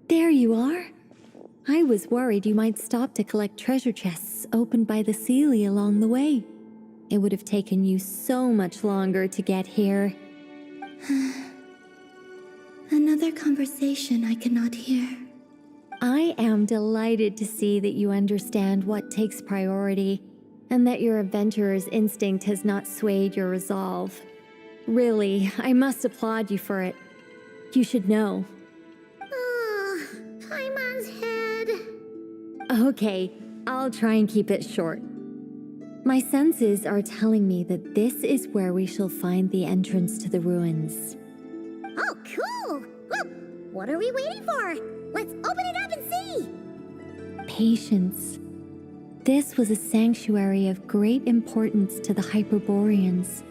There you are. I was worried you might stop to collect treasure chests opened by the Seelie along the way. It would have taken you so much longer to get here. Another conversation I cannot hear. I am delighted to see that you understand what takes priority, and that your adventurer's instinct has not swayed your resolve. Really, I must applaud you for it. You should know. Paimon's head. Okay, I'll try and keep it short. My senses are telling me that this is where we shall find the entrance to the ruins. Oh, cool! Well, what are we waiting for? Let's open it up and see! Patience. This was a sanctuary of great importance to the Hyperboreans.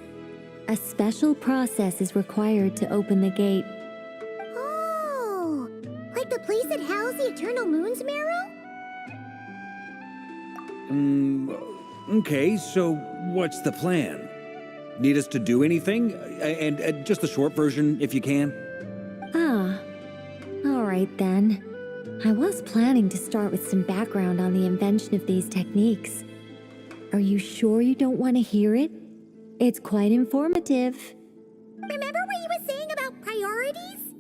A special process is required to open the gate. Oh! Like the place that housed the Eternal Moon's marrow? Okay, so what's the plan? Need us to do anything? And just the short version, if you can. Ah, all right then. I was planning to start with some background on the invention of these techniques. Are you sure you don't want to hear it? It's quite informative. Remember what you were saying about priorities?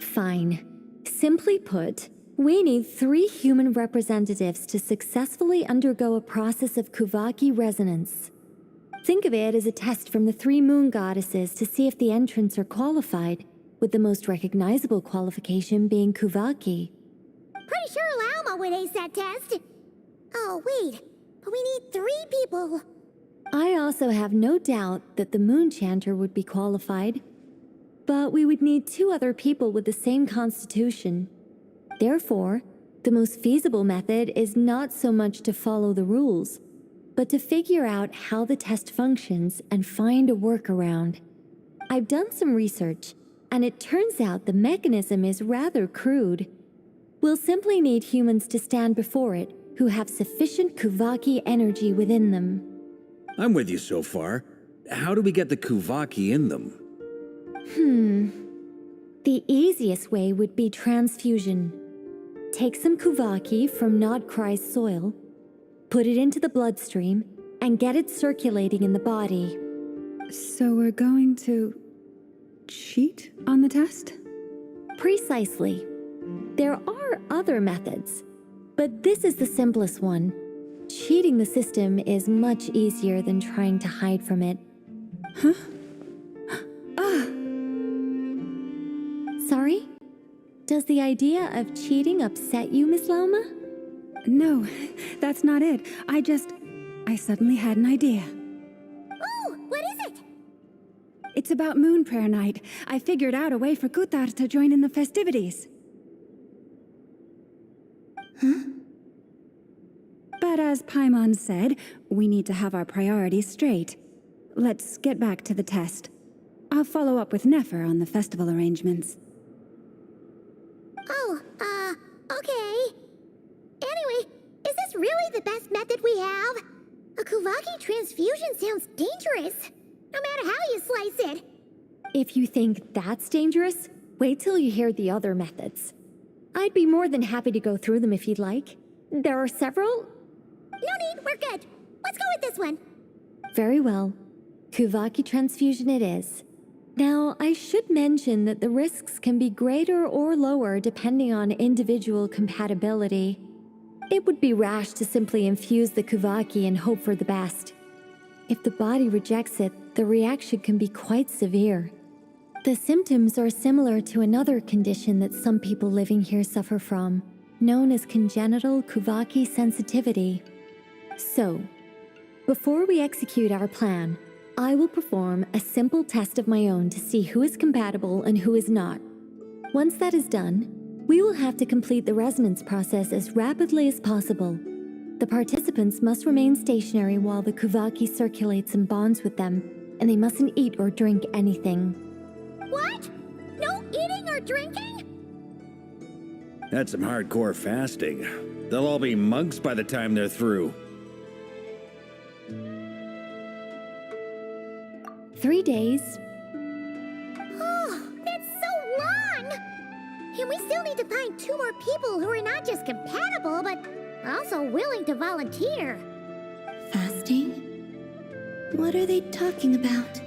Fine. Simply put, we need 3 human representatives to successfully undergo a process of Kuvaki resonance. Think of it as a test from the 3 moon goddesses to see if the entrants are qualified, with the most recognizable qualification being Kuvaki. Pretty sure Lauma would ace that test. Oh, wait. But we need 3 people. I also have no doubt that the Moon Chanter would be qualified, but we would need 2 other people with the same constitution. Therefore, the most feasible method is not so much to follow the rules, but to figure out how the test functions and find a workaround. I've done some research, and it turns out the mechanism is rather crude. We'll simply need humans to stand before it who have sufficient Kuvaki energy within them. I'm with you so far. How do we get the Kuvaki in them? The easiest way would be transfusion. Take some Kuvaki from Nod Krai's soil, put it into the bloodstream, and get it circulating in the body. So we're going to cheat on the test? Precisely. There are other methods, but this is the simplest one. Cheating the system is much easier than trying to hide from it. Huh? Sorry? Does the idea of cheating upset you, Miss Lauma? No, that's not it. I suddenly had an idea. Oh, what is it? It's about Moon Prayer Night. I figured out a way for Kutar to join in the festivities. Huh? But as Paimon said, we need to have our priorities straight. Let's get back to the test. I'll follow up with Nefer on the festival arrangements. Oh, okay. Anyway, is this really the best method we have? A Kuvaki transfusion sounds dangerous, no matter how you slice it. If you think that's dangerous, wait till you hear the other methods. I'd be more than happy to go through them if you'd like. There are several. No need, we're good. Let's go with this one. Very well. Kuvaki transfusion it is. Now, I should mention that the risks can be greater or lower depending on individual compatibility. It would be rash to simply infuse the Kuvaki and hope for the best. If the body rejects it, the reaction can be quite severe. The symptoms are similar to another condition that some people living here suffer from, known as congenital Kuvaki sensitivity. So, before we execute our plan, I will perform a simple test of my own to see who is compatible and who is not. Once that is done, we will have to complete the resonance process as rapidly as possible. The participants must remain stationary while the Kuvaki circulates and bonds with them, and they mustn't eat or drink anything. What? No eating or drinking? That's some hardcore fasting. They'll all be monks by the time they're through. 3 days. Oh, that's so long! You And we still need to find 2 more people who are not just compatible, but also willing to volunteer. Fasting? What are they talking about?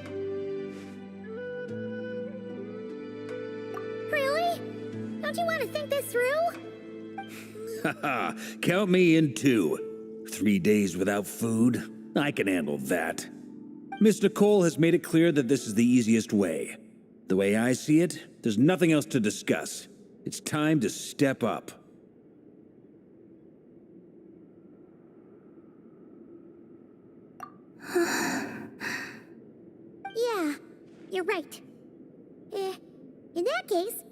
Really? Don't you want to think this through? Haha, count me in too. 3 days without food? I can handle that. Miss Nicole has made it clear that this is the easiest way. The way I see it, there's nothing else to discuss. It's time to step up. Yeah, you're right. In that case,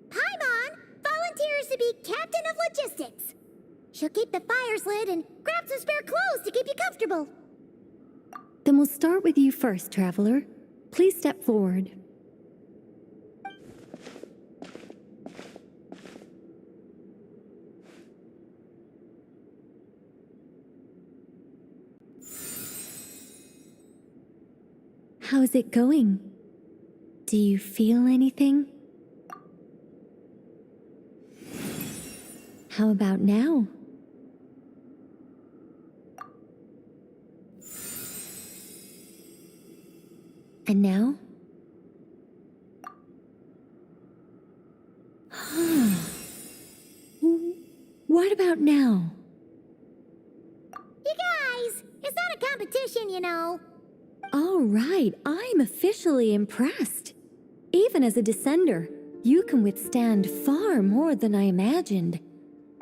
Paimon volunteers to be captain of logistics. She'll keep the fires lit and grab some spare clothes to keep you comfortable. Then we'll start with you first, Traveler. Please step forward. How's it going? Do you feel anything? How about now? And now? What about now? You guys, it's not a competition, you know. All right, I'm officially impressed. Even as a descender, you can withstand far more than I imagined.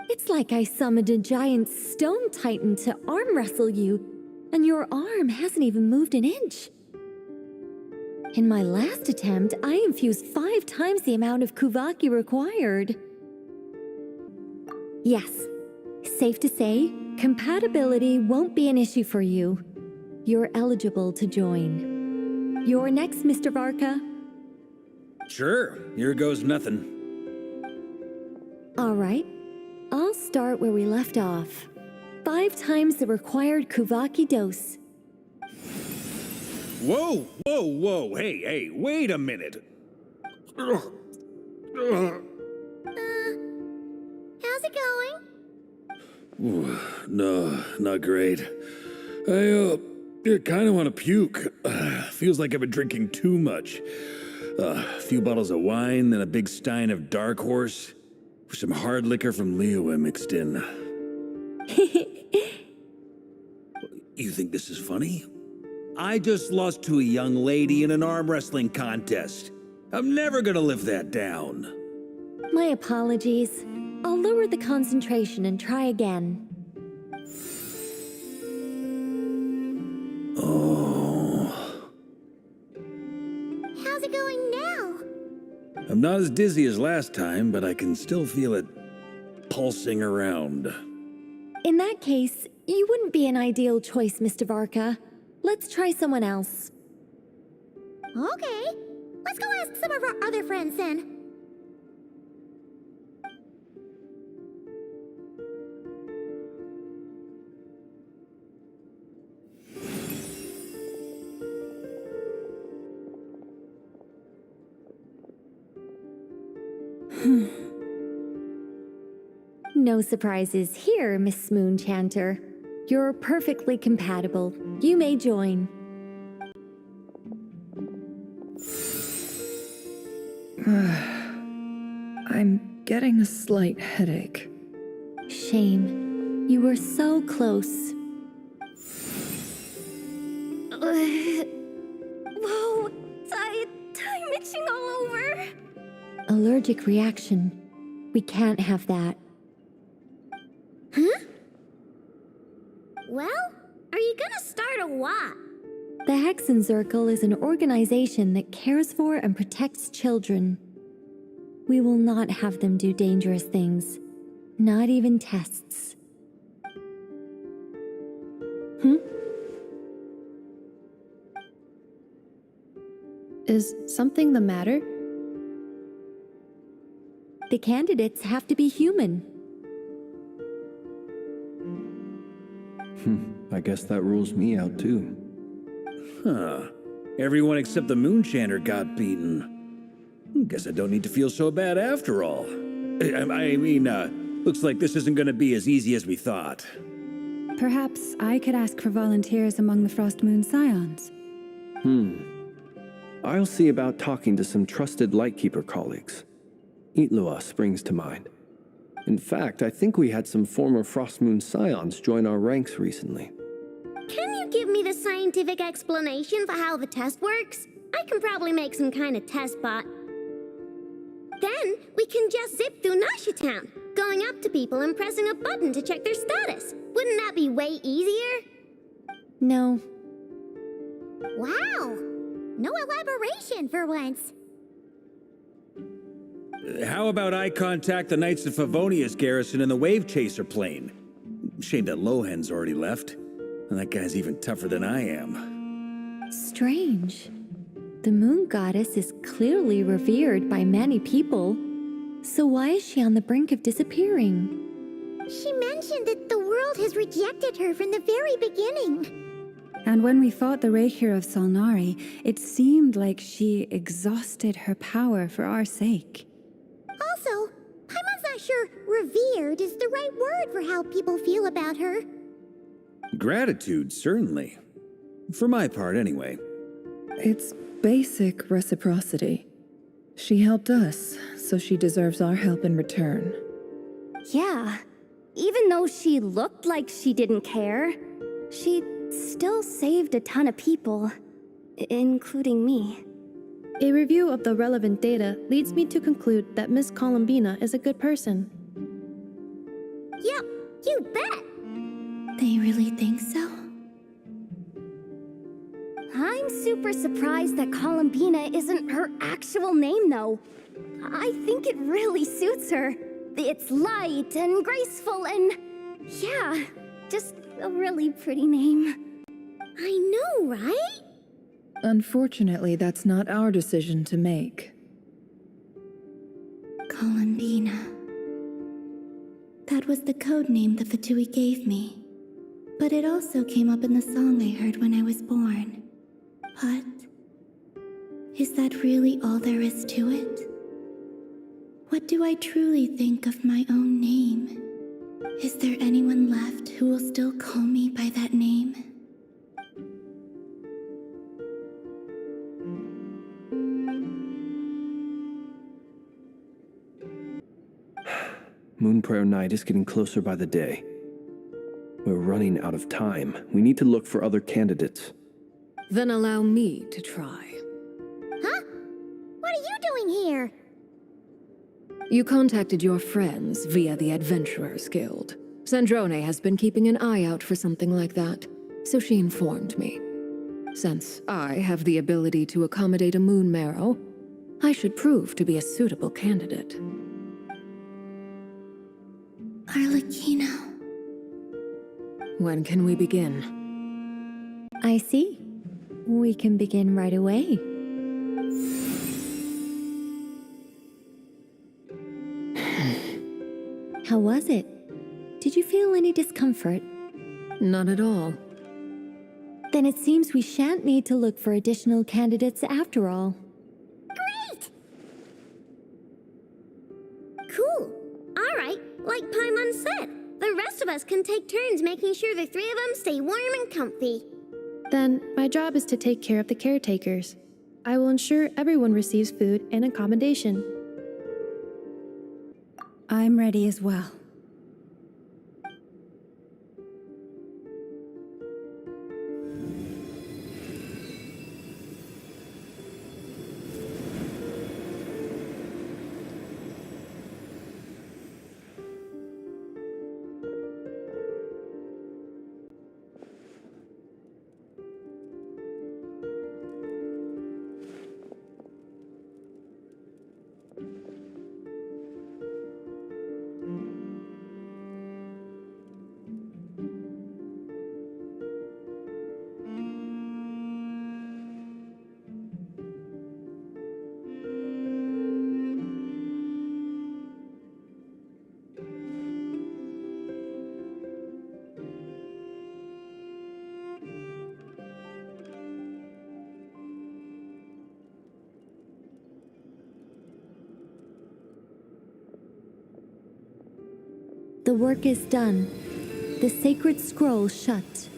It's like I summoned a giant stone titan to arm wrestle you, and your arm hasn't even moved an inch. In my last attempt, I infused 5 times the amount of Kuvaki required. Yes, safe to say, compatibility won't be an issue for you. You're eligible to join. You're next, Mr. Varka. Sure, here goes nothing. All right, I'll start where we left off. 5 times the required Kuvaki dose. Whoa, whoa, whoa, hey, wait a minute. How's it going? No, not great. I kind of want to puke. Feels like I've been drinking too much. A few bottles of wine, then a big stein of Dark Horse, with some hard liquor from Liyue mixed in. You think this is funny? I just lost to a young lady in an arm wrestling contest. I'm never gonna live that down. My apologies. I'll lower the concentration and try again. Oh. How's it going now? I'm not as dizzy as last time, but I can still feel it pulsing around. In that case, you wouldn't be an ideal choice, Mr. Varka. Let's try someone else. Okay, let's go ask some of our other friends then. No surprises here, Miss Moonchanter. You're perfectly compatible. You may join. I'm getting a slight headache. Shame. You were so close. Whoa! I'm itching all over! Allergic reaction. We can't have that. Huh? Well, are you gonna start a what? The Hexen Circle is an organization that cares for and protects children. We will not have them do dangerous things. Not even tests. Is something the matter? The candidates have to be human. I guess that rules me out too. Huh. Everyone except the Moonchanter got beaten. Guess I don't need to feel so bad after all. Looks like this isn't gonna be as easy as we thought. Perhaps I could ask for volunteers among the Frost Moon Scions. I'll see about talking to some trusted Lightkeeper colleagues. Itlua springs to mind. In fact, I think we had some former Frost Moon Scions join our ranks recently. Can you give me the scientific explanation for how the test works? I can probably make some kind of test bot. Then we can just zip through Nasha Town, going up to people and pressing a button to check their status. Wouldn't that be way easier? No. Wow! No elaboration for once. How about I contact the Knights of Favonia's garrison in the Wave Chaser plane? Shame that Lohan's already left. And that guy's even tougher than I am. Strange. The moon goddess is clearly revered by many people. So why is she on the brink of disappearing? She mentioned that the world has rejected her from the very beginning. And when we fought the Rakhir of Salnari, it seemed like she exhausted her power for our sake. Also, Paimon's not sure revered is the right word for how people feel about her. Gratitude, certainly. For my part, anyway. It's basic reciprocity. She helped us, so she deserves our help in return. Yeah. Even though she looked like she didn't care, she still saved a ton of people, including me. A review of the relevant data leads me to conclude that Miss Columbina is a good person. Yep, you bet. They really think so? I'm super surprised that Columbina isn't her actual name, though. I think it really suits her. It's light and graceful and... yeah, just a really pretty name. I know, right? Unfortunately, that's not our decision to make. Columbina. That was the code name the Fatui gave me. But it also came up in the song I heard when I was born. But... is that really all there is to it? What do I truly think of my own name? Is there anyone left who will still call me by that name? Moonprayer Night is getting closer by the day. We're running out of time. We need to look for other candidates. Then allow me to try. Huh? What are you doing here? You contacted your friends via the Adventurers Guild. Sandrone has been keeping an eye out for something like that, so she informed me. Since I have the ability to accommodate a moon marrow, I should prove to be a suitable candidate. Arlecchino. When can we begin? I see. We can begin right away. How was it? Did you feel any discomfort? Not at all. Then it seems we shan't need to look for additional candidates after all. Great! Cool. All right, like Paimon said, the rest of us can take turns making sure the three of them stay warm and comfy. Then, my job is to take care of the caretakers. I will ensure everyone receives food and accommodation. I'm ready as well. The work is done. The sacred scroll shut.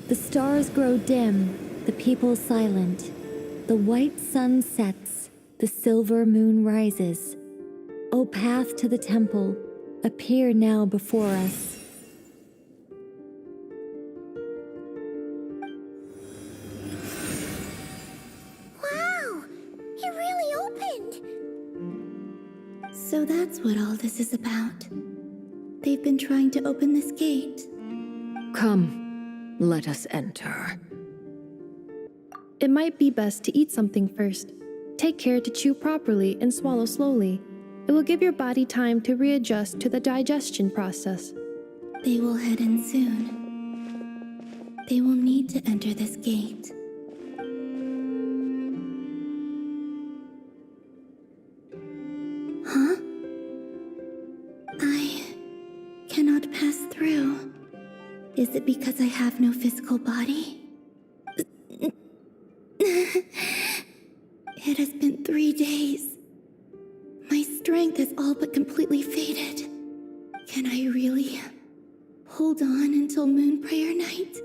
The stars grow dim, the people silent. The white sun sets, the silver moon rises. O path to the temple, appear now before us. Wow! It really opened! So that's what all this is about. They've been trying to open this gate. Come, let us enter. It might be best to eat something first. Take care to chew properly and swallow slowly. It will give your body time to readjust to the digestion process. They will head in soon. They will need to enter this gate. Huh? I cannot pass through. Is it because I have no physical body? It has been 3 days. My strength has all but completely faded. Can I really hold on until Moon Prayer Night?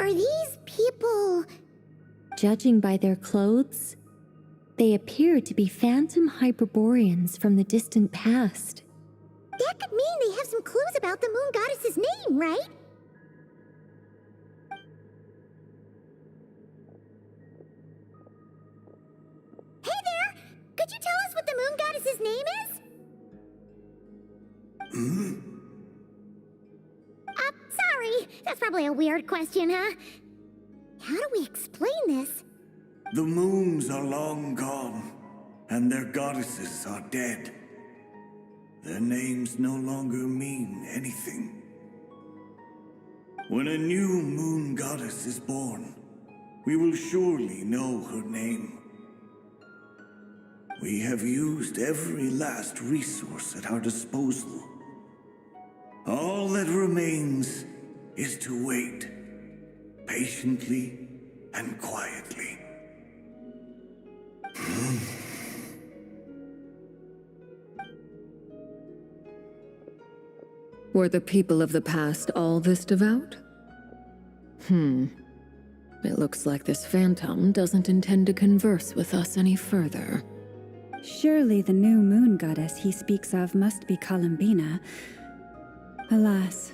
Are these people... Judging by their clothes, they appear to be phantom Hyperboreans from the distant past. That could mean they have some clues about the moon goddess's name, right? Hey there! Could you tell us what the moon goddess's name is? Sorry. That's probably a weird question, huh? How do we explain this? The moons are long gone, and their goddesses are dead. Their names no longer mean anything. When a new moon goddess is born, we will surely know her name. We have used every last resource at our disposal. All that remains is to wait, patiently and quietly. Were the people of the past all this devout? It looks like this phantom doesn't intend to converse with us any further. Surely the new moon goddess he speaks of must be Columbina. Alas,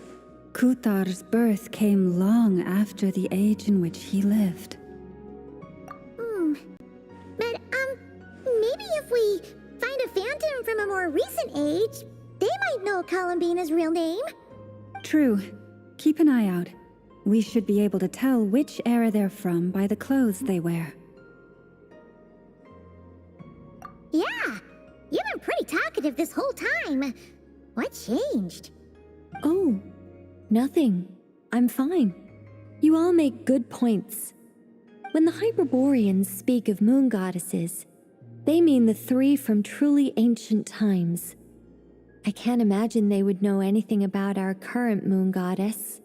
Kuthar's birth came long after the age in which he lived. But, maybe if we find a phantom from a more recent age, they might know Columbina's real name. True. Keep an eye out. We should be able to tell which era they're from by the clothes they wear. Yeah, you've been pretty talkative this whole time. What changed? Oh, nothing. I'm fine. You all make good points. When the Hyperboreans speak of moon goddesses, they mean the three from truly ancient times. I can't imagine they would know anything about our current moon goddess.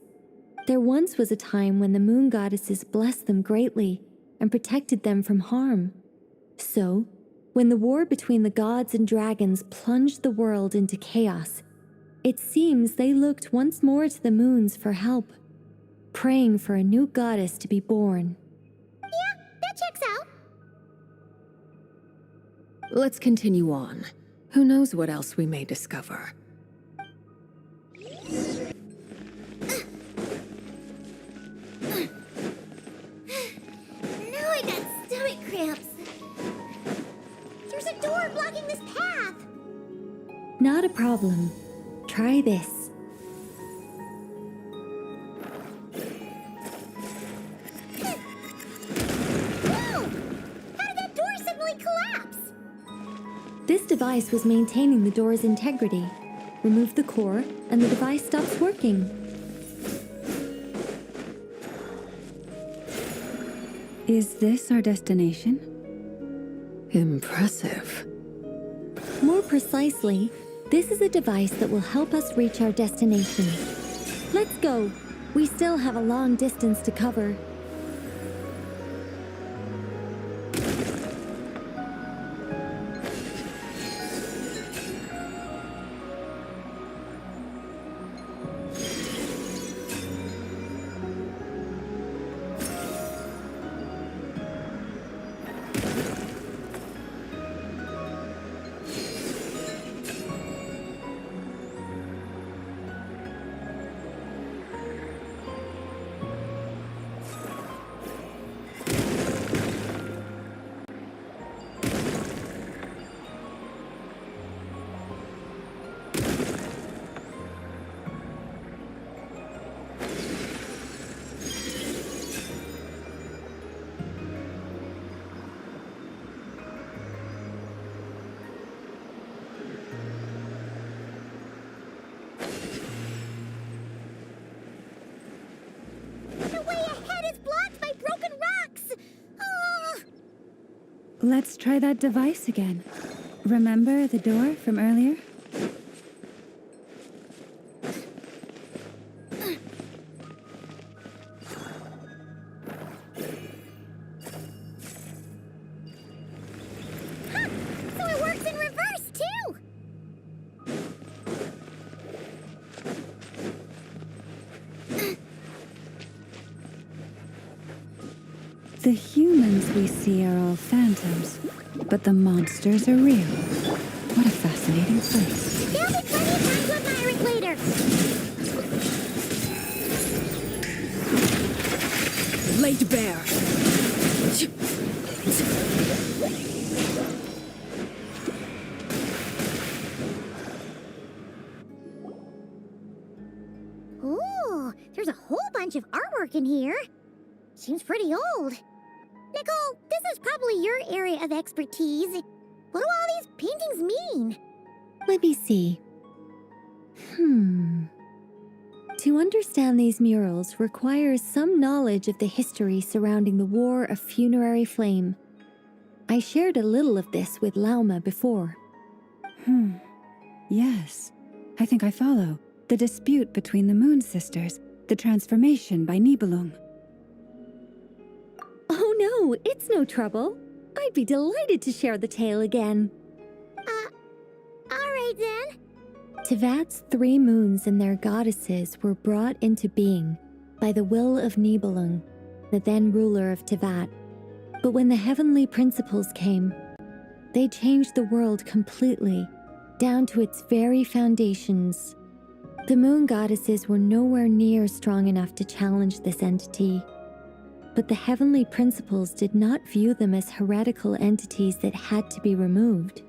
There once was a time when the moon goddesses blessed them greatly and protected them from harm. So, when the war between the gods and dragons plunged the world into chaos, it seems they looked once more to the moons for help, praying for a new goddess to be born. Yeah, that checks out. Let's continue on. Who knows what else we may discover? Now I got stomach cramps. There's a door blocking this path. Not a problem. Try this. Whoa! How did that door suddenly collapse? This device was maintaining the door's integrity. Remove the core, and the device stops working. Is this our destination? Impressive. More precisely, this is a device that will help us reach our destination. Let's go. We still have a long distance to cover. Let's try that device again. Remember the door from earlier? So it works in reverse, too! The humans we see are all phantoms, but the monsters are real. What a fascinating place. There'll be plenty of time to admire it later. Laid bare. Ooh, there's a whole bunch of artwork in here. Seems pretty old. Nicole, this is probably your area of expertise. What do all these paintings mean? Let me see. To understand these murals requires some knowledge of the history surrounding the War of Funerary Flame. I shared a little of this with Lauma before. Yes, I think I follow. The dispute between the Moon Sisters, the transformation by Nibelung. Oh no, it's no trouble. I'd be delighted to share the tale again. Alright then. Teyvat's 3 moons and their goddesses were brought into being by the will of Nibelung, the then ruler of Teyvat. But when the heavenly principles came, they changed the world completely, down to its very foundations. The moon goddesses were nowhere near strong enough to challenge this entity. But the heavenly principles did not view them as heretical entities that had to be removed.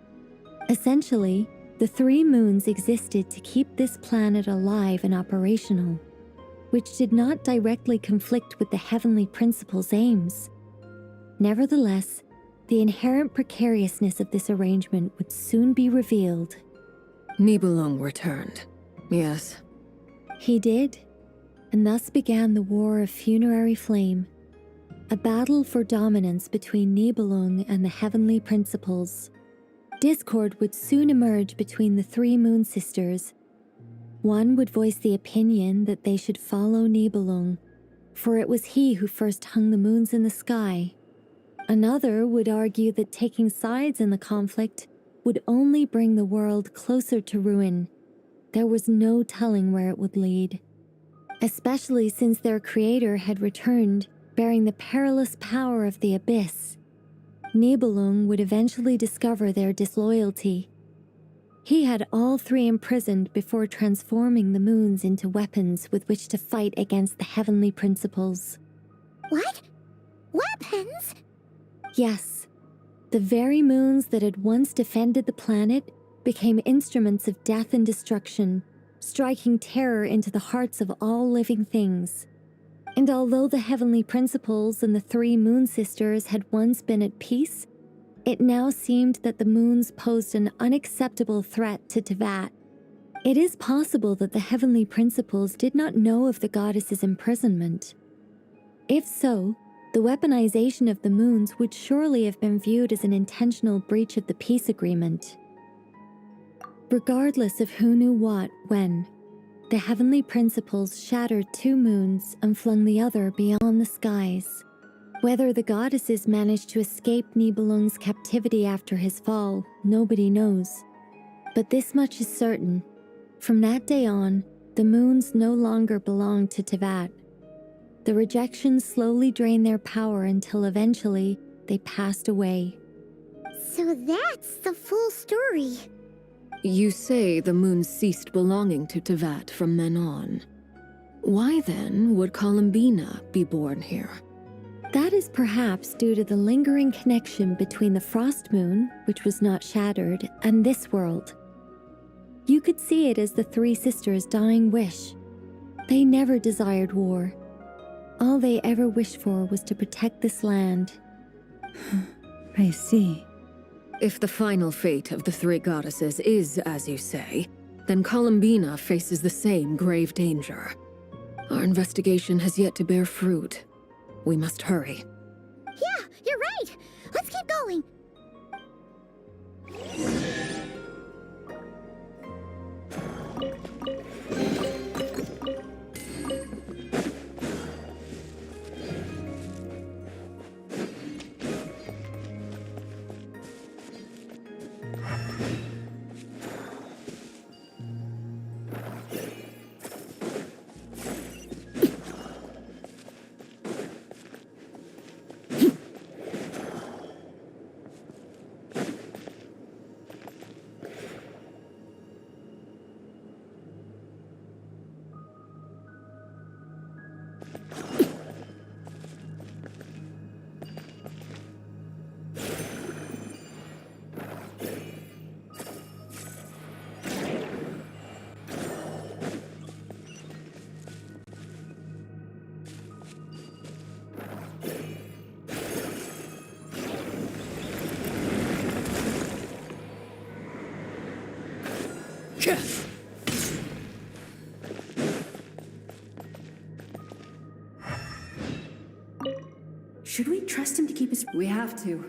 Essentially, the 3 moons existed to keep this planet alive and operational, which did not directly conflict with the heavenly principles' aims. Nevertheless, the inherent precariousness of this arrangement would soon be revealed. Nibelung returned. Yes. He did, and thus began the War of Funerary Flame, a battle for dominance between Nibelung and the heavenly principles. Discord would soon emerge between the 3 moon sisters. One would voice the opinion that they should follow Nibelung, for it was he who first hung the moons in the sky. Another would argue that taking sides in the conflict would only bring the world closer to ruin. There was no telling where it would lead, especially since their creator had returned, bearing the perilous power of the Abyss. Nibelung would eventually discover their disloyalty. He had all 3 imprisoned before transforming the moons into weapons with which to fight against the heavenly principles. What? Weapons? Yes, the very moons that had once defended the planet became instruments of death and destruction, striking terror into the hearts of all living things. And although the heavenly principles and the three moon sisters had once been at peace, it now seemed that the moons posed an unacceptable threat to Teyvat. It is possible that the heavenly principles did not know of the goddess's imprisonment. If so, the weaponization of the moons would surely have been viewed as an intentional breach of the peace agreement. Regardless of who knew what, when, the heavenly principles shattered two moons and flung the other beyond the skies. Whether the goddesses managed to escape Nibelung's captivity after his fall, nobody knows. But this much is certain. From that day on, the moons no longer belonged to Teyvat. The rejections slowly drained their power until eventually they passed away. So that's the full story. You say the moon ceased belonging to Teyvat from then on. Why then would Khaenri'ah be born here? That is perhaps due to the lingering connection between the frost moon, which was not shattered, and this world. You could see it as the three sisters' dying wish. They never desired war. All they ever wished for was to protect this land. I see. If the final fate of the three goddesses is as you say, then Khaenri'ah faces the same grave danger. Our investigation has yet to bear fruit. We must hurry. Yeah, you're right. Let's keep going. Should we trust him to keep his... We have to.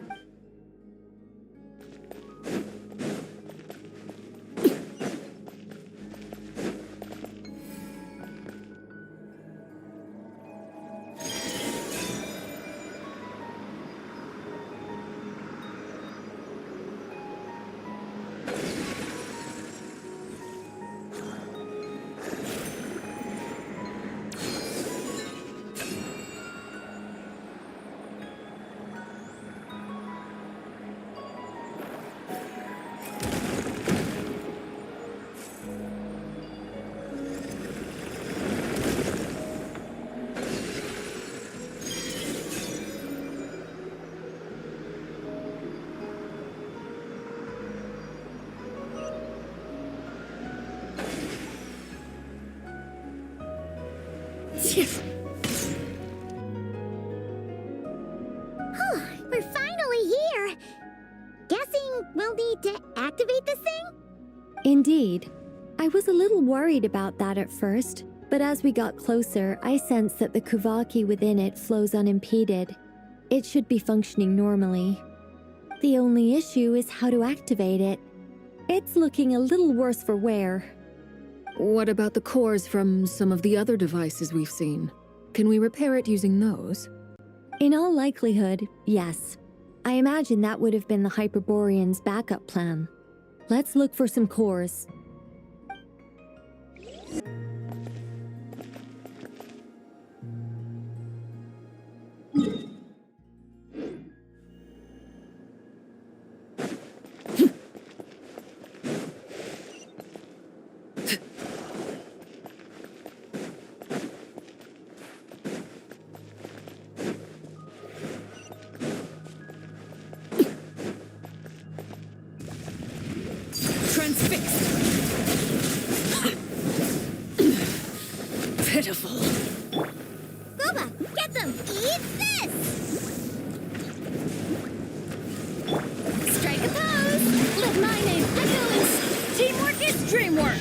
We're finally here. Guessing we'll need to activate this thing? Indeed. I was a little worried about that at first, but as we got closer, I sensed that the Kuvaki within it flows unimpeded. It should be functioning normally. The only issue is how to activate it. It's looking a little worse for wear. What about the cores from some of the other devices we've seen? Can we repair it using those? In all likelihood, yes. I imagine that would have been the Hyperborean's backup plan. Let's look for some cores. transfixed! Pitiful. Gooba, get them! Eat this! Strike a pose! Let my name echoes! Teamwork is dreamwork!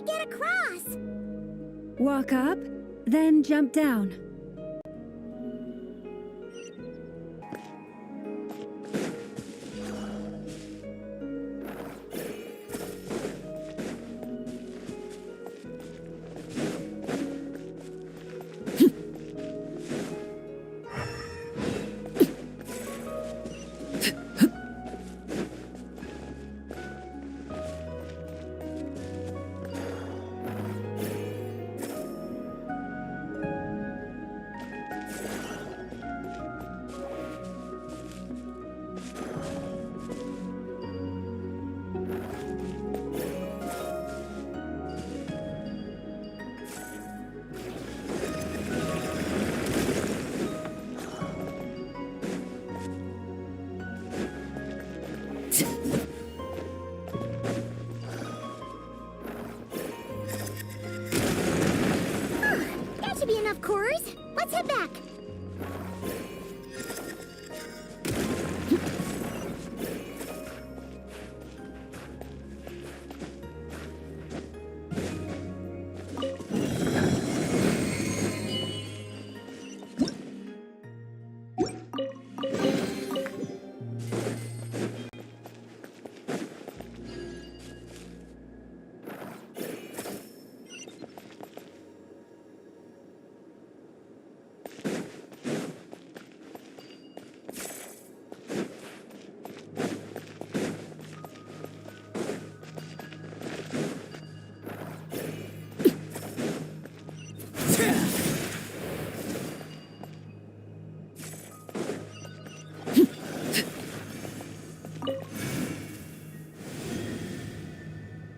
Get across! Walk up, then jump down. That should be enough cores. Let's head back.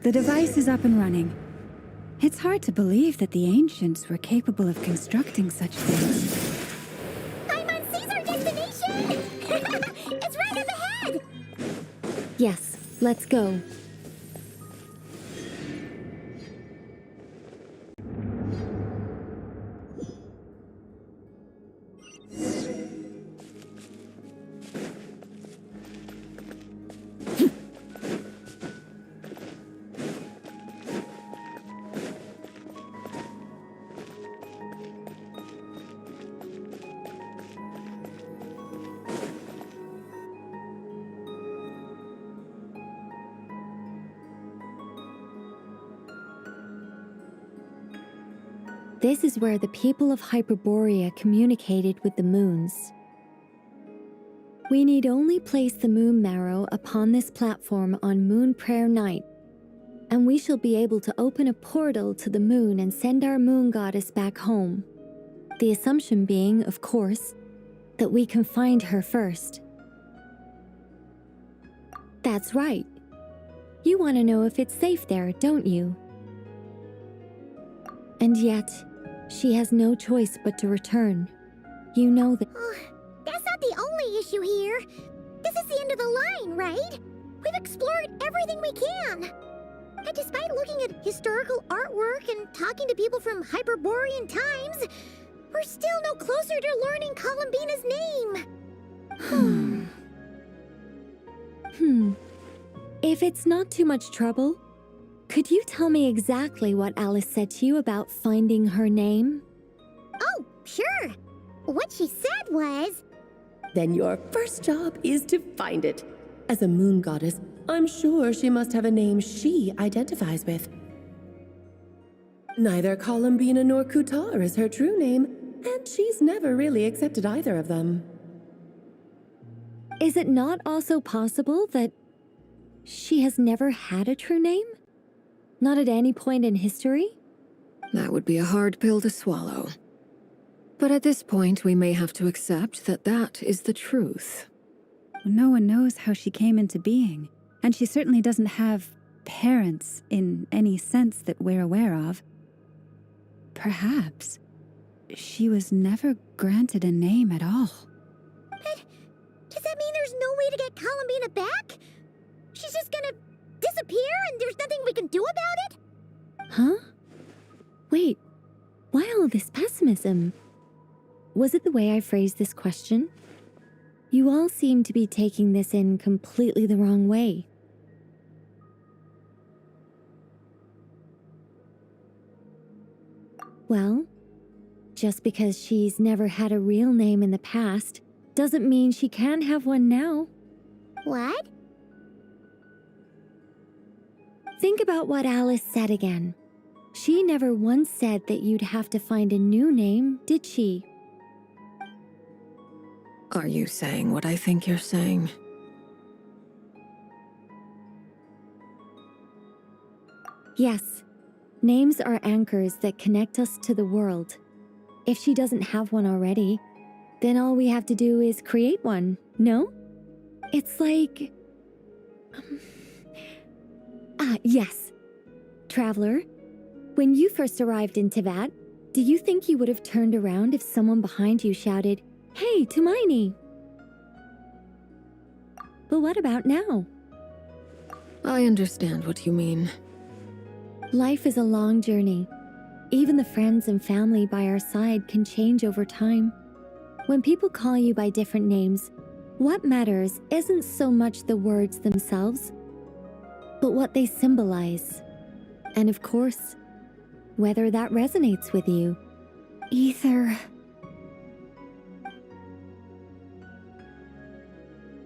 The device is up and running. It's hard to believe that the ancients were capable of constructing such things. Paimon sees our destination! It's right up ahead! Yes, let's go. This is where the people of Hyperborea communicated with the moons. We need only place the moon marrow upon this platform on Moon Prayer Night, and we shall be able to open a portal to the moon and send our moon goddess back home. The assumption being, of course, that we can find her first. That's right. You want to know if it's safe there, don't you? And yet, she has no choice but to return. You know that. Oh, that's not the only issue here. This is the end of the line, right? We've explored everything we can. And despite looking at historical artwork and talking to people from Hyperborean times, we're still no closer to learning Columbina's name. If it's not too much trouble, could you tell me exactly what Alice said to you about finding her name? Oh, sure. What she said was... Then your first job is to find it. As a moon goddess, I'm sure she must have a name she identifies with. Neither Columbina nor Kutar is her true name, and she's never really accepted either of them. Is it not also possible that she has never had a true name? Not at any point in history? That would be a hard pill to swallow. But at this point, we may have to accept that that is the truth. No one knows how she came into being, and she certainly doesn't have parents in any sense that we're aware of. Perhaps she was never granted a name at all. But does that mean there's no way to get Columbina back? She's just gonna disappear and there's nothing we can do about it? Huh? Wait, why all this pessimism? Was it the way I phrased this question? You all seem to be taking this in completely the wrong way. Well, just because she's never had a real name in the past doesn't mean she can't have one now. What? Think about what Alice said again. She never once said that you'd have to find a new name, did she? Are you saying what I think you're saying? Yes. Names are anchors that connect us to the world. If she doesn't have one already, then all we have to do is create one, no? It's like... yes. Traveler, when you first arrived in Teyvat, do you think you would have turned around if someone behind you shouted, "Hey, Tumaini"? But what about now? I understand what you mean. Life is a long journey. Even the friends and family by our side can change over time. When people call you by different names, what matters isn't so much the words themselves, but what they symbolize. And of course, whether that resonates with you. Ether.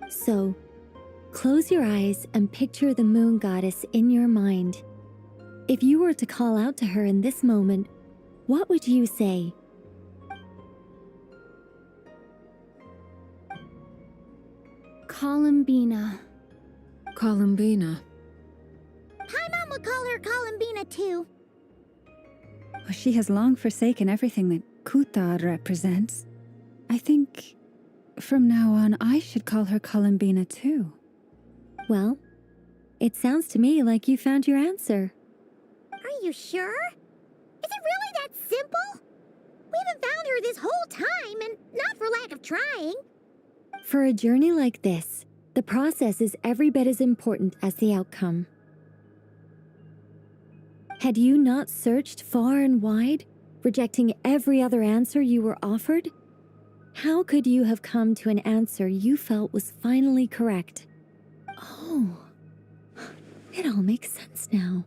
So, close your eyes and picture the moon goddess in your mind. If you were to call out to her in this moment, what would you say? Columbina. Columbina. Paimon would call her Columbina too. Well, she has long forsaken everything that Kutar represents. I think from now on I should call her Columbina too. Well, it sounds to me like you found your answer. Are you sure? Is it really that simple? We haven't found her this whole time, and not for lack of trying. For a journey like this, the process is every bit as important as the outcome. Had you not searched far and wide, rejecting every other answer you were offered, how could you have come to an answer you felt was finally correct? Oh, it all makes sense now.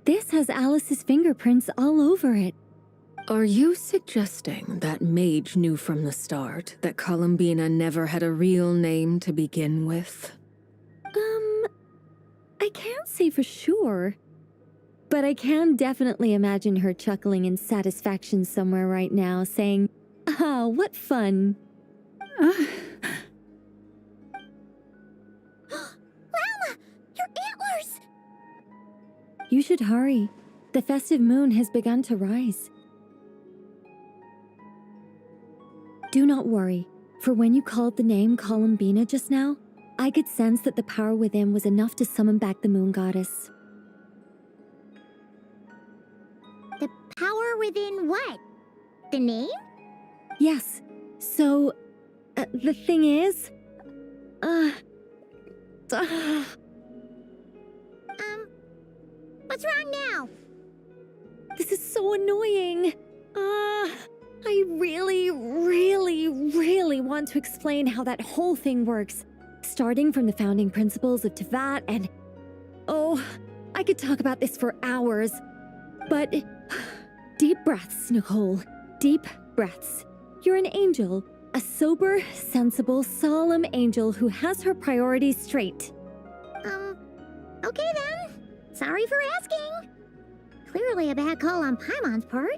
This has Alice's fingerprints all over it. Are you suggesting that Mage knew from the start that Columbina never had a real name to begin with? I can't say for sure. But I can definitely imagine her chuckling in satisfaction somewhere right now, saying, "Ah, what fun." Llama! Your antlers! You should hurry. The festive moon has begun to rise. Do not worry, for when you called the name Columbina just now, I could sense that the power within was enough to summon back the moon goddess. The power within what? The name? Yes, so, the thing is... What's wrong now? This is so annoying. I really want to explain how that whole thing works. Starting from the founding principles of Teyvat and... Oh, I could talk about this for hours. But... Deep breaths, Nicole. Deep breaths. You're an angel. A sober, sensible, solemn angel who has her priorities straight. Okay then. Sorry for asking. Clearly a bad call on Paimon's part.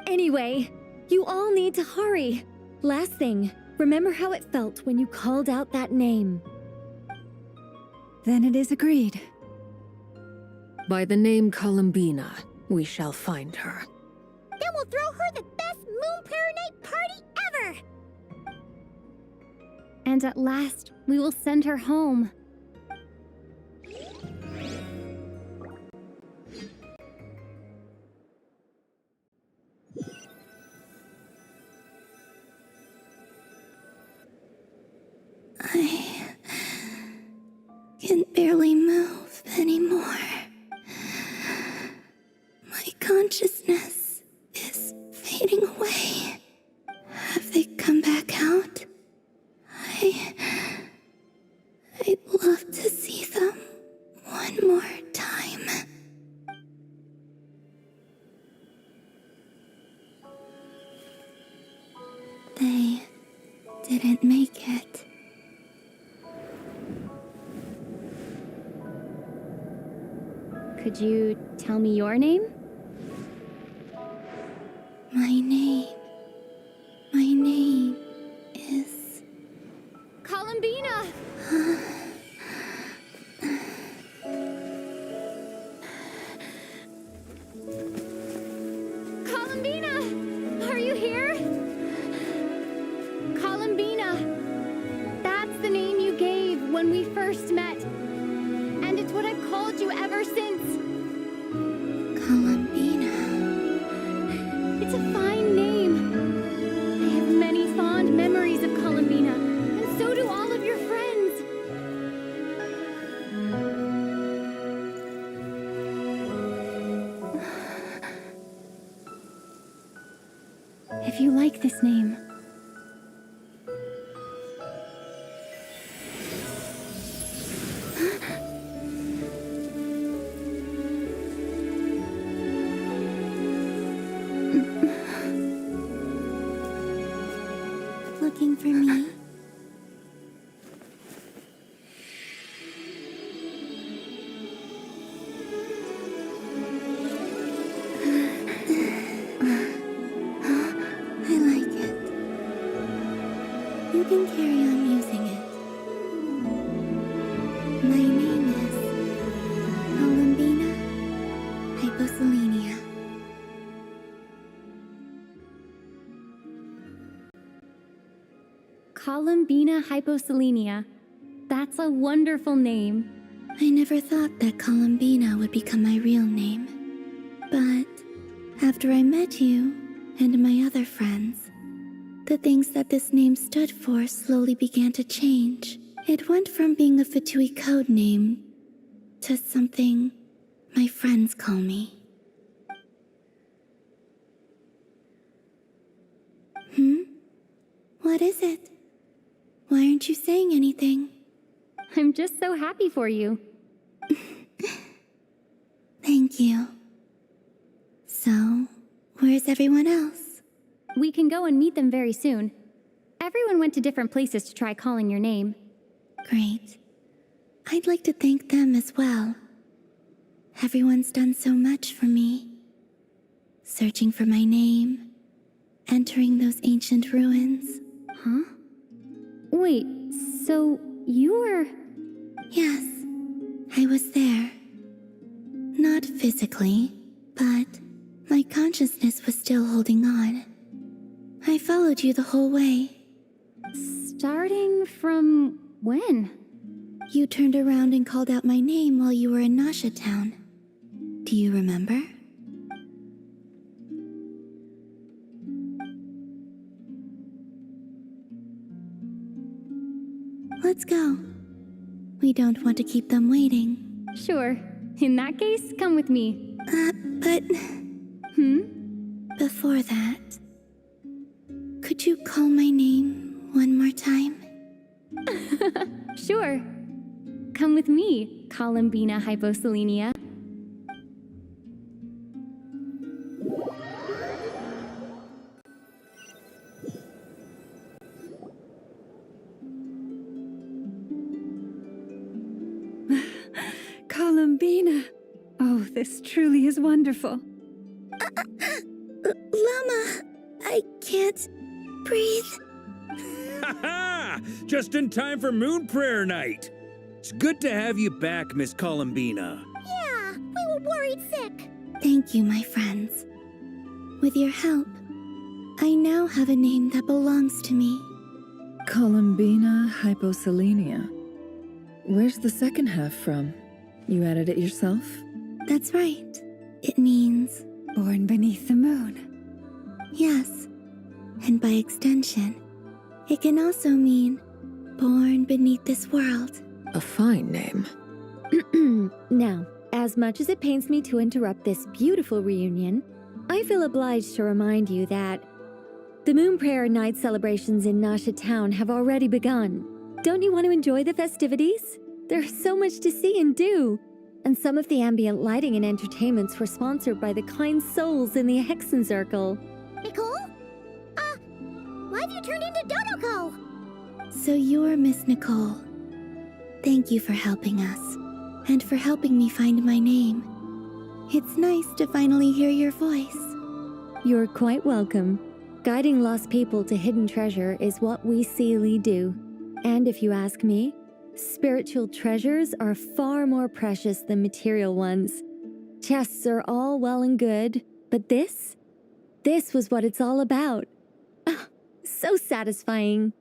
Anyway, you all need to hurry. Last thing, remember how it felt when you called out that name. Then it is agreed. By the name Columbina, we shall find her. Then we'll throw her the best Moon Night party ever! And at last, we will send her home. I can barely move anymore. My consciousness is fading away. Have they come back out? I'd love to see them one more time. They didn't make it. Could you tell me your name? My name is... Columbina! Columbina! Are you here? Columbina! That's the name you gave when we first met. And it's what I've called you ever since. Columbina. It's a fine name. I have many fond memories of Columbina, and so do all of your friends. If you like this name, Looking for me? I like it. You can carry on using it. My name is Columbina Hyposelenia. Columbina Hyposelenia. That's a wonderful name. I never thought that Columbina would become my real name. But after I met you and my other friends, the things that this name stood for slowly began to change. It went from being a Fatui code name to something my friends call me. What is it? Why aren't you saying anything? I'm just so happy for you. Thank you. So, where's everyone else? We can go and meet them very soon. Everyone went to different places to try calling your name. Great. I'd like to thank them as well. Everyone's done so much for me. Searching for my name, entering those ancient ruins. Huh? Wait, so you were... Yes, I was there. Not physically, but my consciousness was still holding on. I followed you the whole way. Starting from when? You turned around and called out my name while you were in Nasha Town. Do you remember? Let's go. We don't want to keep them waiting. Sure. In that case, come with me. But... Before that, could you call my name one more time? Sure. Come with me, Columbina Hyposelenia. Columbina! Oh, this truly is wonderful. Llama, I can't breathe. Ha ha! Just in time for Moon Prayer Night. It's good to have you back, Miss Columbina. Yeah, we were worried sick. Thank you, my friends. With your help, I now have a name that belongs to me. Columbina hyposelenia. Where's the second half from? You added it yourself? That's right. It means... Born beneath the moon. Yes. And by extension, it can also mean born beneath this world. A fine name. Now, as much as it pains me to interrupt this beautiful reunion, I feel obliged to remind you that the Moon Prayer Night celebrations in Nasha Town have already begun. Don't you want to enjoy the festivities? There's so much to see and do. And some of the ambient lighting and entertainments were sponsored by the kind souls in the Hexen Circle. Nicole? Why have you turned into Dodoko? So you're Miss Nicole. Thank you for helping us, and for helping me find my name. It's nice to finally hear your voice. You're quite welcome. Guiding lost people to hidden treasure is what we Seelie do. And if you ask me, spiritual treasures are far more precious than material ones. Chests are all well and good, but this was what it's all about. Ah, so satisfying.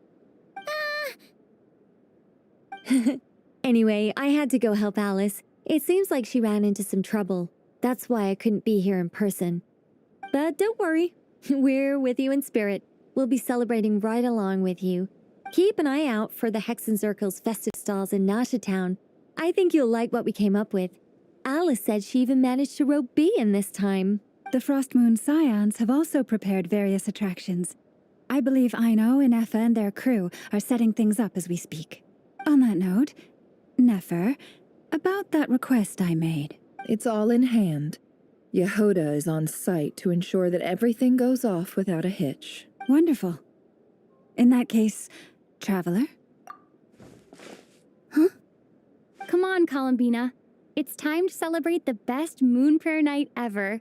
Anyway, I had to go help Alice. It seems like she ran into some trouble. That's why I couldn't be here in person. But don't worry, we're with you in spirit. We'll be celebrating right along with you. Keep an eye out for the Hexen Circle's festive stalls in Nasha Town. I think you'll like what we came up with. Alice said she even managed to rope B in this time. The Frost Moon Scions have also prepared various attractions. I believe Aino and Effa and their crew are setting things up as we speak. On that note, Nefer, about that request I made. It's all in hand. Yehoda is on site to ensure that everything goes off without a hitch. Wonderful. In that case, Traveler? Huh? Come on, Columbina. It's time to celebrate the best Moon Prayer Night ever.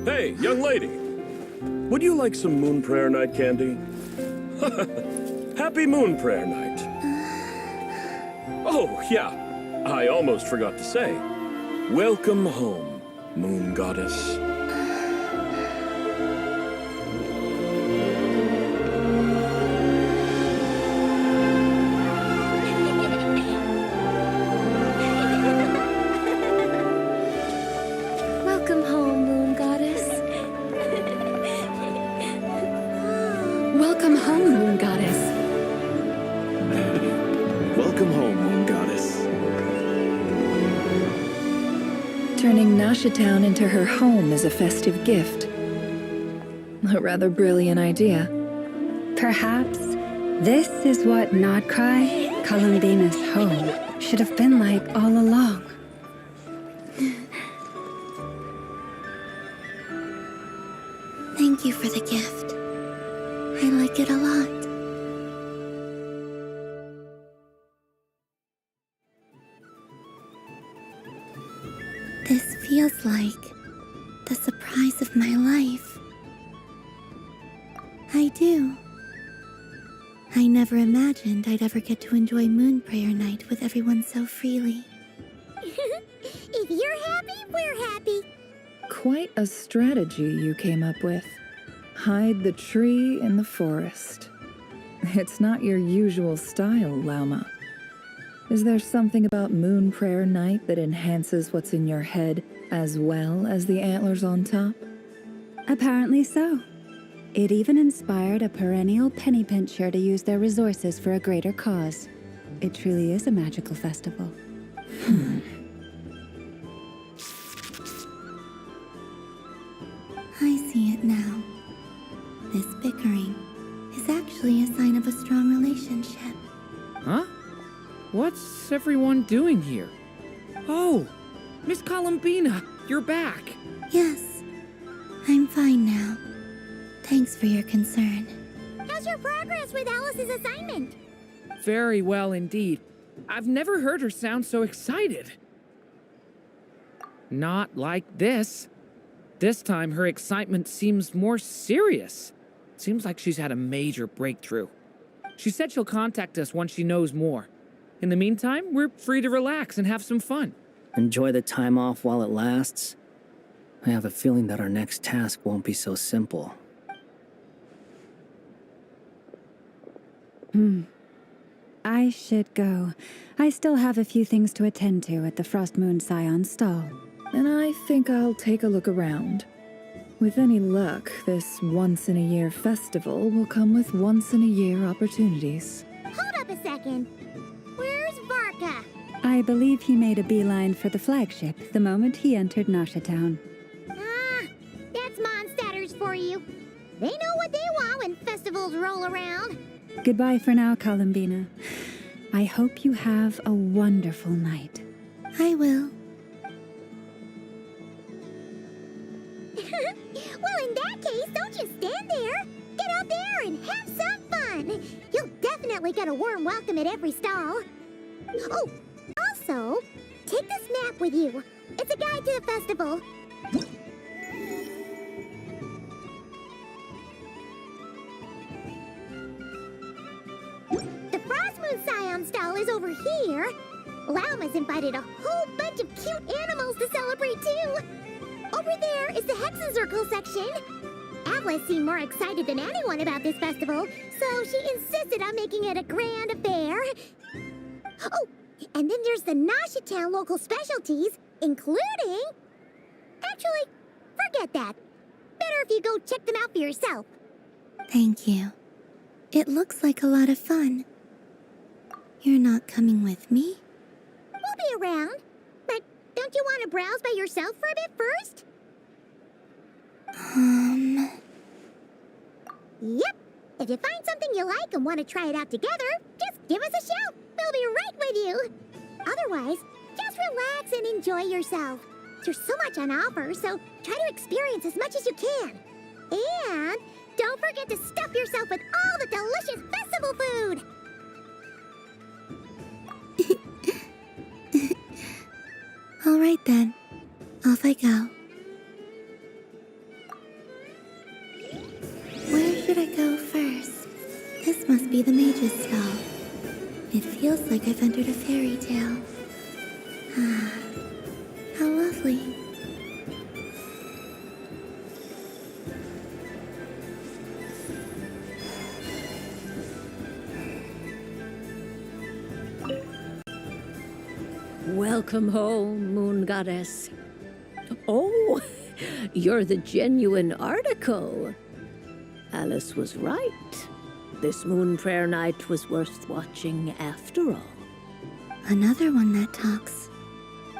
Hey, young lady. Would you like some Moon Prayer Night candy? Happy Moon Prayer Night. Oh, yeah. I almost forgot to say. Welcome home, Moon Goddess. Welcome home, Moon Goddess. Welcome home, Moon Goddess. Welcome home, Moon Goddess. Turning Nasha Town into her home is a festive gift. A rather brilliant idea. Perhaps this is what Nod Krai, Columbina's home, should have been like all along. Thank you for the gift. I like it a lot. This feels like the surprise of my life. I do. I never imagined I'd ever get to enjoy Moon Prayer Night with everyone so freely. If you're happy, we're happy. Quite a strategy you came up with. Hide the tree in the forest. It's not your usual style, Lauma. Is there something about Moon Prayer Night that enhances what's in your head as well as the antlers on top? Apparently so. It even inspired a perennial penny pincher to use their resources for a greater cause. It truly is a magical festival. I see it now. This bickering is actually a sign of a strong relationship. Huh? What's everyone doing here? Oh, Miss Columbina, you're back. Yes, I'm fine now. Thanks for your concern. How's your progress with Alice's assignment? Very well indeed. I've never heard her sound so excited. Not like this. This time, her excitement seems more serious. Seems like she's had a major breakthrough. She said she'll contact us once she knows more. In the meantime, we're free to relax and have some fun. Enjoy the time off while it lasts. I have a feeling that our next task won't be so simple. I should go. I still have a few things to attend to at the Frost Moon Scion stall. And I think I'll take a look around. With any luck, this once-in-a-year festival will come with once-in-a-year opportunities. Hold up a second. Where's Varka? I believe he made a beeline for the flagship the moment he entered Nasha Town. Ah, that's Mondstadters for you. They know what they want when festivals roll around. Goodbye for now, Columbina. I hope you have a wonderful night. I will. Well, in that case, don't just stand there. Get out there and have some fun. You'll definitely get a warm welcome at every stall. Oh, also, take this map with you. It's a guide to the festival. The Frost Moon Scion stall is over here. Lauma's invited a whole bunch of cute animals to celebrate too. Over there is the Hexen Circle section. Atlas seemed more excited than anyone about this festival, so she insisted on making it a grand affair. Oh, and then there's the Nasha Town local specialties, including... Actually, forget that. Better if you go check them out for yourself. Thank you. It looks like a lot of fun. You're not coming with me? We'll be around. But don't you want to browse by yourself for a bit first? Yep. If you find something you like and want to try it out together, just give us a shout. We'll be right with you. Otherwise, just relax and enjoy yourself. There's so much on offer, so try to experience as much as you can. And don't forget to stuff yourself with all the delicious festival food. All right then. Off I go. Where should I go first? This must be the mage's stall. It feels like I've entered a fairy tale. Ah, how lovely. Welcome home, Moon Goddess. Oh, you're the genuine article. Alice was right. This moon prayer night was worth watching after all. Another one that talks.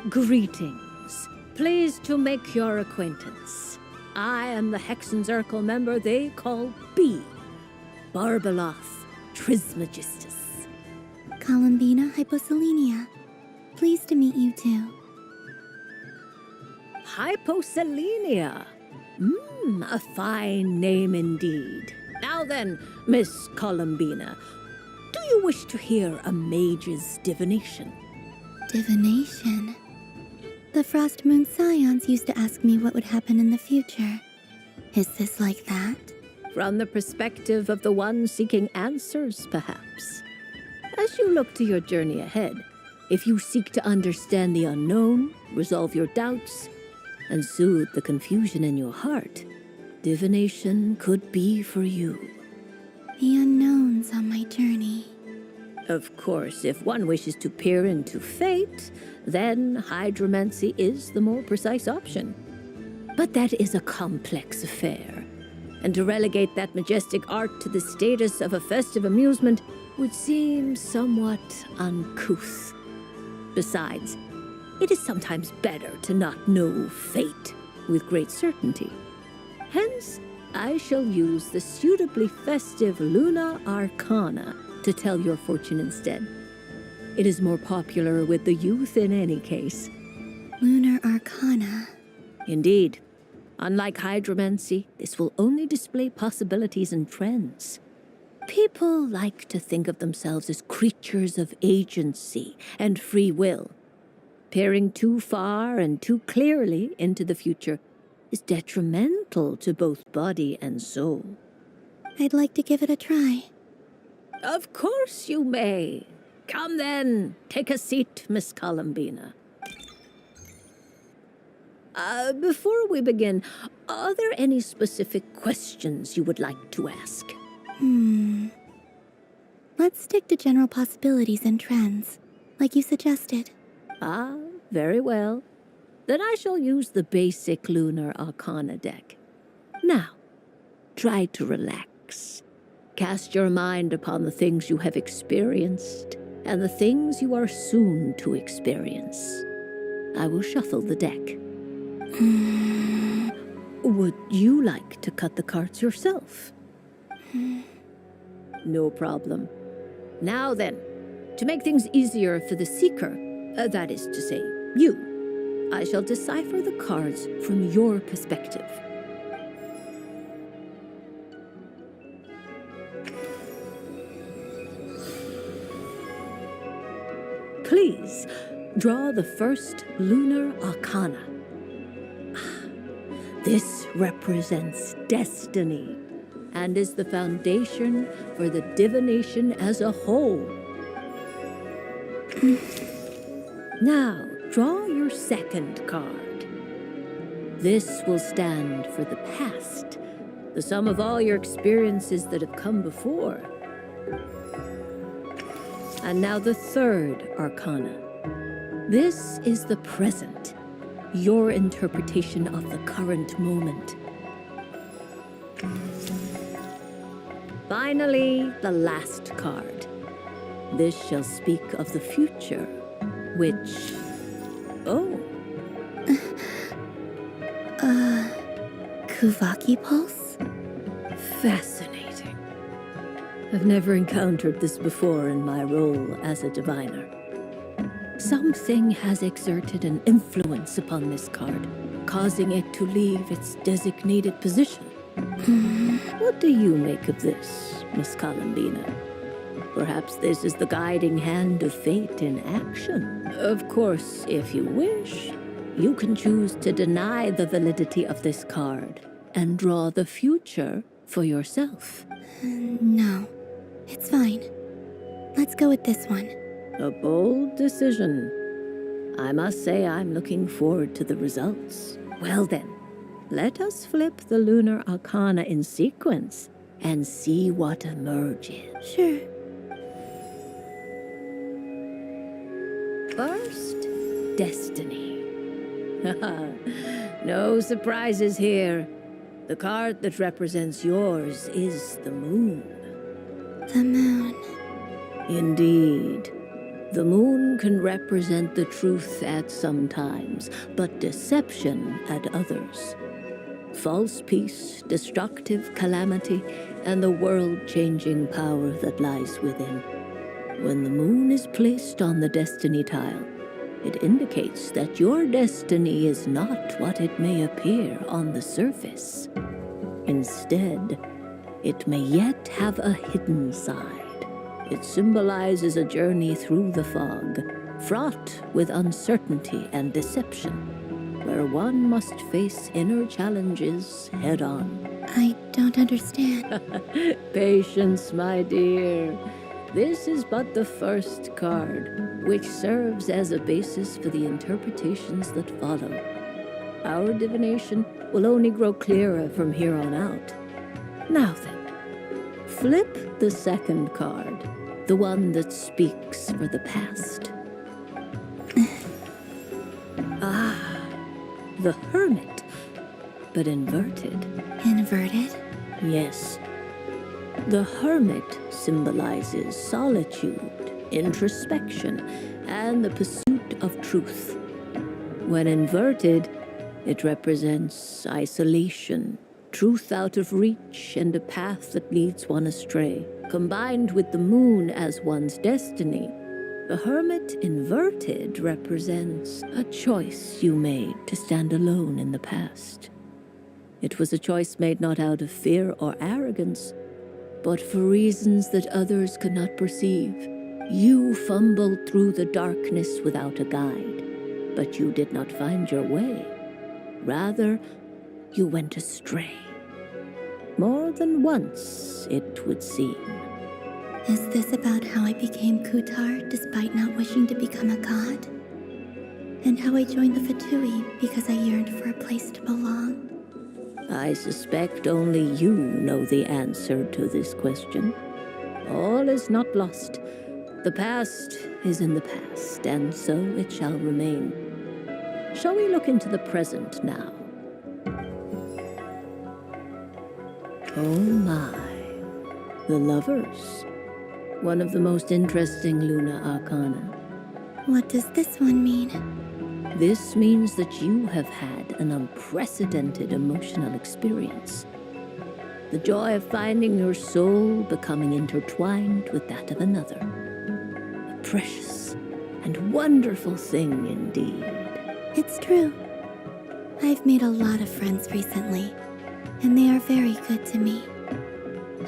Greetings. Pleased to make your acquaintance. I am the Hexen Circle member they call B. Barbeloth Trismegistus. Columbina Hyposelenia. Pleased to meet you too. Hyposelenia. A fine name indeed. Now then, Miss Columbina, do you wish to hear a mage's divination? Divination? The Frost Moon Scions used to ask me what would happen in the future. Is this like that? From the perspective of the one seeking answers, perhaps. As you look to your journey ahead, if you seek to understand the unknown, resolve your doubts, and soothe the confusion in your heart, divination could be for you. The unknowns on my journey. Of course, if one wishes to peer into fate, then hydromancy is the more precise option. But that is a complex affair, and to relegate that majestic art to the status of a festive amusement would seem somewhat uncouth. Besides, it is sometimes better to not know fate with great certainty. Hence, I shall use the suitably festive Luna Arcana to tell your fortune instead. It is more popular with the youth in any case. Lunar Arcana. Indeed. Unlike hydromancy, this will only display possibilities and trends. People like to think of themselves as creatures of agency and free will. Peering too far and too clearly into the future is detrimental to both body and soul. I'd like to give it a try. Of course you may. Come then, take a seat, Miss Columbina. Before we begin, are there any specific questions you would like to ask? Let's stick to general possibilities and trends, like you suggested. Ah, very well. Then I shall use the basic Lunar Arcana deck. Now, try to relax. Cast your mind upon the things you have experienced and the things you are soon to experience. I will shuffle the deck. Would you like to cut the cards yourself? No problem. Now then, to make things easier for the seeker, that is to say, you, I shall decipher the cards from your perspective. Please, draw the first Lunar Arcana. This represents destiny and is the foundation for the divination as a whole. Now, draw your second card. This will stand for the past, the sum of all your experiences that have come before. And now the third Arcana. This is the present, your interpretation of the current moment. Finally, the last card. This shall speak of the future, which... Oh. Kuvaki Pulse? Fascinating. I've never encountered this before in my role as a diviner. Something has exerted an influence upon this card, causing it to leave its designated position. What do you make of this, Miss Columbina? Perhaps this is the guiding hand of fate in action. Of course, if you wish, you can choose to deny the validity of this card and draw the future for yourself. No, it's fine. Let's go with this one. A bold decision. I must say I'm looking forward to the results. Well then, let us flip the Lunar Arcana in sequence and see what emerges. Sure. First, Destiny. No surprises here. The card that represents yours is the moon. The moon. Indeed. The moon can represent the truth at some times, but deception at others. False peace, destructive calamity, and the world-changing power that lies within. When the moon is placed on the destiny tile, it indicates that your destiny is not what it may appear on the surface. Instead, it may yet have a hidden side. It symbolizes a journey through the fog, fraught with uncertainty and deception, where one must face inner challenges head-on. I don't understand. Patience, my dear. This is but the first card, which serves as a basis for the interpretations that follow. Our divination will only grow clearer from here on out. Now then, flip the second card, the one that speaks for the past. The Hermit, but inverted. Inverted? Yes. The Hermit symbolizes solitude, introspection, and the pursuit of truth. When inverted, it represents isolation, truth out of reach and a path that leads one astray, combined with the moon as one's destiny. The hermit inverted represents a choice you made to stand alone in the past. It was a choice made not out of fear or arrogance, but for reasons that others could not perceive. You fumbled through the darkness without a guide, but you did not find your way. Rather, you went astray. More than once, it would seem. Is this about how I became Kutar despite not wishing to become a god? And how I joined the Fatui because I yearned for a place to belong? I suspect only you know the answer to this question. All is not lost. The past is in the past, and so it shall remain. Shall we look into the present now? Oh my. The lovers. One of the most interesting Luna Arcana. What does this one mean? This means that you have had an unprecedented emotional experience. The joy of finding your soul becoming intertwined with that of another. A precious and wonderful thing indeed. It's true. I've made a lot of friends recently, and they are very good to me.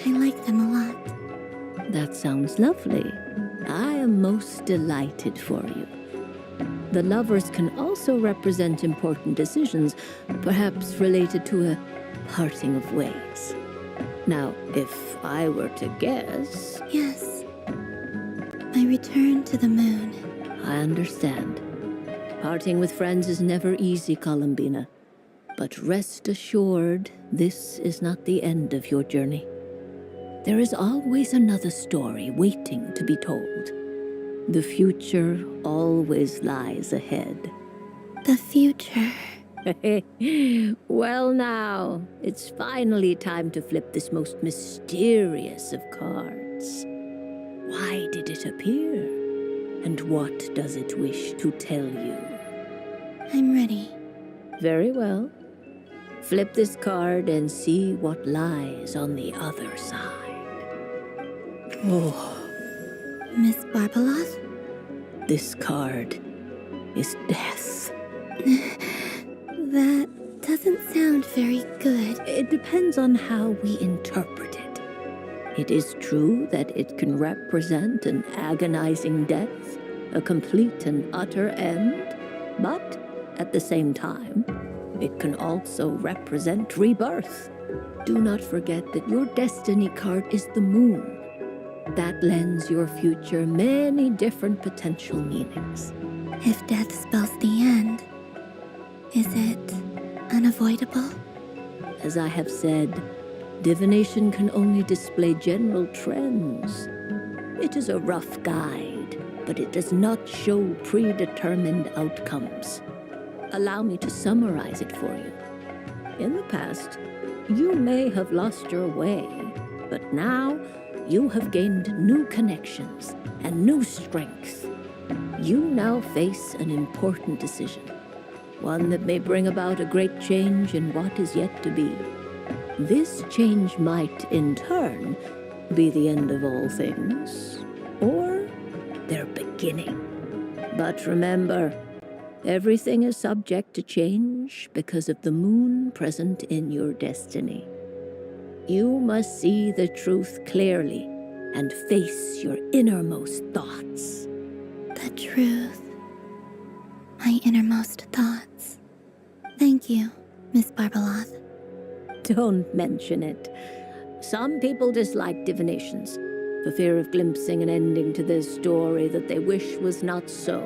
I like them a lot. That sounds lovely. I am most delighted for you. The lovers can also represent important decisions, perhaps related to a parting of ways. Now, if I were to guess... Yes. My return to the moon. I understand. Parting with friends is never easy, Columbina. But rest assured, this is not the end of your journey. There is always another story waiting to be told. The future always lies ahead. The future. Well now, it's finally time to flip this most mysterious of cards. Why did it appear? And what does it wish to tell you? I'm ready. Very well. Flip this card and see what lies on the other side. Oh. Miss Barbaloth? This card is death. That doesn't sound very good. It depends on how we interpret it. It is true that it can represent an agonizing death, a complete and utter end, but at the same time, it can also represent rebirth. Do not forget that your destiny card is the moon. That lends your future many different potential meanings. If death spells the end, is it unavoidable? As I have said, divination can only display general trends. It is a rough guide, but it does not show predetermined outcomes. Allow me to summarize it for you. In the past, you may have lost your way, but now you have gained new connections and new strength. You now face an important decision, one that may bring about a great change in what is yet to be. This change might, in turn, be the end of all things, or their beginning. But remember, everything is subject to change because of the moon present in your destiny. You must see the truth clearly and face your innermost thoughts. The truth. My innermost thoughts. Thank you, Miss Barbaloth. Don't mention it. Some people dislike divinations, for fear of glimpsing an ending to their story that they wish was not so.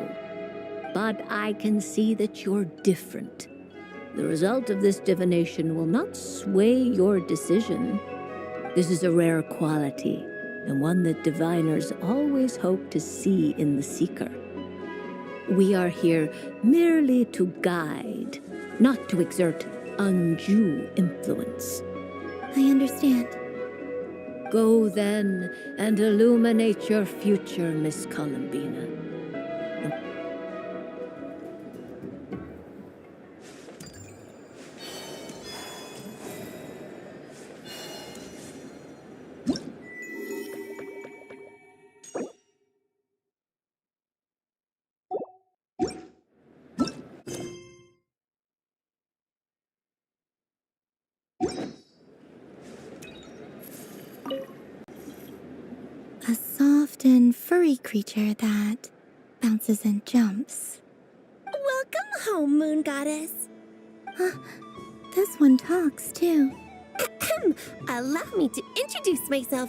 But I can see that you're different. The result of this divination will not sway your decision. This is a rare quality, and one that diviners always hope to see in the seeker. We are here merely to guide, not to exert undue influence. I understand. Go then and illuminate your future, Miss Columbina. often furry creature that bounces and jumps. Welcome home, Moon Goddess. This one talks, too. Allow me to introduce myself.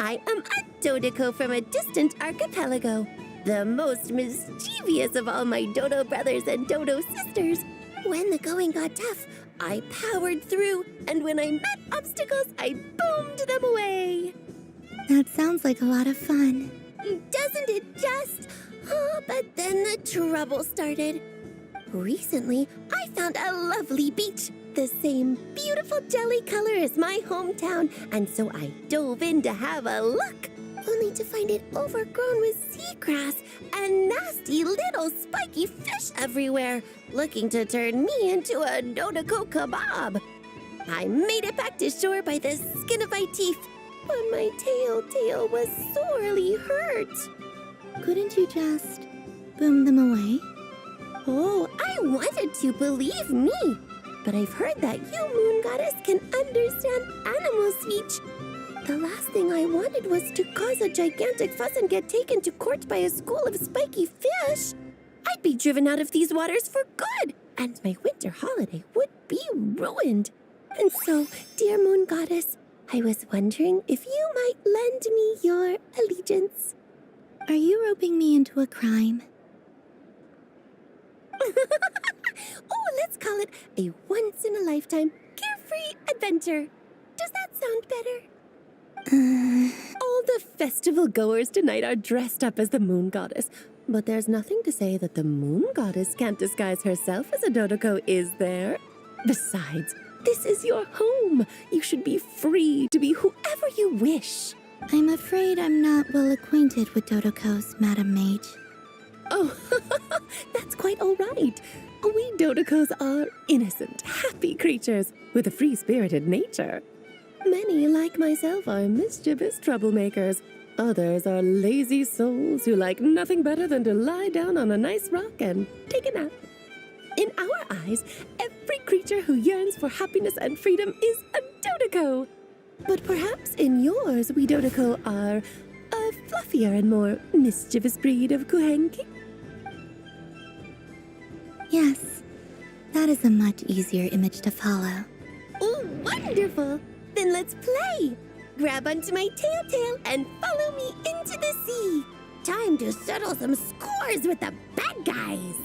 I am a Dodoco from a distant archipelago, the most mischievous of all my Dodo brothers and Dodo sisters. When the going got tough, I powered through, and when I met obstacles, I boomed them away. That sounds like a lot of fun. Doesn't it just? Oh, but then the trouble started. Recently, I found a lovely beach, the same beautiful jelly color as my hometown, and so I dove in to have a look, only to find it overgrown with seagrass and nasty little spiky fish everywhere, looking to turn me into a Dodoco kebab. I made it back to shore by the skin of my teeth, but my tail was sorely hurt. Couldn't you just boom them away? Oh, I wanted to, believe me. But I've heard that you, Moon Goddess, can understand animal speech. The last thing I wanted was to cause a gigantic fuss and get taken to court by a school of spiky fish. I'd be driven out of these waters for good, and my winter holiday would be ruined. And so, dear Moon Goddess, I was wondering if you might lend me your allegiance. Are you roping me into a crime? Oh, let's call it a once-in-a-lifetime carefree adventure. Does that sound better? All the festival goers tonight are dressed up as the Moon Goddess, but there's nothing to say that the Moon Goddess can't disguise herself as a Dodoco, is there? Besides, this is your home. You should be free to be whoever you wish. I'm afraid I'm not well acquainted with Dodocos, Madam Mage. Oh, that's quite all right. We Dodocos are innocent, happy creatures with a free-spirited nature. Many, like myself, are mischievous troublemakers. Others are lazy souls who like nothing better than to lie down on a nice rock and take a nap. In our eyes, every creature who yearns for happiness and freedom is a Dodoco. But perhaps in yours, we Dodoco are a fluffier and more mischievous breed of Kuhenki. Yes, that is a much easier image to follow. Oh, wonderful! Then let's play! Grab onto my tail and follow me into the sea. Time to settle some scores with the bad guys.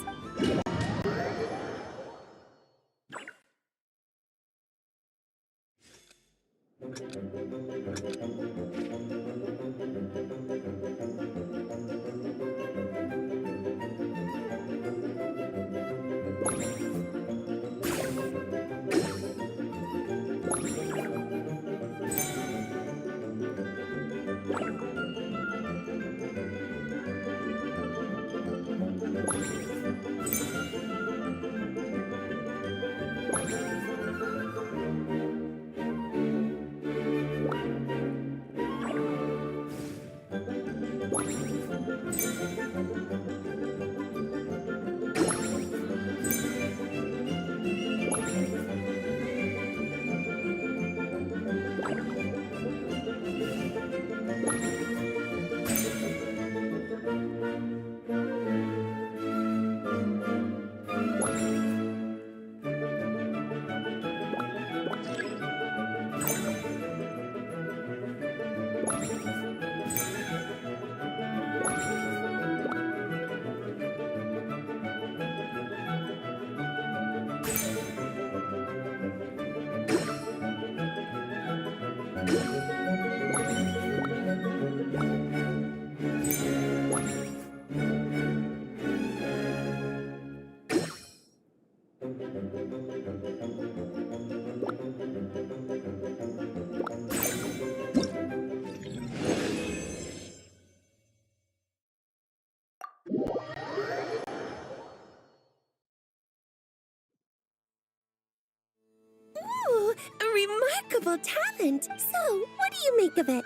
Ooh, a remarkable talent. So, what do you make of it?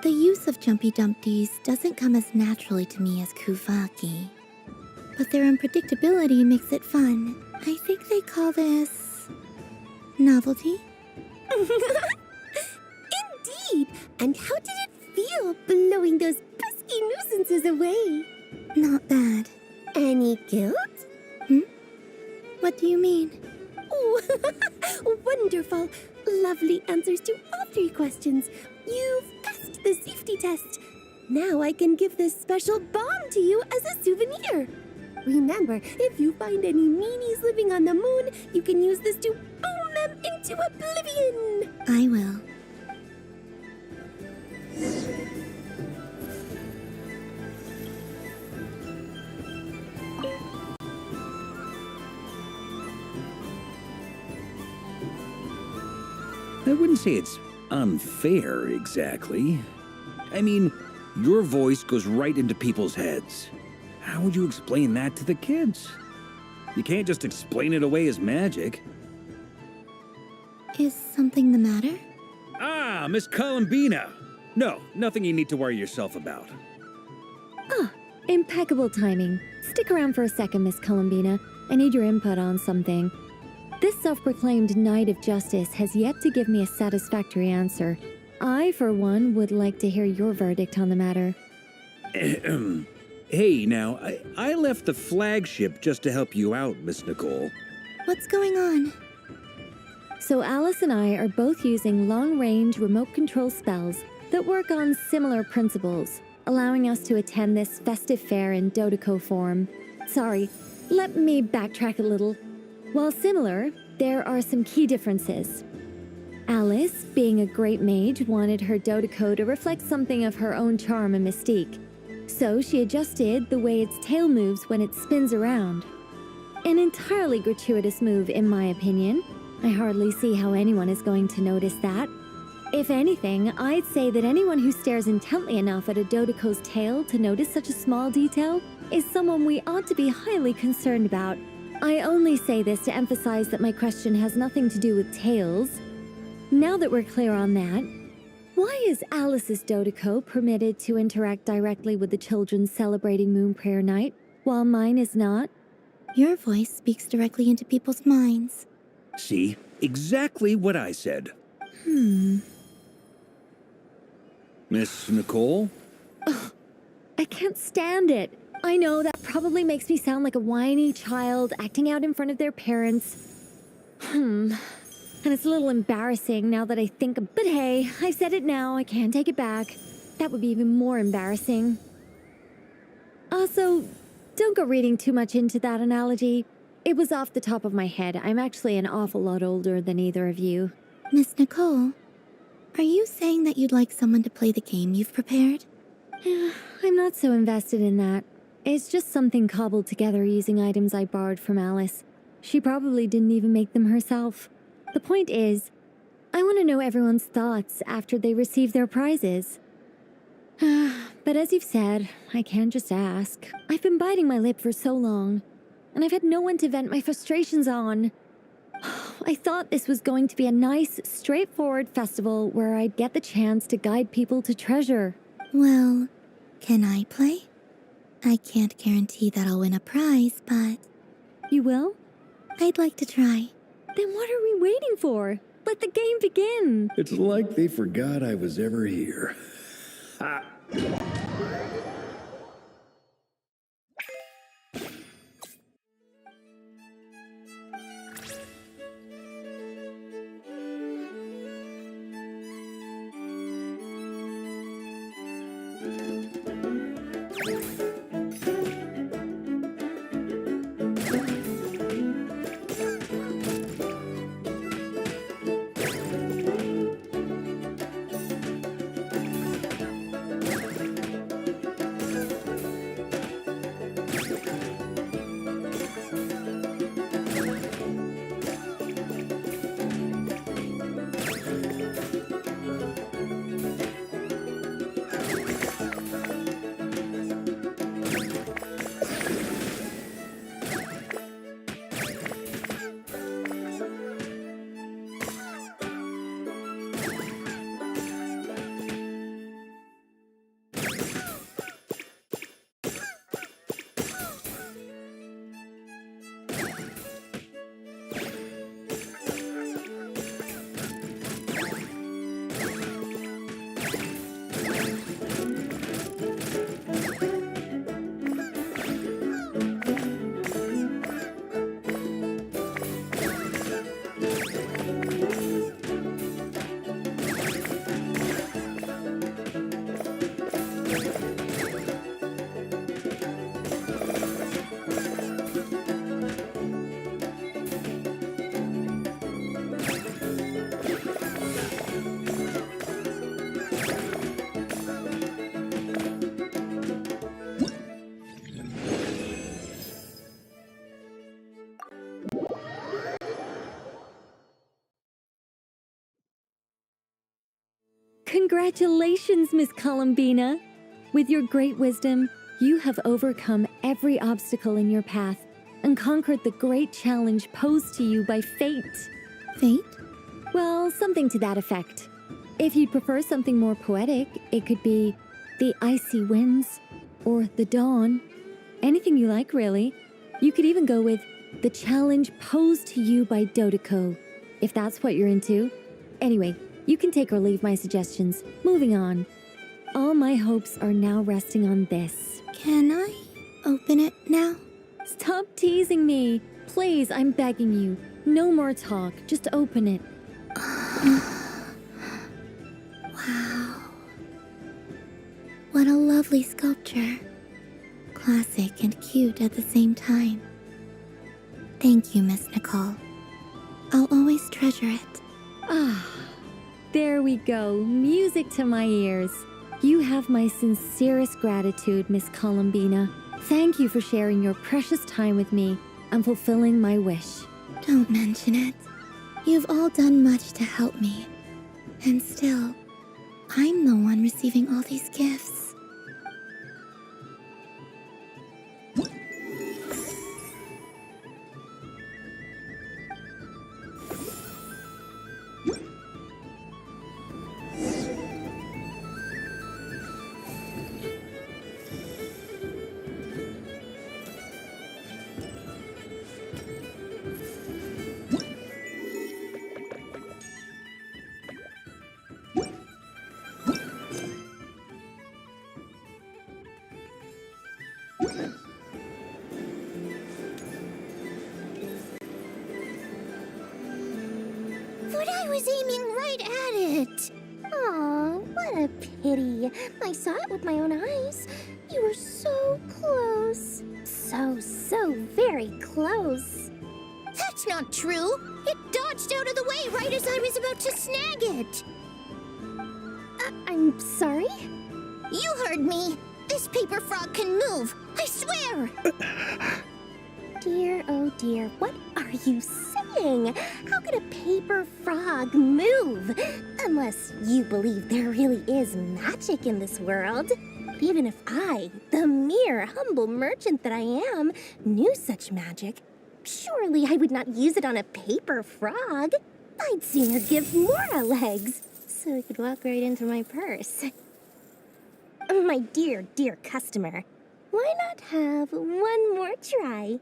The use of Jumpy Dumpties doesn't come as naturally to me as Kuvaki. But their unpredictability makes it fun. I think they call this... novelty? Indeed! And how did it feel blowing those pesky pesky nuisances away. Not bad. Any guilt? What do you mean? Oh, wonderful. Lovely answers to all 3 questions. You've passed the safety test. Now I can give this special bomb to you as a souvenir. Remember, if you find any meanies living on the moon, you can use this to boom them into oblivion. I will. I wouldn't say it's unfair, exactly. I mean, your voice goes right into people's heads. How would you explain that to the kids? You can't just explain it away as magic. Is something the matter? Ah, Miss Columbina! No, nothing you need to worry yourself about. Ah, impeccable timing. Stick around for a second, Miss Columbina. I need your input on something. This self-proclaimed Knight of Justice has yet to give me a satisfactory answer. I, for one, would like to hear your verdict on the matter. Hey, now, I left the flagship just to help you out, Miss Nicole. What's going on? So Alice and I are both using long-range remote control spells that work on similar principles, allowing us to attend this festive fair in Dodeco form. Sorry, let me backtrack a little. While similar, there are some key differences. Alice, being a great mage, wanted her Dodeco to reflect something of her own charm and mystique. So she adjusted the way its tail moves when it spins around. An entirely gratuitous move, in my opinion. I hardly see how anyone is going to notice that. If anything, I'd say that anyone who stares intently enough at a Dodeco's tail to notice such a small detail is someone we ought to be highly concerned about. I only say this to emphasize that my question has nothing to do with tails. Now that we're clear on that, why is Alice's Dodeco permitted to interact directly with the children celebrating Moon Prayer Night, while mine is not? Your voice speaks directly into people's minds. See? Exactly what I said. Miss Nicole? Ugh, I can't stand it. I know that probably makes me sound like a whiny child acting out in front of their parents. And it's a little embarrassing now that I think of, but hey, I said it now, I can't take it back. That would be even more embarrassing. Also, don't go reading too much into that analogy. It was off the top of my head. I'm actually an awful lot older than either of you. Miss Nicole, are you saying that you'd like someone to play the game you've prepared? I'm not so invested in that. It's just something cobbled together using items I borrowed from Alice. She probably didn't even make them herself. The point is, I want to know everyone's thoughts after they receive their prizes. But as you've said, I can't just ask. I've been biting my lip for so long, and I've had no one to vent my frustrations on. I thought this was going to be a nice, straightforward festival where I'd get the chance to guide people to treasure. Well, can I play? I can't guarantee that I'll win a prize, but... You will? I'd like to try. Then what are we waiting for? Let the game begin! It's like they forgot I was ever here. Ha! Congratulations, Miss Columbina! With your great wisdom, you have overcome every obstacle in your path and conquered the great challenge posed to you by fate. Fate? Well, something to that effect. If you'd prefer something more poetic, it could be the icy winds or the dawn. Anything you like, really. You could even go with the challenge posed to you by Dodeko, if that's what you're into. Anyway, you can take or leave my suggestions. Moving on. All my hopes are now resting on this. Can I open it now? Stop teasing me. Please, I'm begging you. No more talk. Just open it. Wow. What a lovely sculpture. Classic and cute at the same time. Thank you, Miss Nicole. I'll always treasure it. Ah, there we go. Music to my ears. You have my sincerest gratitude, Miss Columbina. Thank you for sharing your precious time with me and fulfilling my wish. Don't mention it. You've all done much to help me. And still, I'm the one receiving all these gifts. But I was aiming right at it. Aw, what a pity. I saw it with my own eyes. You were so close. So very close. That's not true. It dodged out of the way right as I was about to snag it. I'm sorry? You heard me. This paper frog can move. I swear. Dear, oh dear, what are you saying? How could a paper frog move? Unless you believe there really is magic in this world. But even if I, the mere humble merchant that I am, knew such magic, surely I would not use it on a paper frog. I'd sooner give Mora legs, so it could walk right into my purse. My dear, dear customer, why not have one more try?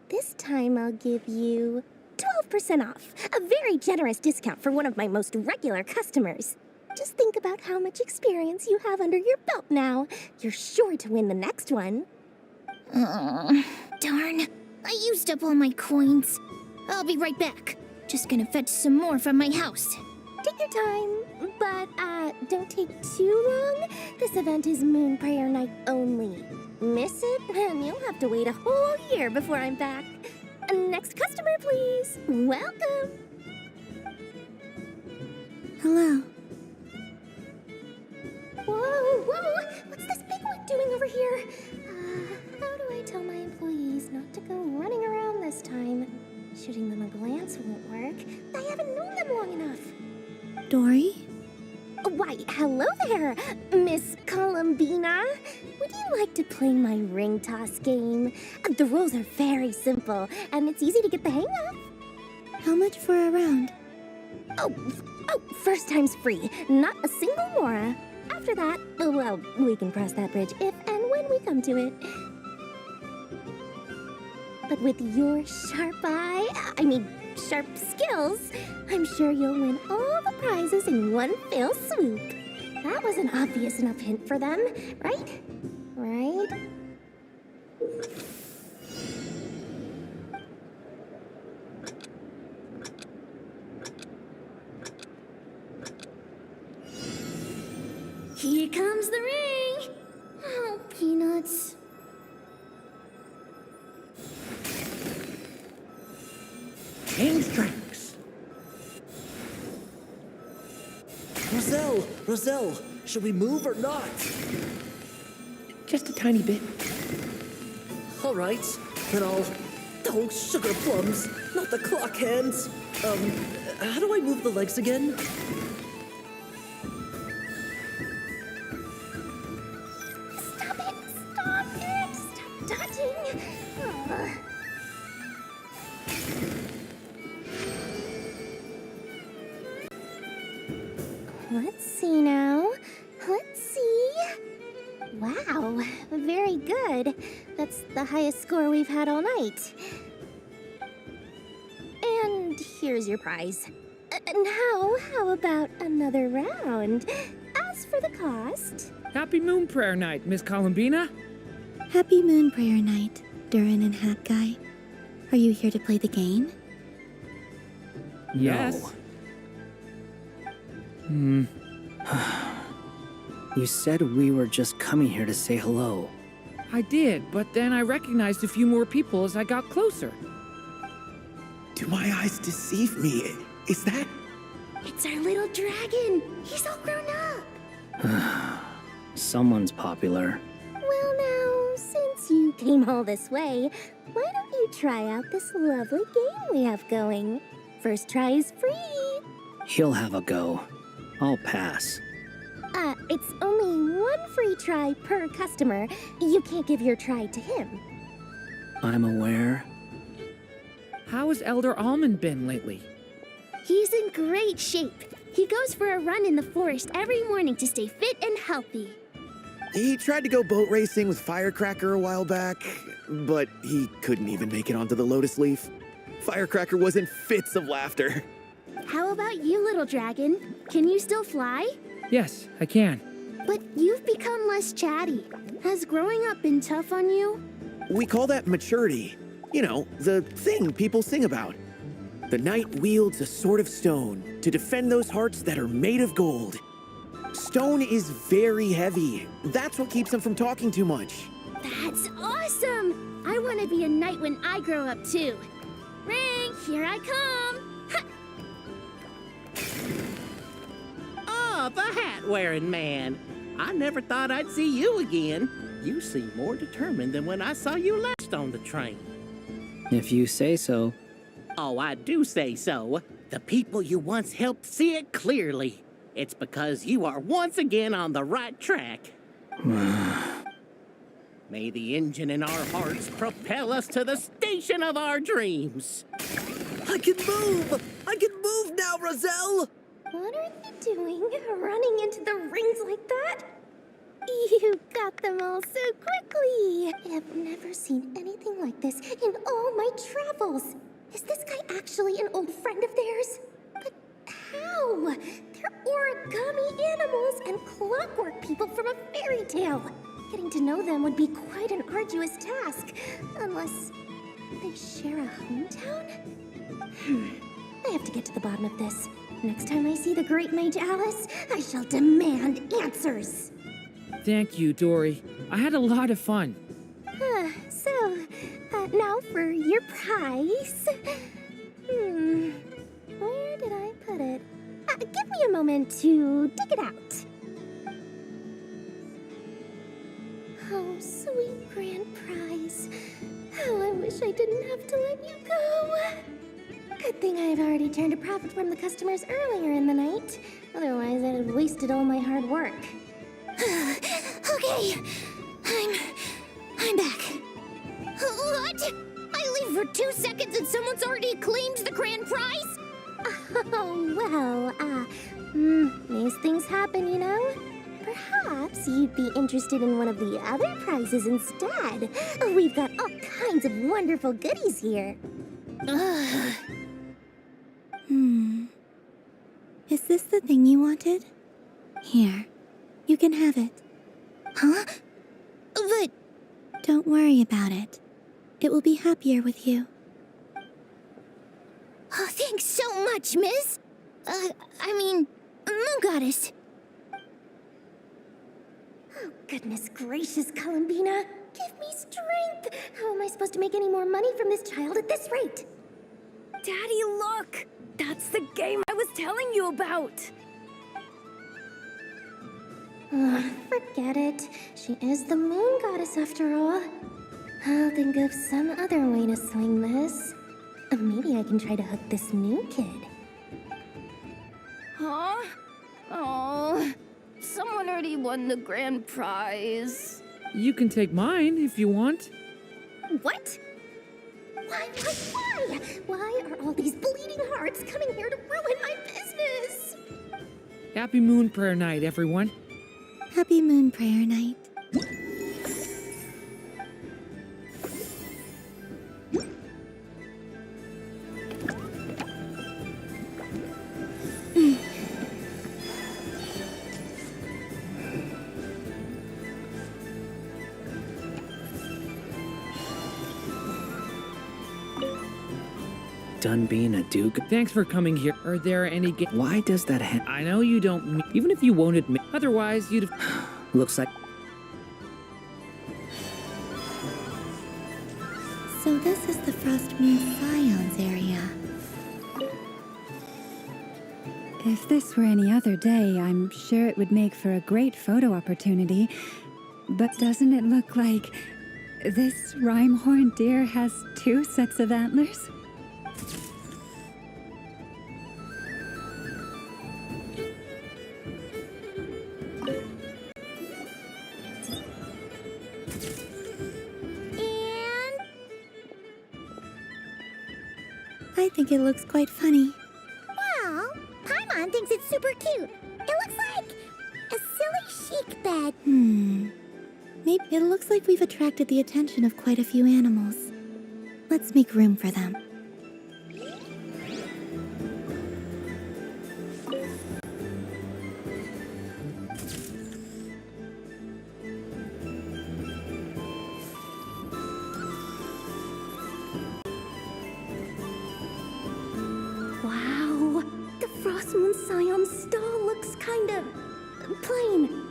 This time I'll give you 12% off, a very generous discount for one of my most regular customers. Just think about how much experience you have under your belt now. You're sure to win the next one. Darn, I used up all my coins. I'll be right back. Just gonna fetch some more from my house. Take your time, but don't take too long. This event is Moon Prayer Night only. Miss it, and you'll have to wait a whole year before I'm back. Next customer, please. Welcome. Hello. Whoa! What's this big one doing over here? How do I tell my employees not to go running around this time? Shooting them a glance won't work. I haven't known them long enough. Dory? Why, hello there, Miss Columbina. Would you like to play my ring toss game? The rules are very simple, and it's easy to get the hang of. How much for a round? Oh, first time's free. Not a single Mora. After that, well, we can cross that bridge if and when we come to it. But with your sharp sharp skills, I'm sure you'll win all the prizes in one fell swoop. That was an obvious enough hint for them, right? Right? Here comes the ring! Roselle, should we move or not? Just a tiny bit. All right, then I'll... Oh, sugar plums, not the clock hands. How do I move the legs again? Stop it! Stop it! Stop touching! Ugh. Let's see now. Let's see. Wow, very good. That's the highest score we've had all night. And here's your prize. Now, how about another round? As for the cost... Happy Moon Prayer Night, Miss Columbina. Happy Moon Prayer Night, Durin and Hat Guy. Are you here to play the game? Yes. No. You said we were just coming here to say hello. I did, but then I recognized a few more people as I got closer. Do my eyes deceive me? Is that... It's our little dragon! He's all grown up! Someone's popular. Well now, since you came all this way, why don't you try out this lovely game we have going? First try is free! He'll have a go. I'll pass. It's only one free try per customer. You can't give your try to him. I'm aware. How has Elder Almond been lately? He's in great shape. He goes for a run in the forest every morning to stay fit and healthy. He tried to go boat racing with Firecracker a while back, but he couldn't even make it onto the Lotus Leaf. Firecracker was in fits of laughter. How about you, little dragon? Can you still fly? Yes, I can. But you've become less chatty. Has growing up been tough on you? We call that maturity. You know, the thing people sing about. The knight wields a sword of stone to defend those hearts that are made of gold. Stone is very heavy. That's what keeps him from talking too much. That's awesome! I want to be a knight when I grow up too. Ring, here I come! Ha! Oh, the hat-wearing man. I never thought I'd see you again. You seem more determined than when I saw you last on the train. If you say so. Oh, I do say so. The people you once helped see it clearly. It's because you are once again on the right track. May the engine in our hearts propel us to the station of our dreams. I can move! I can move now, Roselle! What are you doing, running into the rings like that? You got them all so quickly! I've never seen anything like this in all my travels. Is this guy actually an old friend of theirs? But how? They're origami animals and clockwork people from a fairy tale. Getting to know them would be quite an arduous task, unless they share a hometown? I have to get to the bottom of this. Next time I see the great mage Alice, I shall demand answers. Thank you, Dory. I had a lot of fun. Now for your prize. Where did I put it? Give me a moment to dig it out. Oh, sweet grand prize. How I wish I didn't have to let you go. Good thing I've already turned a profit from the customers earlier in the night. Otherwise, I'd have wasted all my hard work. Okay, I'm back. What? I leave for 2 seconds and someone's already claimed the grand prize? Oh, well, these things happen, you know? Perhaps you'd be interested in one of the other prizes instead. We've got all kinds of wonderful goodies here. Is this the thing you wanted? Here, you can have it. Huh? But... Don't worry about it. It will be happier with you. Oh, thanks so much, miss. Moon Goddess. Oh, goodness gracious, Columbina. Give me strength. How am I supposed to make any more money from this child at this rate? Daddy, look! That's the game I was telling you about! Forget it. She is the moon goddess after all. I'll think of some other way to swing this. Maybe I can try to hook this new kid. Huh? Oh, someone already won the grand prize. You can take mine if you want. What? Why? Why are all these bleeding hearts coming here to ruin my business? Happy Moon Prayer Night, everyone. Happy Moon Prayer Night. Done being a duke? Thanks for coming here. Are there any Why does that I know you don't even if you won't admit. Otherwise, you'd Looks like... So this is the Frost Moon Scions area. If this were any other day, I'm sure it would make for a great photo opportunity. But doesn't it look like this rhyme-horned deer has 2 sets of antlers? I think it looks quite funny. Well, Paimon thinks it's super cute. It looks like a silly chic bed. Maybe it looks like we've attracted the attention of quite a few animals. Let's make room for them. Wow, the Frost Moon Scion stall looks kind of plain,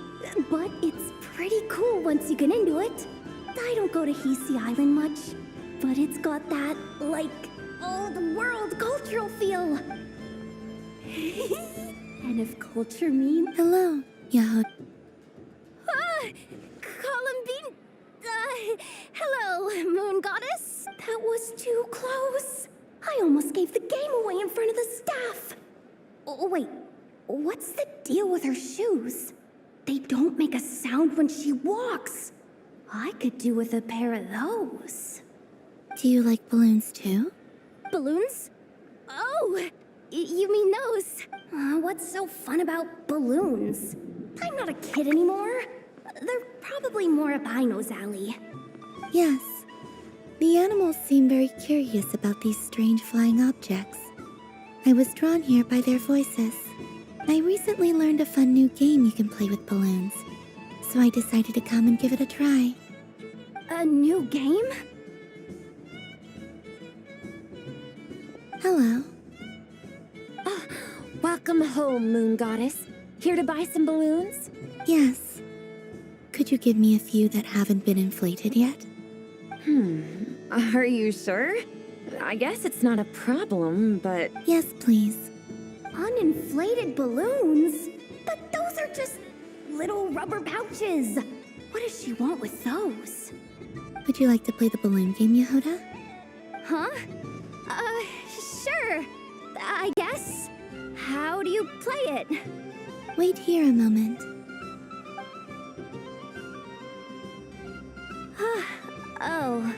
but it's pretty cool once you get into it. I don't go to Hisi Island much, but it's got that, like, old-world cultural feel. And if culture means... Hello, Yahoo. Columbine... hello, Moon Goddess. That was too close. I almost gave the game away in front of the staff. Oh, wait, what's the deal with her shoes? They don't make a sound when she walks. I could do with a pair of those. Do you like balloons too? Balloons? Oh, you mean those? What's so fun about balloons? I'm not a kid anymore. They're probably more up Aino's alley. Yes. The animals seem very curious about these strange flying objects. I was drawn here by their voices. I recently learned a fun new game you can play with balloons, so I decided to come and give it a try. A new game? Hello. Welcome home, Moon Goddess. Here to buy some balloons? Yes. Could you give me a few that haven't been inflated yet? Are you sure? I guess it's not a problem, but... Yes, please. Uninflated balloons? But those are just little rubber pouches. What does she want with those? Would you like to play the balloon game, Yehuda? Huh? Sure. I guess. How do you play it? Wait here a moment. Oh.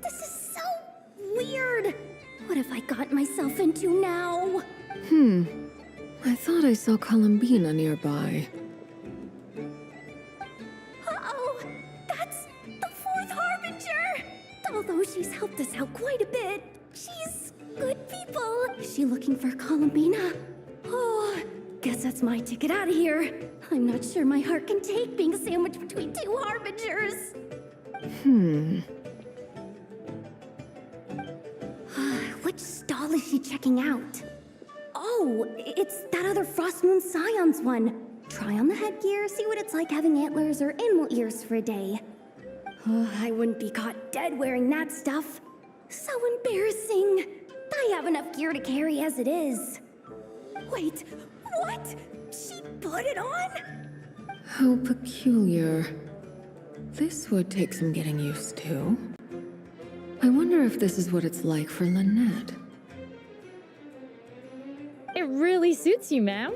This is so weird. What have I got myself into now? I thought I saw Columbina nearby. Uh-oh! That's the 4th Harbinger! Although she's helped us out quite a bit, she's good people. Is she looking for Columbina? Oh, guess that's my ticket out of here. I'm not sure my heart can take being sandwiched between 2 Harbingers. Which stall is she checking out? Oh, it's that other Frost Moon Scions one. Try on the headgear, see what it's like having antlers or animal ears for a day. Oh, I wouldn't be caught dead wearing that stuff. So embarrassing. I have enough gear to carry as it is. Wait, what? She put it on? How peculiar. This would take some getting used to. I wonder if this is what it's like for Lynette. It really suits you, ma'am.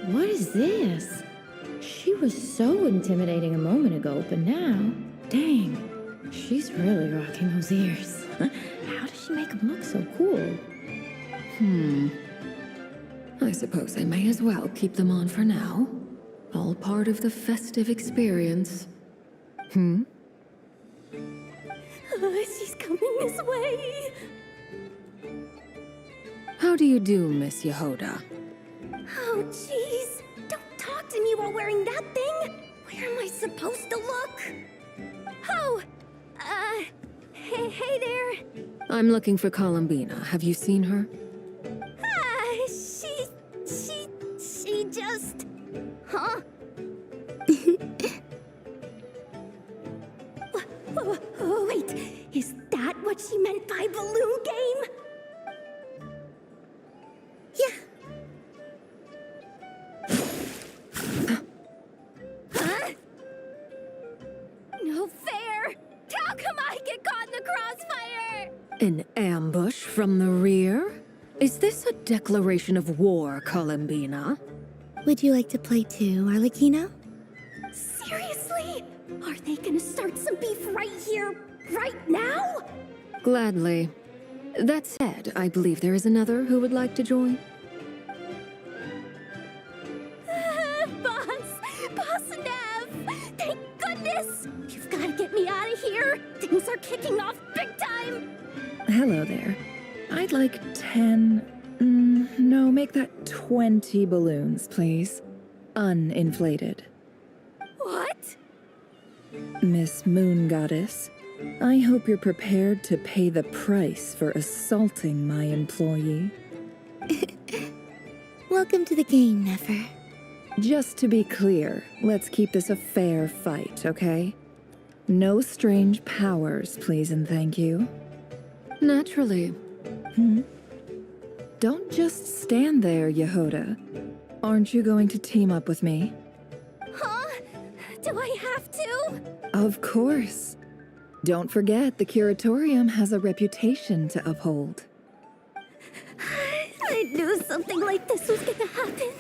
What is this? She was so intimidating a moment ago, but now, dang, she's really rocking those ears. How does she make them look so cool? I suppose I may as well keep them on for now. All part of the festive experience. She's coming this way. How do you do, Miss Yehoda? Oh, jeez. Don't talk to me while wearing that thing. Where am I supposed to look? Oh, hey there. I'm looking for Columbina. Have you seen her? She just... Huh? Wait, is that what she meant by balloon game? Yeah. Huh? No fair! How come I get caught in the crossfire? An ambush from the rear? Is this a declaration of war, Columbina? Would you like to play too, Arlecchino? Seriously? Are they gonna start some beef right here, right now? Gladly. That said, I believe there is another who would like to join. Boss Nev! Thank goodness! You've gotta get me out of here! Things are kicking off big time! Hello there. I'd like 10... no, make that 20 balloons, please. Uninflated. What? Miss Moon Goddess, I hope you're prepared to pay the price for assaulting my employee. Welcome to the game, Nefer. Just to be clear, let's keep this a fair fight, okay? No strange powers, please and thank you. Naturally. Don't just stand there, Yehoda. Aren't you going to team up with me? Huh? Do I have to? Of course. Don't forget, the Curatorium has a reputation to uphold. I knew something like this was gonna happen.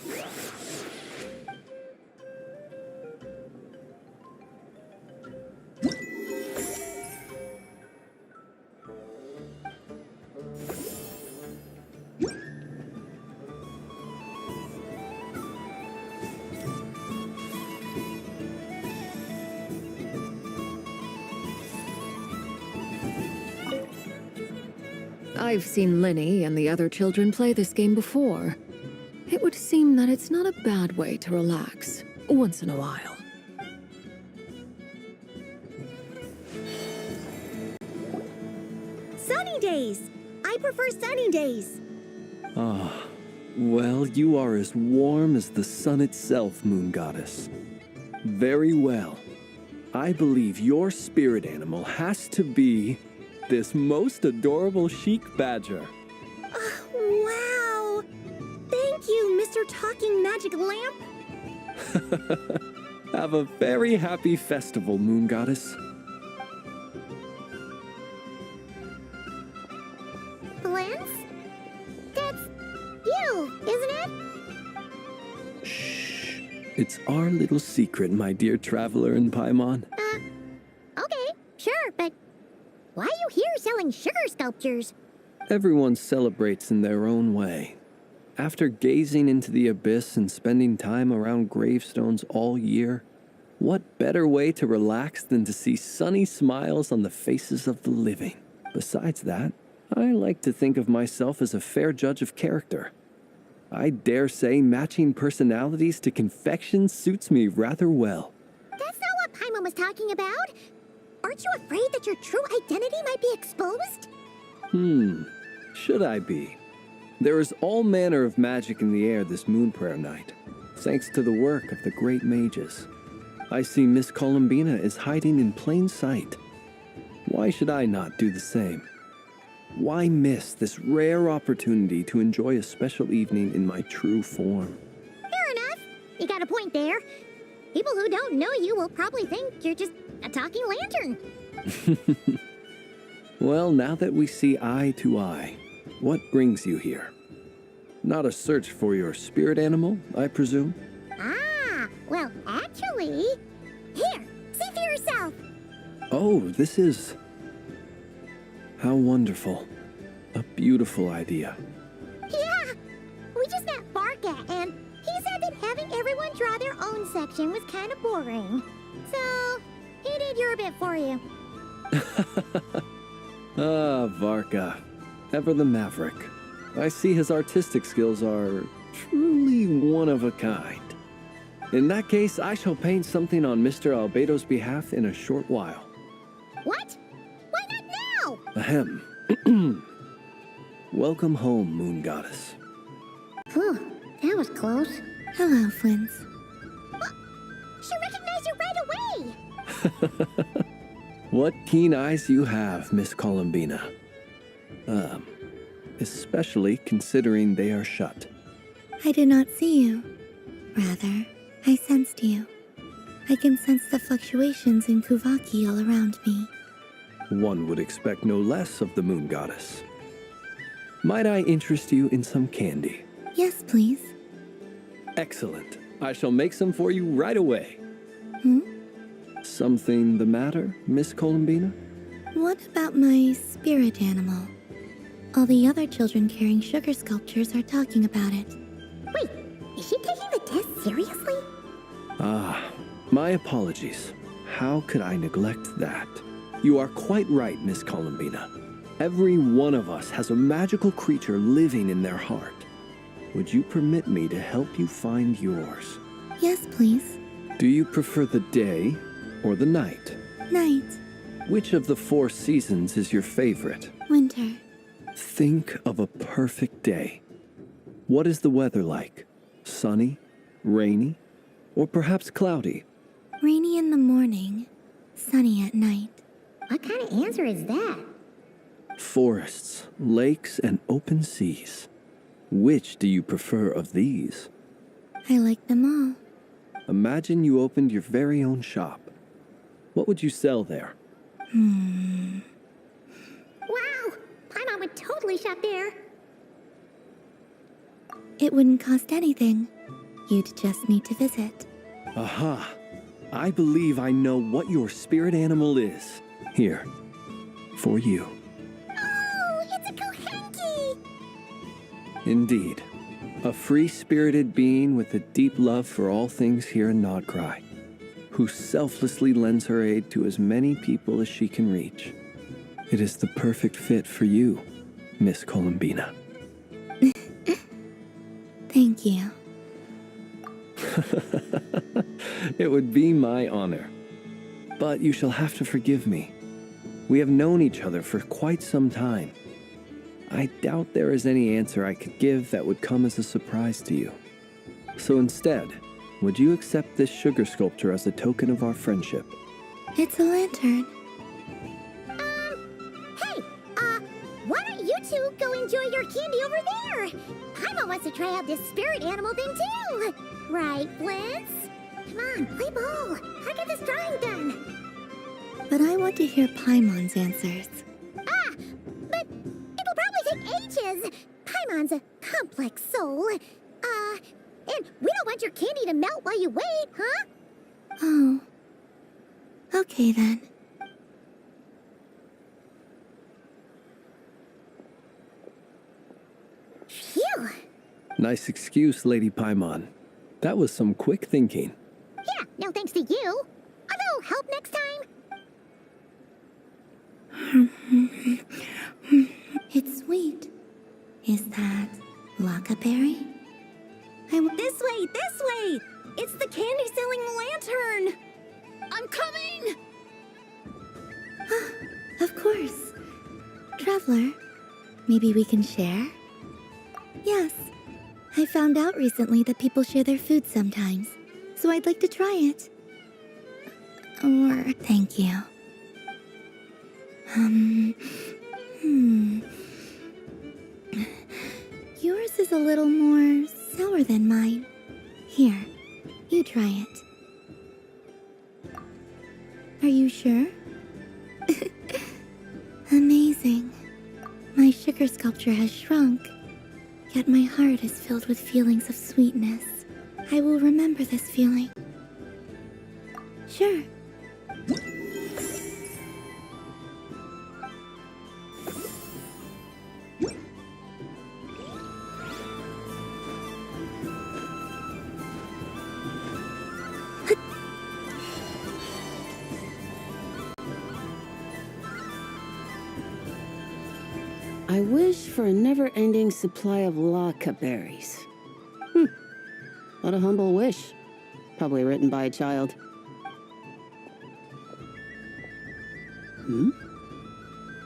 I've seen Linny and the other children play this game before. It would seem that it's not a bad way to relax, once in a while. Sunny days! I prefer sunny days. Ah, well, you are as warm as the sun itself, Moon Goddess. Very well. I believe your spirit animal has to be this most adorable chic badger. Wow! Thank you, Mr. Talking Magic Lamp. Have a very happy festival, Moon Goddess. Lance? That's you, isn't it? Shh. It's our little secret, my dear traveler in Paimon. Okay, sure, but why are you here selling sugar sculptures? Everyone celebrates in their own way. After gazing into the abyss and spending time around gravestones all year, what better way to relax than to see sunny smiles on the faces of the living? Besides that, I like to think of myself as a fair judge of character. I dare say matching personalities to confection suits me rather well. That's not what Paimon was talking about. Aren't you afraid that your true identity might be exposed? Should I be? There is all manner of magic in the air this moon prayer night, thanks to the work of the great mages. I see Miss Columbina is hiding in plain sight. Why should I not do the same? Why miss this rare opportunity to enjoy a special evening in my true form? Fair enough. You got a point there. People who don't know you will probably think you're just a talking lantern. Well, now that we see eye to eye, what brings you here? Not a search for your spirit animal, I presume? Ah, well, actually... Here, see for yourself. Oh, this is... How wonderful. A beautiful idea. Yeah, we just met Varka, and he said that having everyone draw their own section was kind of boring. So, he did your bit for you. Ah, Varka. Ever the maverick. I see his artistic skills are truly one of a kind. In that case, I shall paint something on Mr. Albedo's behalf in a short while. What? Why not now? Ahem. Welcome home, Moon Goddess. Phew, that was close. Hello, Flins. She recognized you right away! What keen eyes you have, Miss Columbina. Especially considering they are shut. I did not see you. Rather, I sensed you. I can sense the fluctuations in Kuvaki all around me. One would expect no less of the Moon Goddess. Might I interest you in some candy? Yes, please. Excellent. I shall make some for you right away. Hmm? Something the matter, Miss Columbina? What about my spirit animal? All the other children carrying sugar sculptures are talking about it. Wait, is she taking the test seriously? Ah, my apologies. How could I neglect that? You are quite right, Miss Columbina. Every one of us has a magical creature living in their heart. Would you permit me to help you find yours? Yes, please. Do you prefer the day or the night? Night. Which of the 4 seasons is your favorite? Winter. Think of a perfect day. What is the weather like? Sunny, rainy, or perhaps cloudy? Rainy in the morning, sunny at night. What kind of answer is that? Forests, lakes, and open seas. Which do you prefer of these? I like them all. Imagine you opened your very own shop. What would you sell there? Wow! Paimon would totally shop there. It wouldn't cost anything. You'd just need to visit. Aha! I believe I know what your spirit animal is. Here, for you. Oh, it's a Kohenki! Indeed. A free-spirited being with a deep love for all things here in Nod Krai, who selflessly lends her aid to as many people as she can reach. It is the perfect fit for you, Miss Columbina. Thank you. It would be my honor. But you shall have to forgive me. We have known each other for quite some time. I doubt there is any answer I could give that would come as a surprise to you. So instead, would you accept this sugar sculpture as a token of our friendship? It's a lantern. Hey, why don't you two go enjoy your candy over there? Paimon wants to try out this spirit animal thing too. Right, Blitz? Come on, play ball. I'll get this drawing done. But I want to hear Paimon's answers. Ah, but it'll probably take ages. Paimon's a complex soul. And we don't want your candy to melt while you wait, huh? Oh. Okay then. Phew. Nice excuse, Lady Paimon. That was some quick thinking. Yeah, no thanks to you. A little help next time? It's sweet. Is that Lakaberry? This way! It's the candy-selling lantern! I'm coming! Of course. Traveler, maybe we can share? Yes. I found out recently that people share their food sometimes, so I'd like to try it. Or, thank you. Yours is a little more sour than mine. Here, you try it. Are you sure? Amazing. My sugar sculpture has shrunk, yet my heart is filled with feelings of sweetness. I will remember this feeling. Sure. I wish for a never-ending supply of laka berries. What a humble wish. Probably written by a child.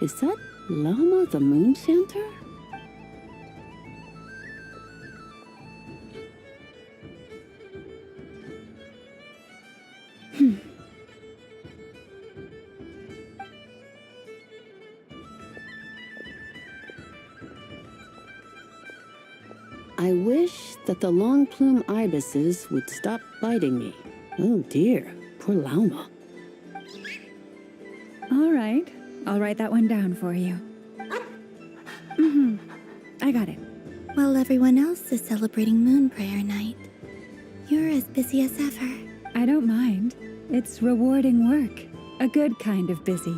Is that Llama the Moon Chanter? I wish that the long plume ibises would stop biting me. Oh dear, poor Llama. All right, I'll write that one down for you. I got it. While everyone else is celebrating Moon Prayer Night, you're as busy as ever. I don't mind. It's rewarding work. A good kind of busy.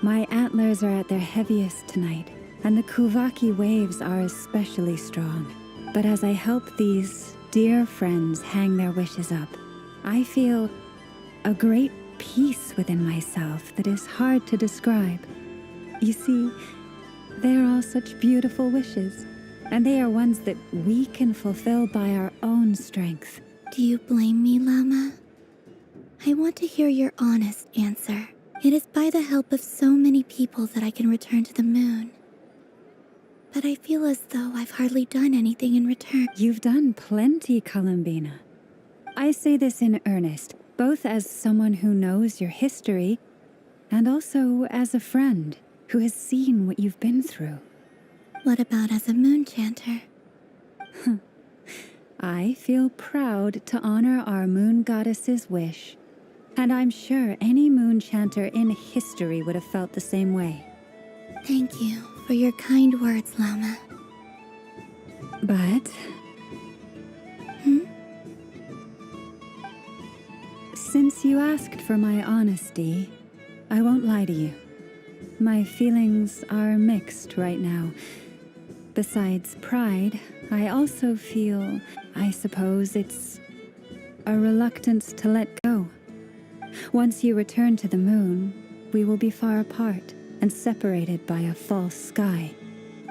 My antlers are at their heaviest tonight, and the Kuvaki waves are especially strong. But as I help these dear friends hang their wishes up, I feel a great peace within myself that is hard to describe. You see, they are all such beautiful wishes, and they are ones that we can fulfill by our own strength. Do you blame me, Llama? I want to hear your honest answer. It is by the help of so many people that I can return to the moon. But I feel as though I've hardly done anything in return. You've done plenty, Columbina. I say this in earnest, both as someone who knows your history, and also as a friend who has seen what you've been through. What about as a moon chanter? I feel proud to honor our moon goddess's wish, and I'm sure any moon chanter in history would have felt the same way. Thank you for your kind words, Llama. But... Since you asked for my honesty, I won't lie to you. My feelings are mixed right now. Besides pride, I also feel, I suppose it's a reluctance to let go. Once you return to the moon, we will be far apart and separated by a false sky.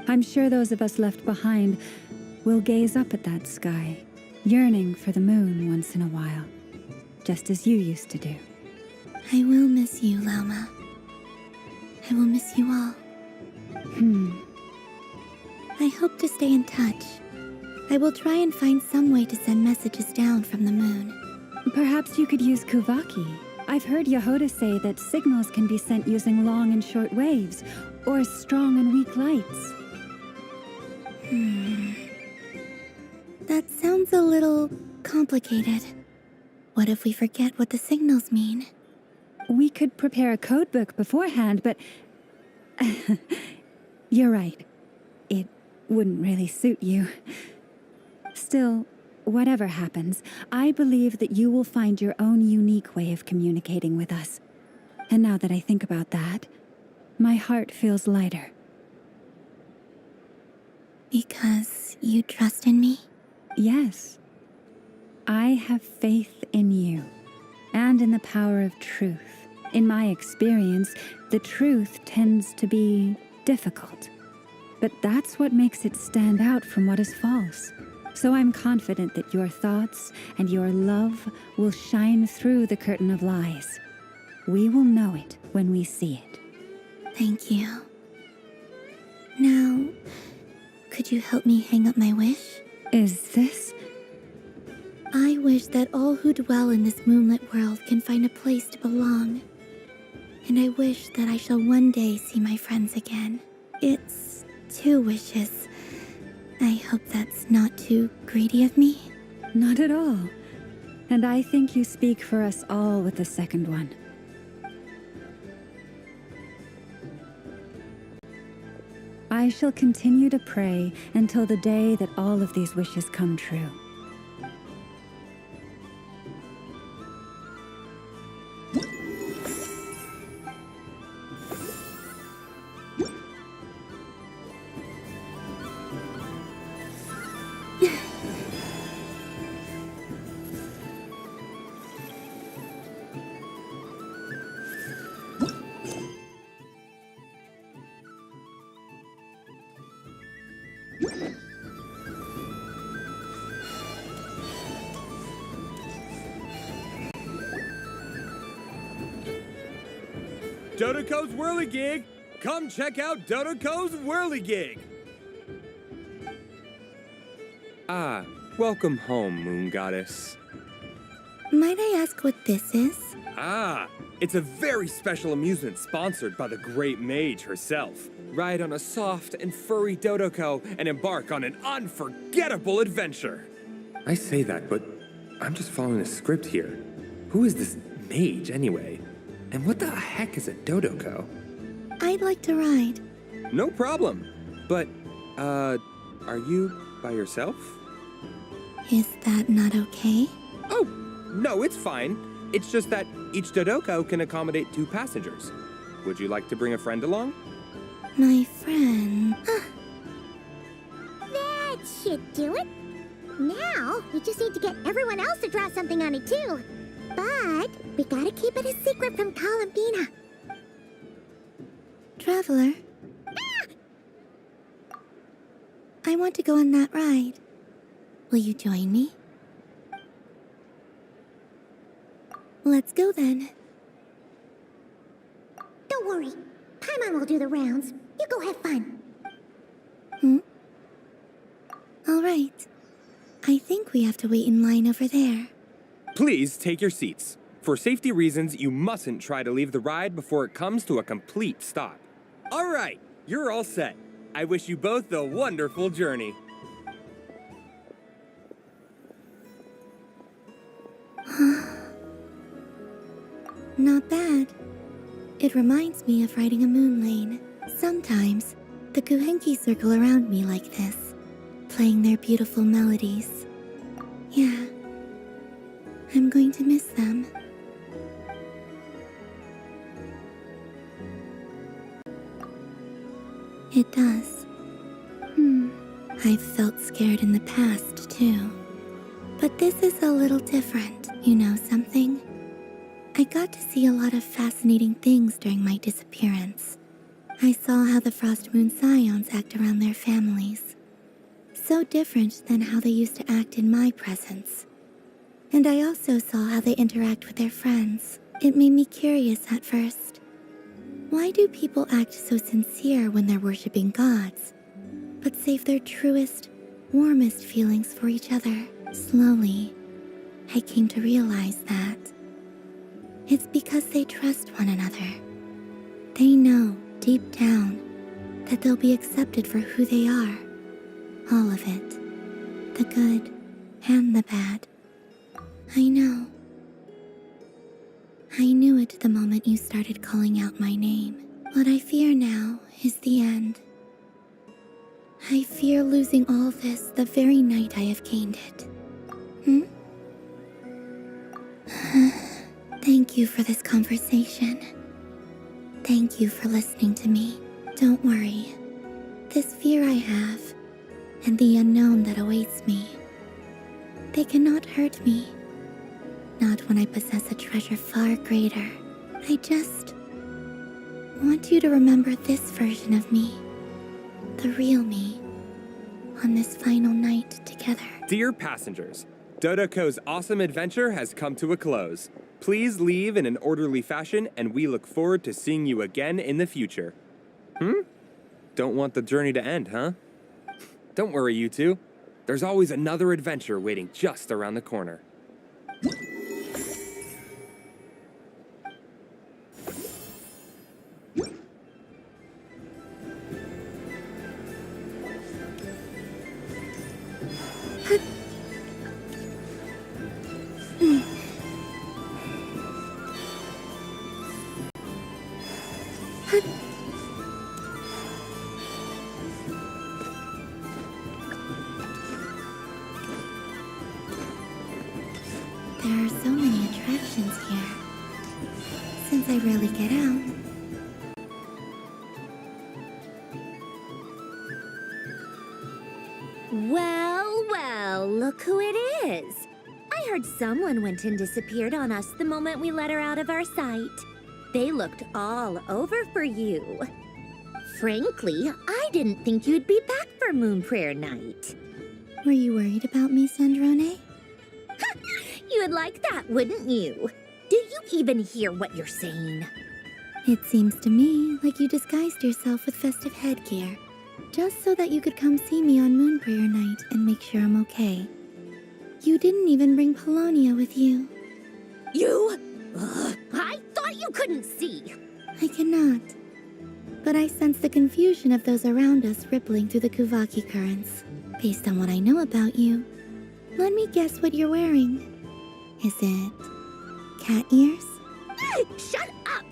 I'm sure those of us left behind will gaze up at that sky, yearning for the moon once in a while, just as you used to do. I will miss you, Llama. I will miss you all. I hope to stay in touch. I will try and find some way to send messages down from the moon. Perhaps you could use Kuvaki. I've heard Yehoda say that signals can be sent using long and short waves, or strong and weak lights. That sounds a little complicated. What if we forget what the signals mean? We could prepare a codebook beforehand, but... You're right. It wouldn't really suit you. Still, whatever happens, I believe that you will find your own unique way of communicating with us. And now that I think about that, my heart feels lighter. Because you trust in me? Yes. I have faith in you, and in the power of truth. In my experience, the truth tends to be difficult. But that's what makes it stand out from what is false. So I'm confident that your thoughts and your love will shine through the curtain of lies. We will know it when we see it. Thank you. Now, could you help me hang up my wish? Is this? I wish that all who dwell in this moonlit world can find a place to belong. And I wish that I shall one day see my friends again. It's 2 wishes, I hope that's not too greedy of me. Not at all. And I think you speak for us all with the second one. I shall continue to pray until the day that all of these wishes come true. Dodoko's Whirligig! Come check out Dodoko's Whirligig! Ah, welcome home, Moon Goddess. Might I ask what this is? Ah, it's a very special amusement sponsored by the great mage herself. Ride on a soft and furry Dodoko and embark on an unforgettable adventure. I say that, but I'm just following a script here. Who is this mage, anyway? And what the heck is a Dodoko? I'd like to ride. No problem. But, are you by yourself? Is that not okay? Oh, no, it's fine. It's just that each Dodoko can accommodate 2 passengers. Would you like to bring a friend along? My friend. That should do it. Now, we just need to get everyone else to draw something on it too. But we gotta keep it a secret from Columbina. Traveler. I want to go on that ride. Will you join me? Let's go then. Don't worry. Paimon will do the rounds. You go have fun. All right. I think we have to wait in line over there. Please take your seats. For safety reasons, you mustn't try to leave the ride before it comes to a complete stop. All right, you're all set. I wish you both a wonderful journey. Not bad. It reminds me of riding a moon lane. Sometimes, the Kuhenki circle around me like this, playing their beautiful melodies. Yeah, I'm going to miss them. It does. I've felt scared in the past, too. But this is a little different, you know something? I got to see a lot of fascinating things during my disappearance. I saw how the Frost Moon Scions act around their families. So different than how they used to act in my presence. And I also saw how they interact with their friends. It made me curious at first. Why do people act so sincere when they're worshipping gods, but save their truest, warmest feelings for each other? Slowly, I came to realize that it's because they trust one another. They know, deep down, that they'll be accepted for who they are. All of it. The good and the bad. I know. I knew it the moment you started calling out my name. What I fear now is the end. I fear losing all this the very night I have gained it. Thank you for this conversation. Thank you for listening to me. Don't worry. This fear I have, and the unknown that awaits me, they cannot hurt me. Not when I possess a treasure far greater. I just want you to remember this version of me. The real me. On this final night together. Dear passengers, Dodoko's awesome adventure has come to a close. Please leave in an orderly fashion, and we look forward to seeing you again in the future. Don't want the journey to end, huh? Don't worry, you two. There's always another adventure waiting just around the corner. There are so many attractions here. Since I rarely get out. Well, well, look who it is. I heard someone went and disappeared on us the moment we let her out of our sight. They looked all over for you. Frankly, I didn't think you'd be back for Moon Prayer Night. Were you worried about me, Sandrone? You would like that, wouldn't you? Do you even hear what you're saying? It seems to me like you disguised yourself with festive headgear, just so that you could come see me on Moon Prayer Night and make sure I'm okay. You didn't even bring Polonia with you. You? I thought you couldn't see. I cannot. But I sense the confusion of those around us rippling through the Kuvaki currents. Based on what I know about you, let me guess what you're wearing. Is it cat ears? Shut up!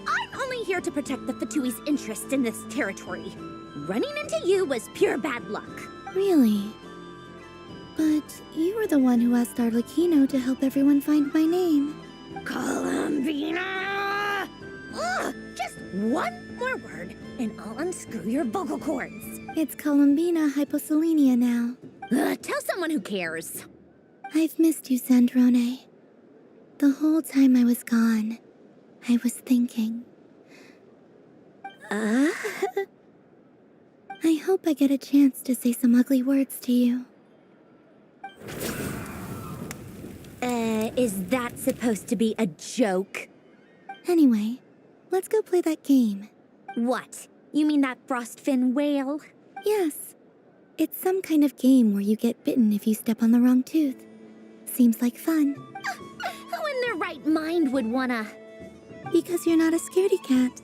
I'm only here to protect the Fatui's interest in this territory. Running into you was pure bad luck. Really? But you were the one who asked Arlecchino to help everyone find my name. Columbina! Ugh, just one more word, and I'll unscrew your vocal cords. It's Columbina hyposelenia now. Tell someone who cares. I've missed you, Sandrone. The whole time I was gone, I was thinking. I hope I get a chance to say some ugly words to you. Is that supposed to be a joke? Anyway, let's go play that game. What? You mean that frostfin whale? Yes. It's some kind of game where you get bitten if you step on the wrong tooth. Seems like fun. Who in their right mind would wanna? Because you're not a scaredy cat.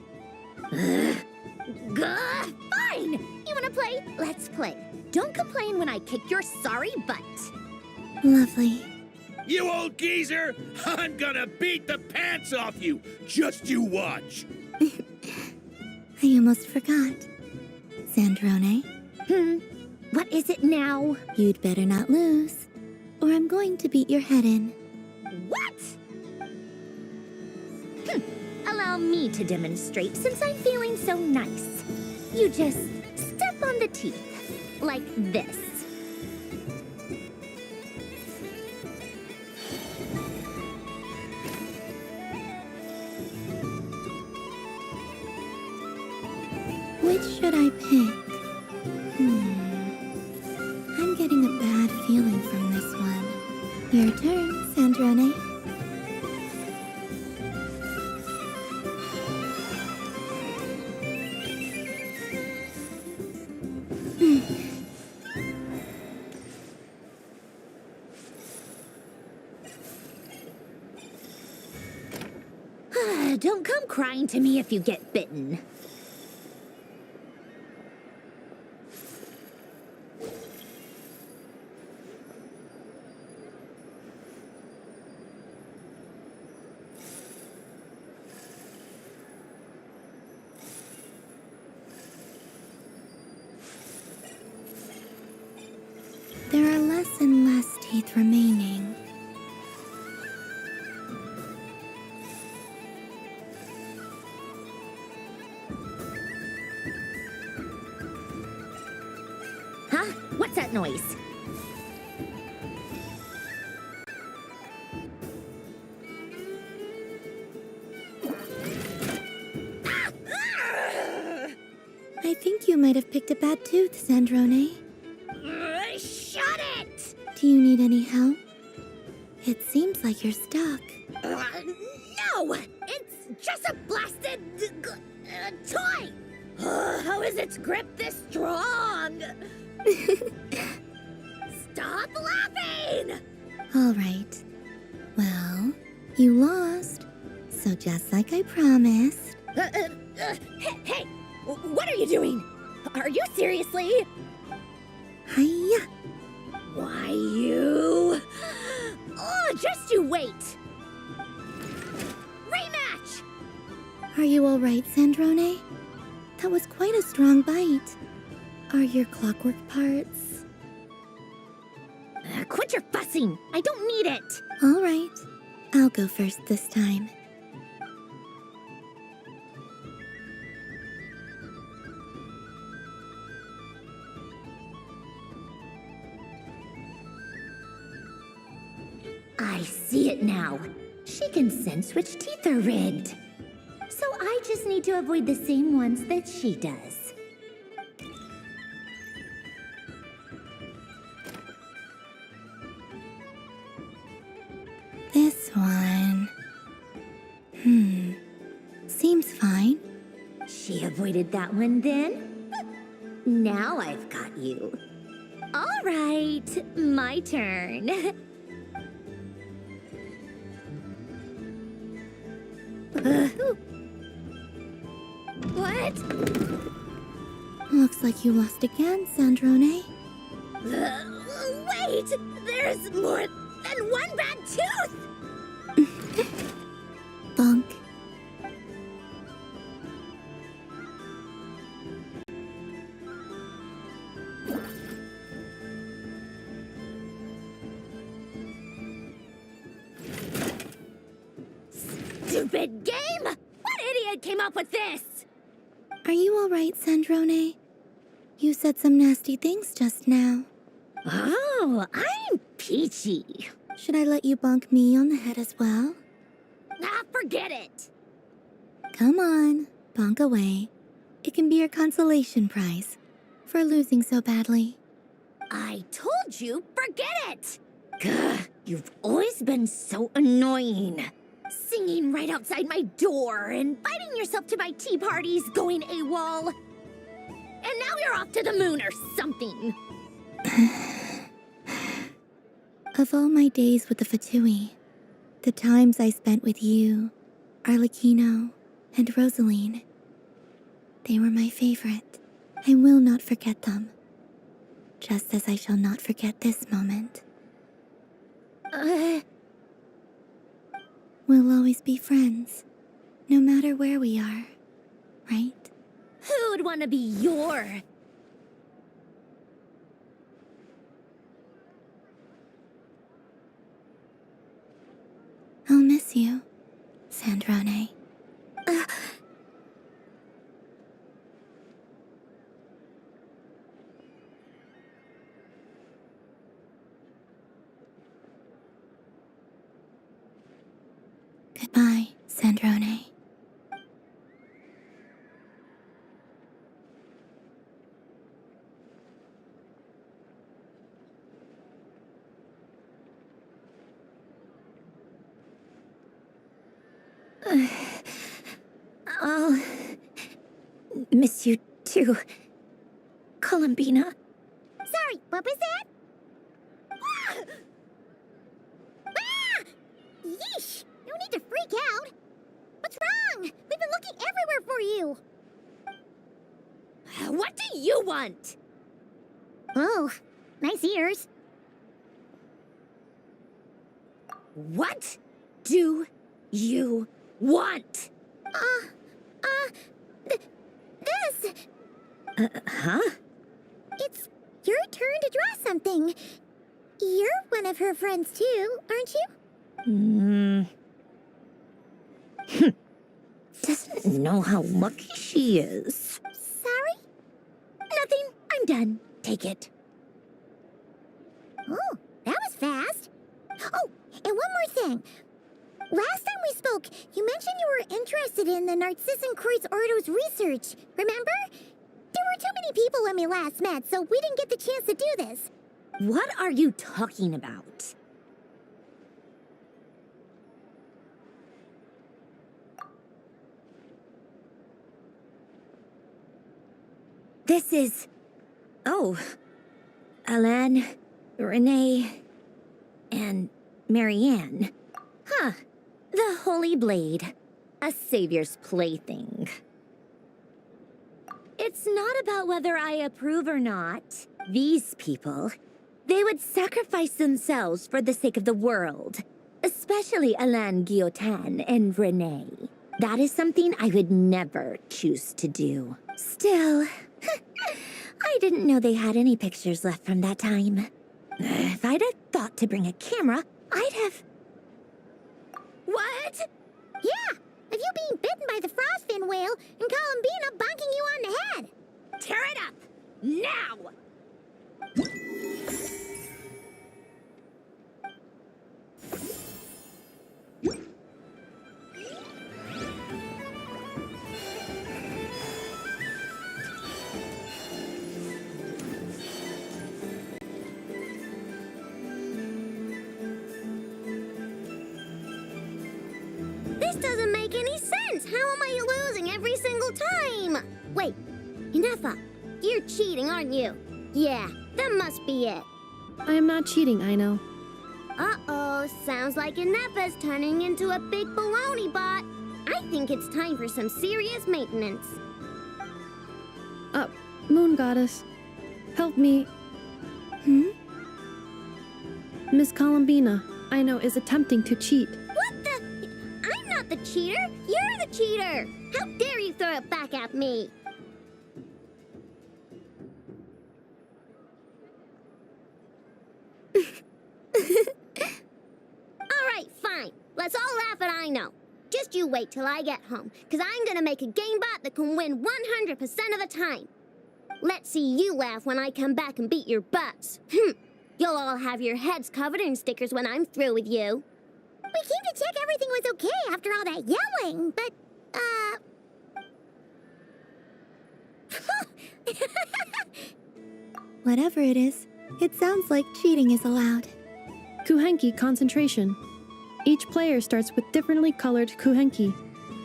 Fine! You wanna play? Let's play. Don't complain when I kick your sorry butt. Lovely. You old geezer! I'm gonna beat the pants off you! Just you watch! I almost forgot. Sandrone? What is it now? You'd better not lose, or I'm going to beat your head in. What? Allow me to demonstrate since I'm feeling so nice. You just step on the teeth, like this. Which should I pick? I'm getting a bad feeling from this one. Your turn, Sandrone. Don't come crying to me if you get bitten. There are less and less teeth remaining. Huh? What's that noise? I think you might have picked a bad tooth, Sandrone. Shut it! Do you need any help? It seems like you're stuck. No! It's just a blasted toy! How is its grip this strong? Stop laughing! All right. Well, you lost. So just like I promised. Hey! What are you doing? Are you seriously? Hiya! Why, you... Oh, just you wait! Rematch! Are you all right, Sandrone? That was quite a strong bite. Are your clockwork parts? Quit your fussing! I don't need it! All right. I'll go first this time. I see it now. She can sense which teeth are rigged. So I just need to avoid the same ones that she does. This one... Seems fine. She avoided that one then? Now I've got you. All right, my turn. What? Looks like you lost again, Sandrone. Wait! There's more than one bad tooth! Bonk. Stupid game! What idiot came up with this? Are you all right, Sandrone? You said some nasty things just now. Oh, I'm peachy. Should I let you bonk me on the head as well? Ah, forget it. Come on, bonk away. It can be your consolation prize for losing so badly. I told you, forget it! Gah, you've always been so annoying. Singing right outside my door, inviting yourself to my tea parties, going AWOL. And now you're off to the moon or something. Of all my days with the Fatui, the times I spent with you, Arlecchino, and Rosaline, they were my favorite. I will not forget them. Just as I shall not forget this moment. We'll always be friends, no matter where we are, right? Who would want to be your... I'll miss you, Sandrone. Goodbye, Sandrone. I'll miss you too, Columbina. Sorry, what was that? Ah! Ah! Yeesh! No need to freak out. What's wrong? We've been looking everywhere for you. What do you want? Oh, nice ears. What do you want? This. Huh? It's your turn to draw something. You're one of her friends too, aren't you? Doesn't know how lucky she is. Sorry? Nothing. I'm done. Take it. Oh, that was fast. Oh, and one more thing. Last time we spoke, you mentioned you were interested in the Narcissan Kreuz Ordo's research, remember? There were too many people when we last met, so we didn't get the chance to do this. What are you talking about? This is... Oh. Alan, Renee, and Marianne. Huh. The Holy Blade. A savior's plaything. It's not about whether I approve or not. These people, they would sacrifice themselves for the sake of the world. Especially Alain Guillotin and Renee. That is something I would never choose to do. Still, I didn't know they had any pictures left from that time. If I'd have thought to bring a camera, I'd have... What? Yeah, of you being bitten by the frostfin whale and Columbina bonking you on the head. Tear it up! Now! This doesn't make any sense! How am I losing every single time? Wait, Inefa, you're cheating, aren't you? Yeah, that must be it. I am not cheating, I know. Uh-oh, sounds like Inefa's turning into a big baloney bot. I think it's time for some serious maintenance. Moon Goddess, help me. Miss Columbina, I know, is attempting to cheat. What the? I'm not the cheater. You're the cheater. How dare you throw it back at me? All right, fine. Let's all laugh at I know. Just you wait till I get home, because I'm gonna make a game bot that can win 100% of the time. Let's see you laugh when I come back and beat your butts. You'll all have your heads covered in stickers when I'm through with you. We came to check everything was okay after all that yelling, but, Whatever it is, it sounds like cheating is allowed. Kuhenki concentration. Each player starts with differently colored kuhenki.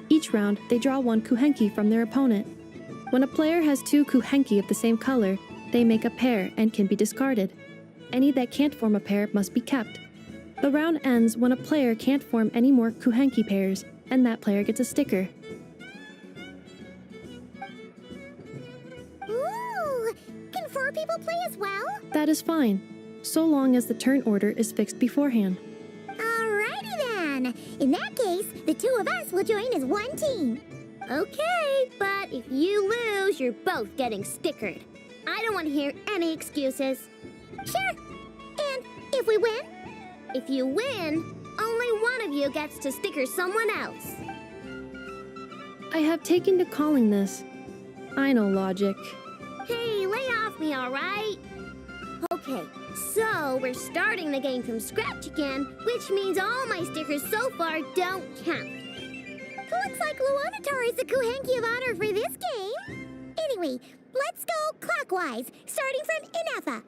Each round, they draw one kuhenki from their opponent. When a player has two kuhenki of the same color, they make a pair and can be discarded. Any that can't form a pair must be kept. The round ends when a player can't form any more kuhenki pairs, and that player gets a sticker. Ooh, can 4 people play as well? That is fine, so long as the turn order is fixed beforehand. Alrighty then. In that case, the 2 of us will join as one team. Okay, but if you lose, you're both getting stickered. I don't want to hear any excuses. Sure. And if we win? If you win, only one of you gets to sticker someone else. I have taken to calling this. I know logic. Hey, lay off me, alright? Okay, so we're starting the game from scratch again, which means all my stickers so far don't count. Looks like Luonatar is the Kuhenki of honor for this game. Anyway, let's go clockwise, starting from Inefa.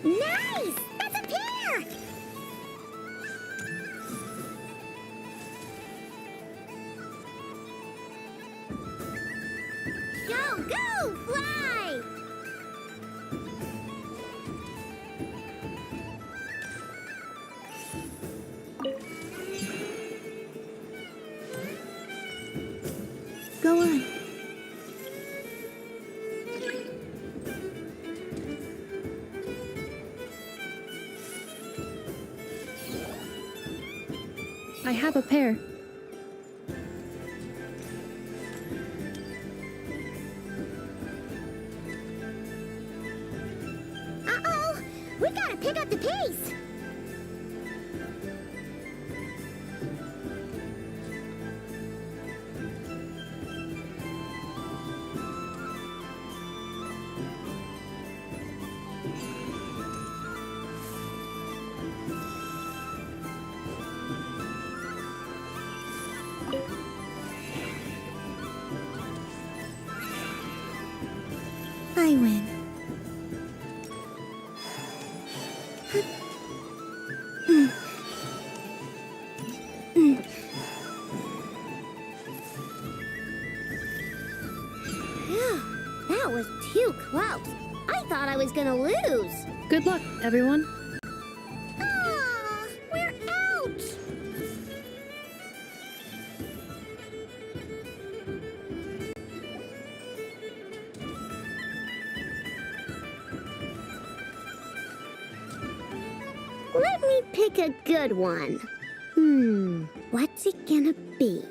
Nice! That's a pair! Go, go! Fly! Go on. I have a pair. Uh-oh! We gotta pick up the pace! I win. Phew. That was too close. I thought I was gonna lose. Good luck, everyone. Ah, we're out! Let me pick a good one. What's it gonna be?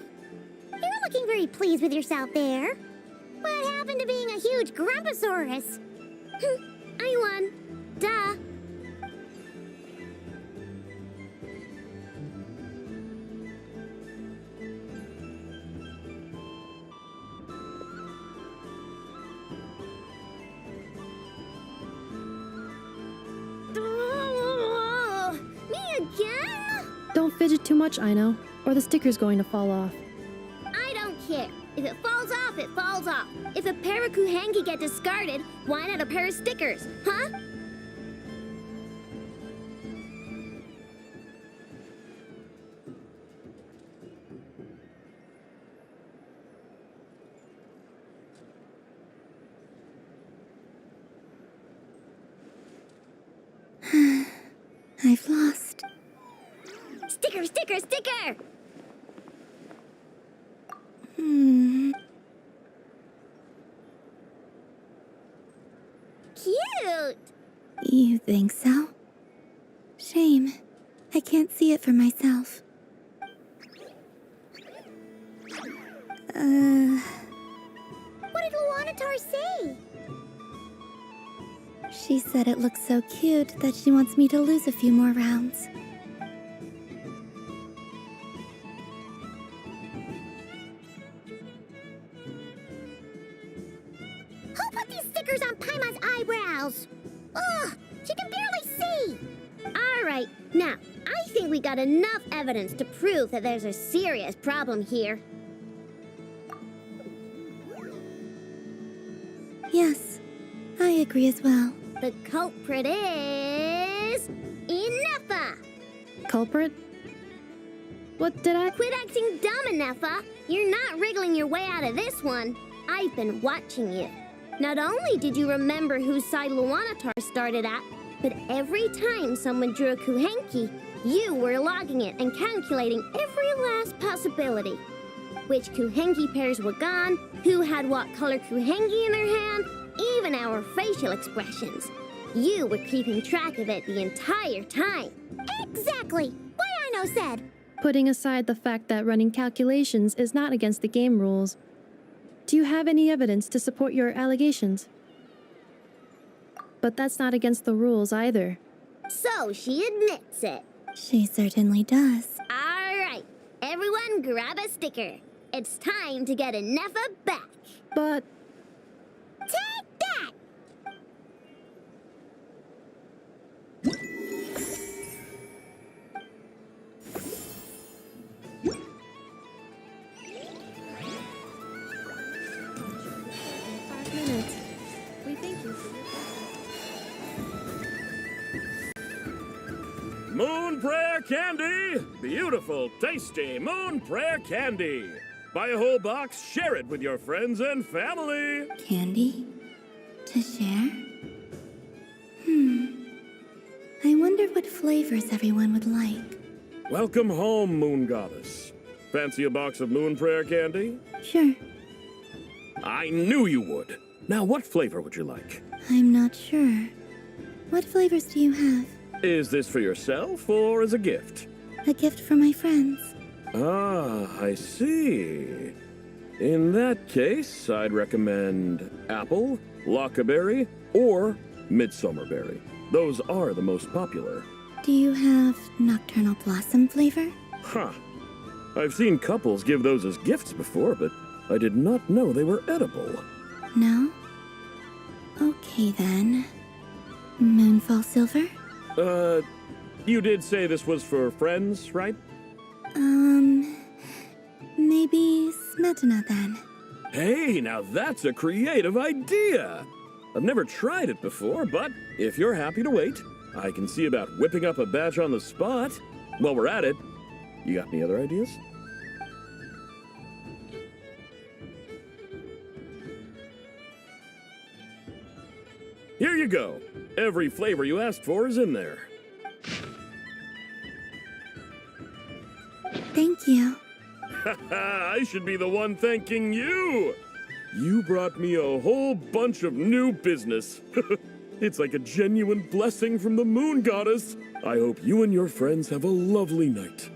You're looking very pleased with yourself there. What happened to being a huge Grumposaurus? I won. Duh. Me again? Don't fidget too much, Ino, or the sticker's going to fall off. I don't care. If it falls off, it falls off. If a pair of Kuhenki get discarded, why not a pair of stickers, huh? I've lost. Sticker, sticker, sticker! Cute! You think so? Shame. I can't see it for myself. What did Luanatar say? She said it looks so cute that she wants me to lose a few more rounds. Who put these stickers on Paimon's eyebrows? Ugh, she can barely see! Alright, now, I think we got enough evidence to prove that there's a serious problem here. Yes, I agree as well. The culprit is... Ineffa! Culprit? What did I... Quit acting dumb, Ineffa! You're not wriggling your way out of this one. I've been watching you. Not only did you remember whose side Luanatar started at, but every time someone drew a Kuhenki, you were logging it and calculating every last possibility. Which Kuhenki pairs were gone, who had what color Kuhenki in their hand, even our facial expressions. You were keeping track of it the entire time. Exactly! What Ino said! Putting aside the fact that running calculations is not against the game rules, do you have any evidence to support your allegations? But that's not against the rules either. So she admits it. She certainly does. Alright, everyone grab a sticker. It's time to get Ineffa back. But... Take that! We thank you for your... Moon Prayer Candy! Beautiful, tasty Moon Prayer Candy! Buy a whole box, share it with your friends and family! Candy? To share? I wonder what flavors everyone would like. Welcome home, Moon Goddess. Fancy a box of Moon Prayer Candy? Sure. I knew you would. Now, what flavor would you like? I'm not sure. What flavors do you have? Is this for yourself or as a gift? A gift for my friends. Ah, I see. In that case, I'd recommend apple, lockaberry, or midsummerberry. Those are the most popular. Do you have nocturnal blossom flavor? Huh. I've seen couples give those as gifts before, but I did not know they were edible. No? Okay then. Moonfall silver? You did say this was for friends, right? Maybe smetana then. Hey, now that's a creative idea! I've never tried it before, but if you're happy to wait, I can see about whipping up a batch on the spot. While we're at it, you got any other ideas? Here you go. Every flavor you asked for is in there. Thank you. I should be the one thanking you. You brought me a whole bunch of new business. It's like a genuine blessing from the moon goddess. I hope you and your friends have a lovely night.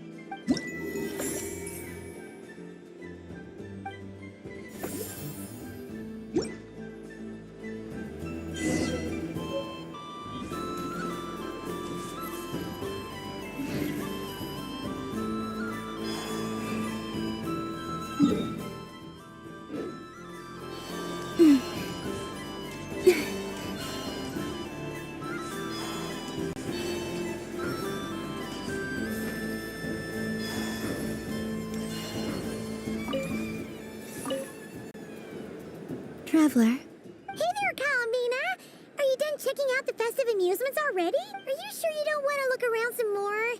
Traveler. Hey there, Columbina! Are you done checking out the festive amusements already? Are you sure you don't want to look around some more?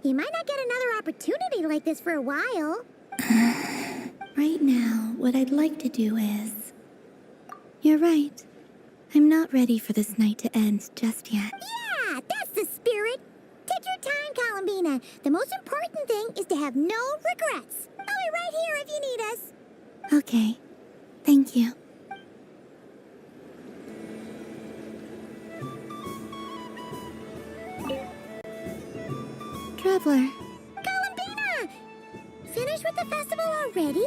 You might not get another opportunity like this for a while. Right now, what I'd like to do is... You're right. I'm not ready for this night to end just yet. Yeah, that's the spirit! Take your time, Columbina. The most important thing is to have no regrets. I'll be right here if you need us. Okay. Thank you. Traveler. Columbina! Finished with the festival already?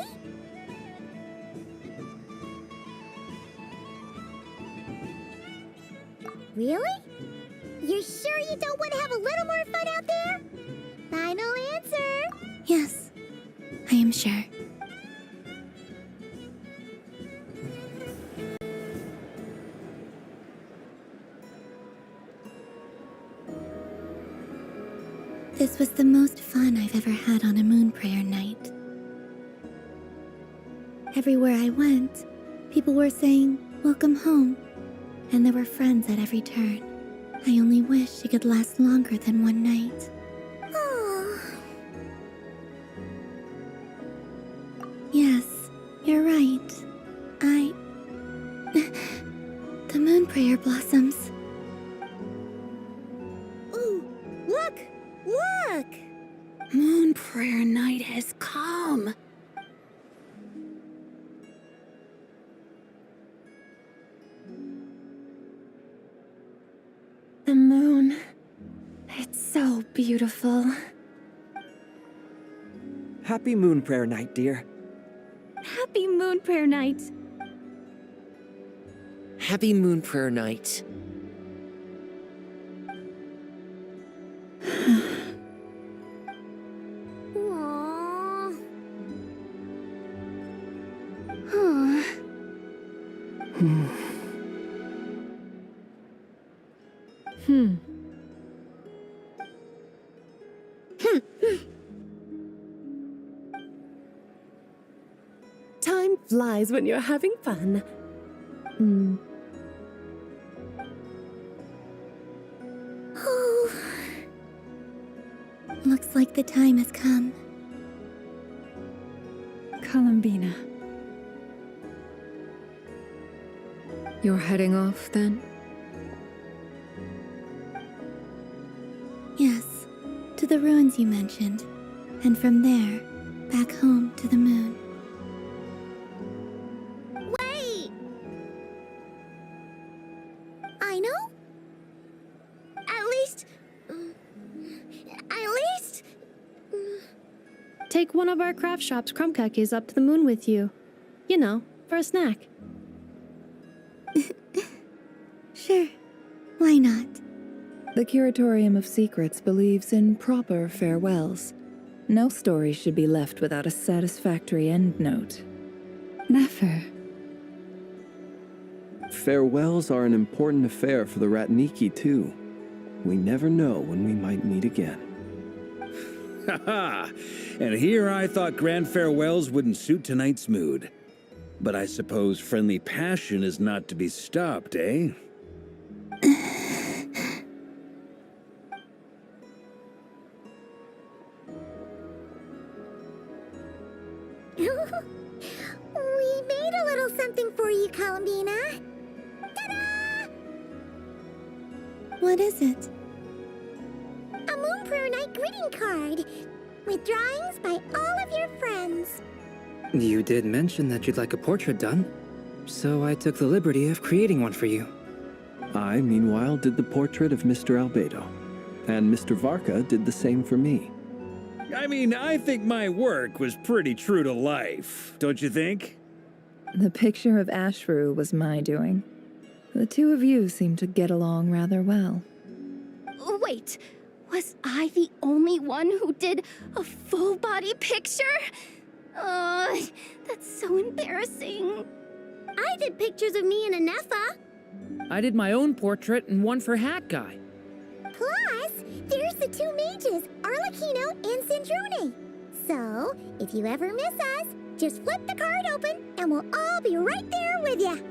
Really? You're sure you don't want to have a little more fun out there? Final answer. Yes, I am sure. This was the most fun I've ever had on a moon prayer night. Everywhere I went, people were saying, "Welcome home," and there were friends at every turn. I only wish it could last longer than one night. Oh. Yes, you're right. The moon prayer blossoms. Ooh, look! Look! Moon prayer night has come. The moon. It's so beautiful. Happy Moon Prayer Night, dear. Happy Moon Prayer Night! Happy Moon Prayer Night. Aww. Time flies when you're having fun. Oh. Looks like the time has come. Columbina. You're heading off, then? Yes, to the ruins you mentioned. And from there, back home to the moon. Wait! I know? At least... Take one of our craft shop's crumb cookies up to the moon with you. You know, for a snack. Sure. Why not? The Curatorium of Secrets believes in proper farewells. No story should be left without a satisfactory endnote. Never. Farewells are an important affair for the Ratniki, too. We never know when we might meet again. Haha! And here I thought grand farewells wouldn't suit tonight's mood. But I suppose friendly passion is not to be stopped, eh? We made a little something for you, Columbina. Ta-da! What is it? A Moon Prayer Night greeting card with drawings by all of your friends. You did mention that you'd like a portrait done, so I took the liberty of creating one for you. I, meanwhile, did the portrait of Mr. Albedo, and Mr. Varka did the same for me. I mean, I think my work was pretty true to life, don't you think? The picture of Ashru was my doing. The two of you seem to get along rather well. Wait, was I the only one who did a full-body picture? That's so embarrassing. I did pictures of me and Anefa. I did my own portrait and one for Hat Guy. Plus, there's the two mages, Arlecchino and Sandrone. So, if you ever miss us, just flip the card open and we'll all be right there with you.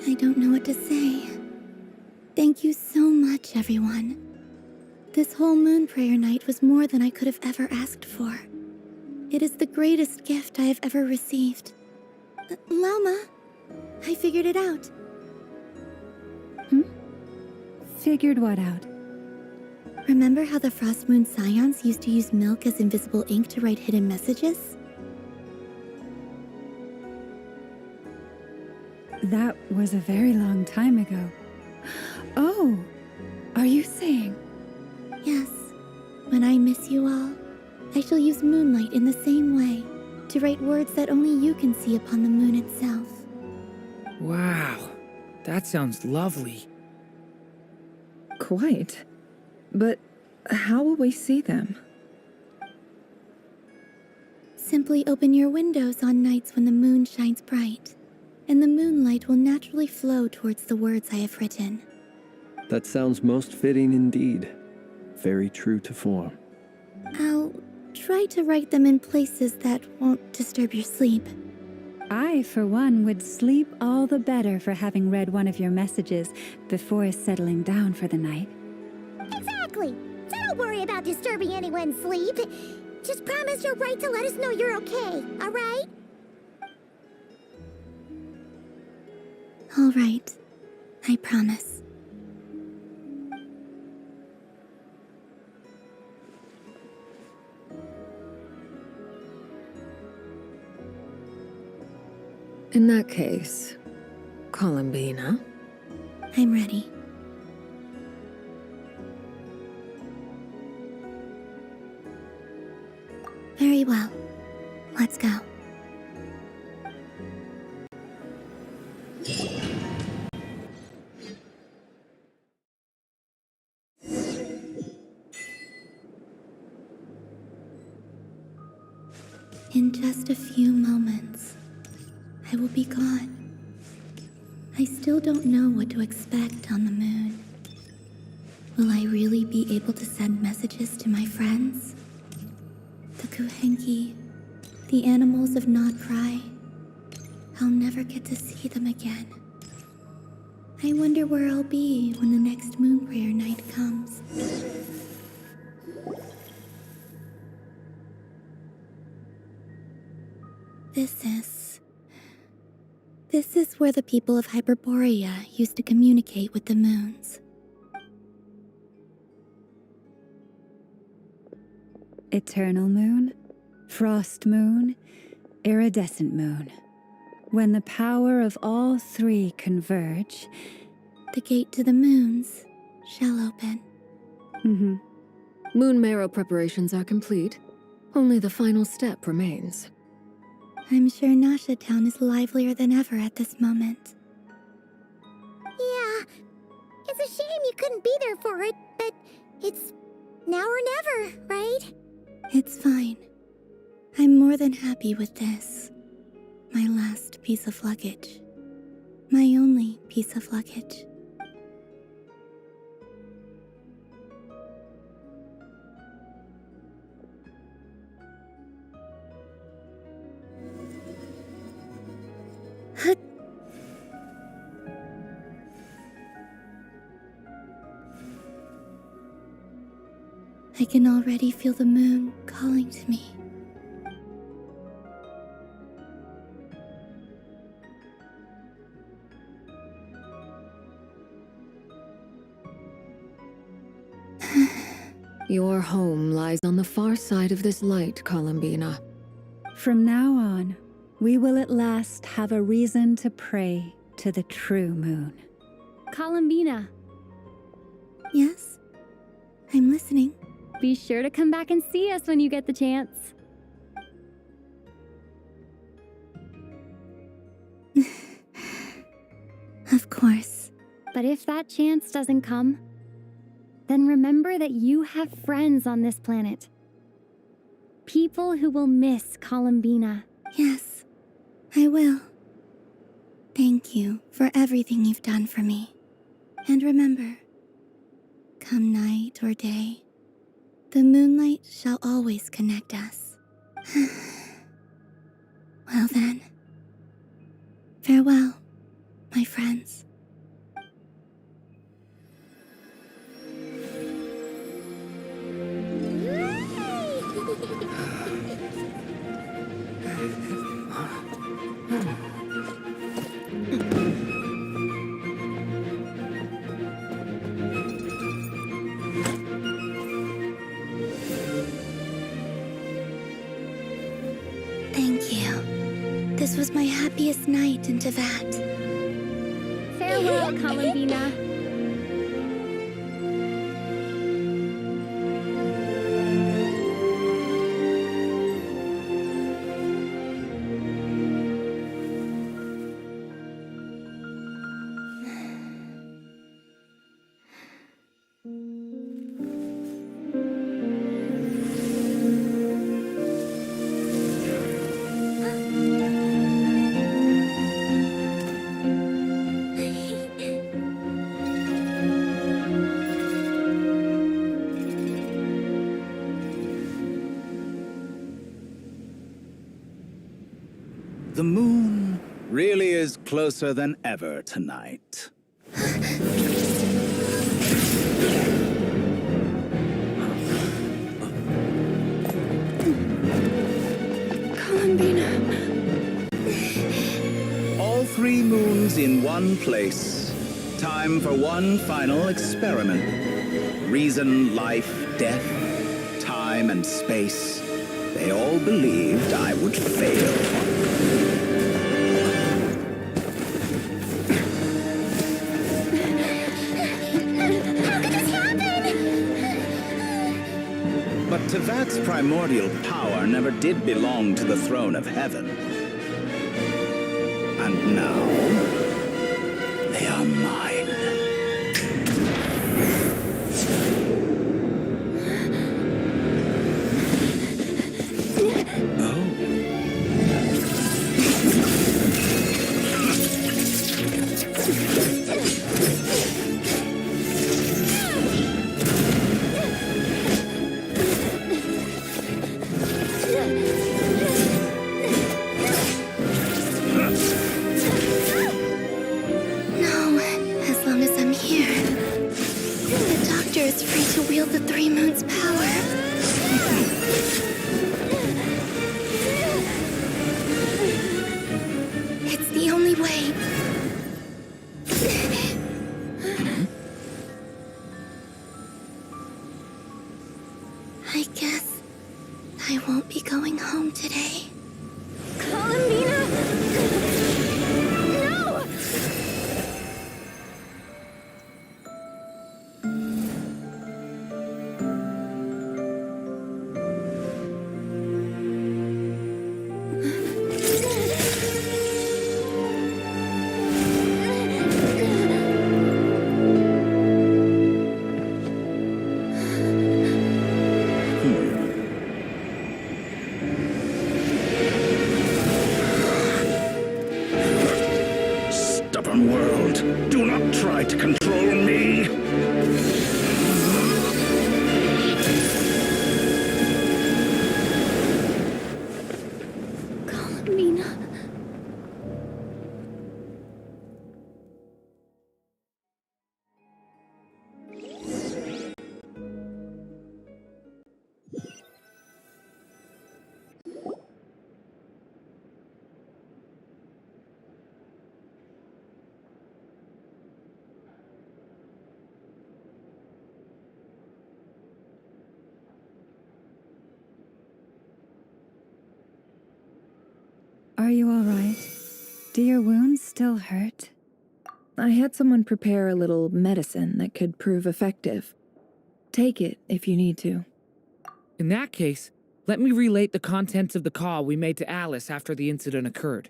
I don't know what to say. Thank you so much, everyone. This whole Moon Prayer Night was more than I could have ever asked for. It is the greatest gift I have ever received. Lauma, I figured it out. Figured what out? Remember how the Frost Moon Scions used to use milk as invisible ink to write hidden messages? That was a very long time ago. Oh, are you saying? Yes. When I miss you all, I shall use Moonlight in the same way, to write words that only you can see upon the moon itself. Wow, that sounds lovely. Quite. But how will we see them? Simply open your windows on nights when the moon shines bright, and the moonlight will naturally flow towards the words I have written. That sounds most fitting indeed. Very true to form. I'll try to write them in places that won't disturb your sleep. I, for one, would sleep all the better for having read one of your messages before settling down for the night. Exactly. So don't worry about disturbing anyone's sleep. Just promise you'll write to let us know you're okay, all right? All right. I promise. In that case, Columbina? I'm ready. Very well. Let's go. In just a few moments, I will be gone. I still don't know what to expect on the moon. Will I really be able to send messages to my friends? The Kuhenki, the animals of Nod Krai. I'll never get to see them again. I wonder where I'll be when the next Moon Prayer Night comes. This is where the people of Hyperborea used to communicate with the moons. Eternal moon, frost moon, iridescent moon. When the power of all three converge, the gate to the moons shall open. Moon marrow preparations are complete. Only the final step remains. I'm sure Nasha Town is livelier than ever at this moment. Yeah, it's a shame you couldn't be there for it, but it's now or never, right? It's fine. I'm more than happy with this. My last piece of luggage. My only piece of luggage. I can already feel the moon calling to me. Your home lies on the far side of this light, Columbina. From now on, we will at last have a reason to pray to the true moon. Columbina. Yes? I'm listening. Be sure to come back and see us when you get the chance. Of course. But if that chance doesn't come, then remember that you have friends on this planet. People who will miss Columbina. Yes, I will. Thank you for everything you've done for me. And remember, come night or day, the moonlight shall always connect us. Well then, farewell, my friends. Thank you. This was my happiest night in Teyvat. Farewell, Columbina. The moon really is closer than ever tonight. Columbina. All 3 moons in one place. Time for one final experiment. Reason, life, death, time, and space. They all believed I would fail. But Teyvat's primordial power never did belong to the throne of heaven. And now, they are mine. The 3 moons' power. It's the only way. I guess I won't be going home today. Columbina! No! World, do not try to control me. Columbina. Do your wounds still hurt? I had someone prepare a little medicine that could prove effective. Take it if you need to. In that case, let me relate the contents of the call we made to Alice after the incident occurred.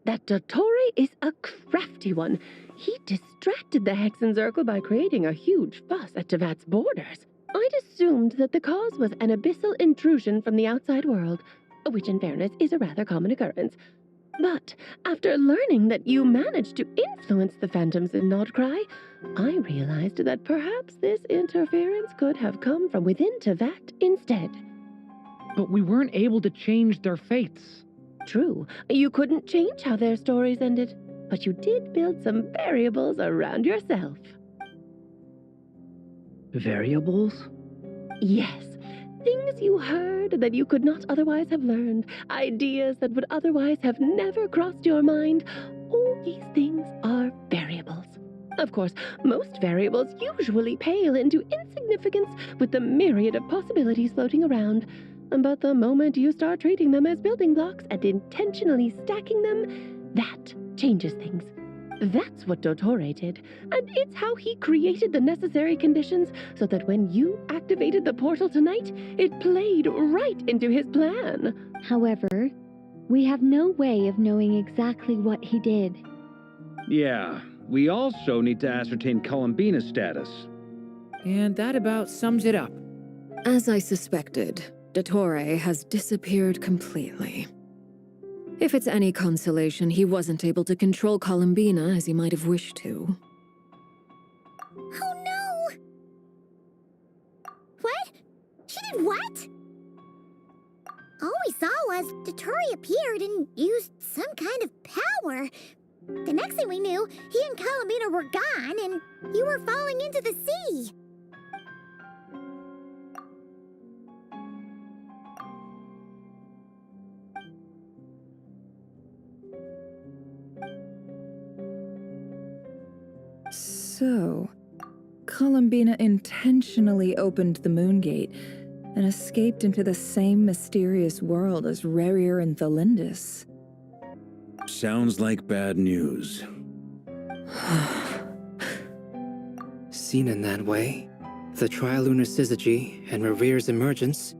That Dottore is a crafty one. He distracted the Hexenzirkel by creating a huge fuss at Teyvat's borders. I'd assumed that the cause was an abyssal intrusion from the outside world, which in fairness is a rather common occurrence. But after learning that you managed to influence the phantoms in Nod Krai, I realized that perhaps this interference could have come from within Teyvat instead. But we weren't able to change their fates. True, you couldn't change how their stories ended, but you did build some variables around yourself. Variables? Yes. Things you heard that you could not otherwise have learned, ideas that would otherwise have never crossed your mind. All these things are variables. Of course, most variables usually pale into insignificance with the myriad of possibilities floating around. But the moment you start treating them as building blocks and intentionally stacking them, that changes things. That's what Dottore did, and it's how he created the necessary conditions so that when you activated the portal tonight, it played right into his plan. However, we have no way of knowing exactly what he did. Yeah, we also need to ascertain Columbina's status. And that about sums it up. As I suspected, Dottore has disappeared completely. If it's any consolation, he wasn't able to control Columbina as he might have wished to. Oh no! What? She did what? All we saw was Dottore appeared and used some kind of power. The next thing we knew, he and Columbina were gone and you were falling into the sea. So, Columbina intentionally opened the Moon Gate and escaped into the same mysterious world as Khaenri'ah and Thelindis. Sounds like bad news. Seen in that way, the trilunar syzygy and Khaenri'ah's emergence,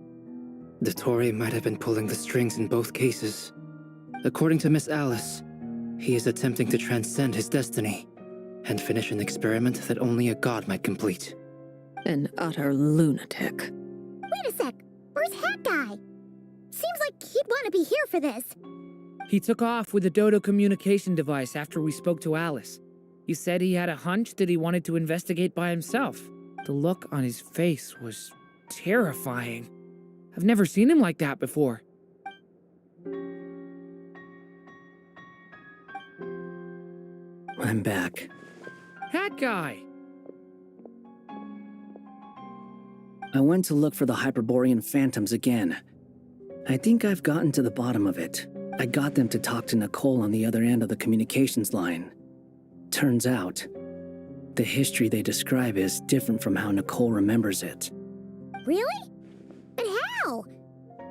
Dottore might have been pulling the strings in both cases. According to Miss Alice, he is attempting to transcend his destiny and finish an experiment that only a god might complete. An utter lunatic. Wait a sec, where's Hat Guy? Seems like he'd want to be here for this. He took off with the Dodo communication device after we spoke to Alice. He said he had a hunch that he wanted to investigate by himself. The look on his face was terrifying. I've never seen him like that before. I'm back. Hat Guy! I went to look for the Hyperborean phantoms again. I think I've gotten to the bottom of it. I got them to talk to Nicole on the other end of the communications line. Turns out, the history they describe is different from how Nicole remembers it. Really? But how?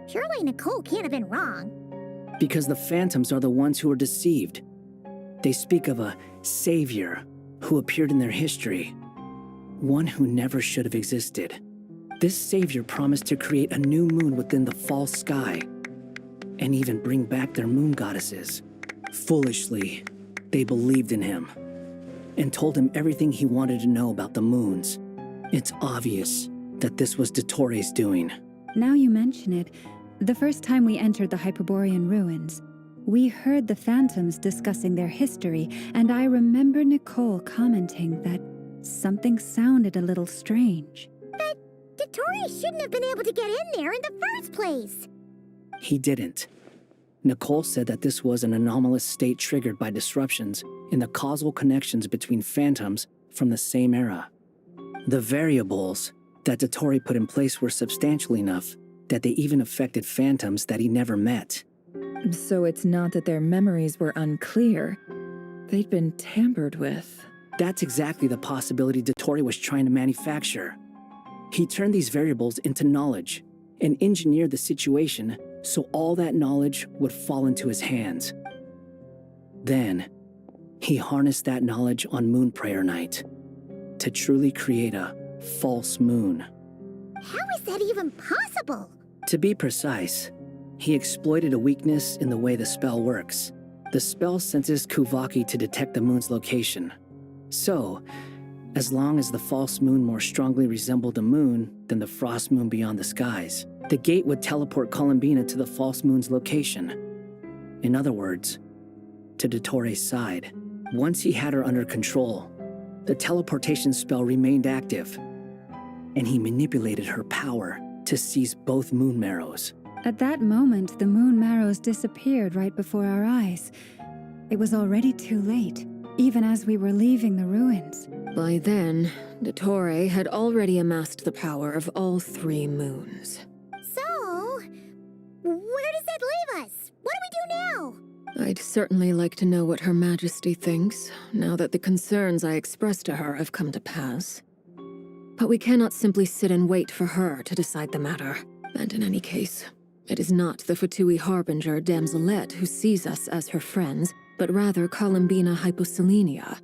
Surely Nicole can't have been wrong. Because the phantoms are the ones who were deceived. They speak of a savior who appeared in their history. One who never should have existed. This savior promised to create a new moon within the false sky, and even bring back their moon goddesses. Foolishly, they believed in him, and told him everything he wanted to know about the moons. It's obvious that this was Dottore's doing. Now you mention it, the first time we entered the Hyperborean ruins, we heard the phantoms discussing their history, and I remember Nicole commenting that something sounded a little strange. But Dottore shouldn't have been able to get in there in the first place. He didn't. Nicole said that this was an anomalous state triggered by disruptions in the causal connections between phantoms from the same era. The variables that Dottore put in place were substantial enough that they even affected phantoms that he never met. So it's not that their memories were unclear. They'd been tampered with. That's exactly the possibility Dottore was trying to manufacture. He turned these variables into knowledge and engineered the situation so all that knowledge would fall into his hands. Then, he harnessed that knowledge on Moon Prayer Night to truly create a false moon. How is that even possible? To be precise, he exploited a weakness in the way the spell works. The spell senses Kuvaki to detect the moon's location. So, as long as the false moon more strongly resembled a moon than the frost moon beyond the skies, the gate would teleport Columbina to the false moon's location. In other words, to Dottores' side. Once he had her under control, the teleportation spell remained active, and he manipulated her power to seize both moon marrows. At that moment, the moon marrows disappeared right before our eyes. It was already too late, even as we were leaving the ruins. By then, Dottore had already amassed the power of all 3 moons. So, where does that leave us? What do we do now? I'd certainly like to know what Her Majesty thinks, now that the concerns I expressed to her have come to pass. But we cannot simply sit and wait for her to decide the matter. And in any case, it is not the Fatui Harbinger Damselette who sees us as her friends, but rather Columbina Hyposelenia.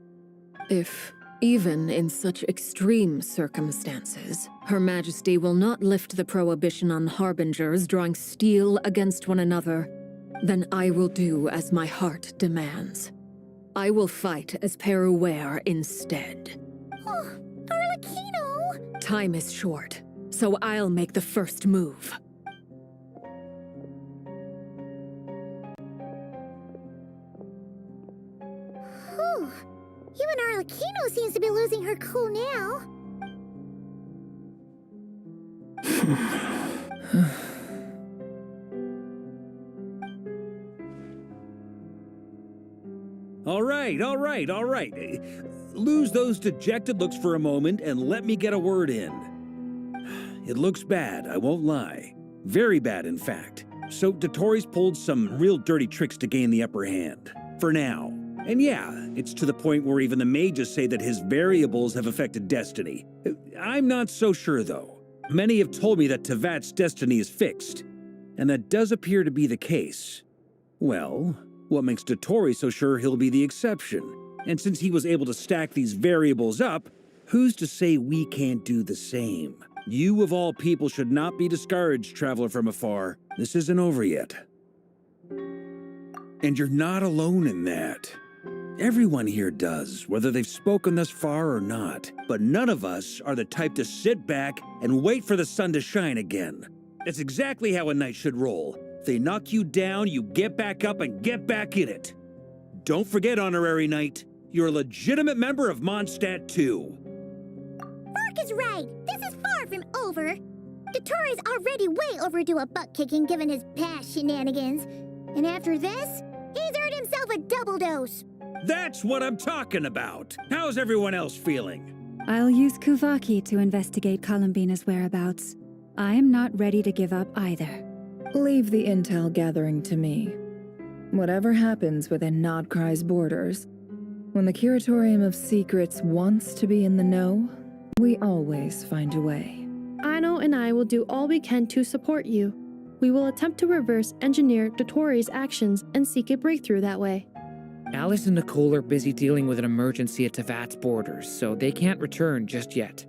If, even in such extreme circumstances, Her Majesty will not lift the prohibition on Harbingers drawing steel against one another, then I will do as my heart demands. I will fight as Peruware instead. Oh, Arlecchino! Time is short, so I'll make the first move. Whew. Even Arlecchino seems to be losing her cool now. All right. Lose those dejected looks for a moment and let me get a word in. It looks bad, I won't lie. Very bad, in fact. So Dottores pulled some real dirty tricks to gain the upper hand. For now. And yeah, it's to the point where even the mages say that his variables have affected destiny. I'm not so sure, though. Many have told me that Teyvat's destiny is fixed. And that does appear to be the case. Well, what makes Dottore so sure he'll be the exception? And since he was able to stack these variables up, who's to say we can't do the same? You of all people should not be discouraged, traveler from afar. This isn't over yet. And you're not alone in that. Everyone here does, whether they've spoken thus far or not. But none of us are the type to sit back and wait for the sun to shine again. That's exactly how a knight should roll. If they knock you down, you get back up and get back in it. Don't forget, Honorary Knight, you're a legitimate member of Mondstadt too. Mark is right. This is far from over. Dottore's already way overdue a butt-kicking given his past shenanigans. And after this, he's earned himself a double dose. That's what I'm talking about. How's everyone else feeling? I'll use Kuvaki to investigate Columbina's whereabouts. I am not ready to give up either. Leave the intel gathering to me. Whatever happens within Nod Krai's borders, when the Curatorium of Secrets wants to be in the know, we always find a way. Aino and I will do all we can to support you. We will attempt to reverse engineer Dottore's actions and seek a breakthrough that way. Alice and Nicole are busy dealing with an emergency at Teyvat's borders, so they can't return just yet.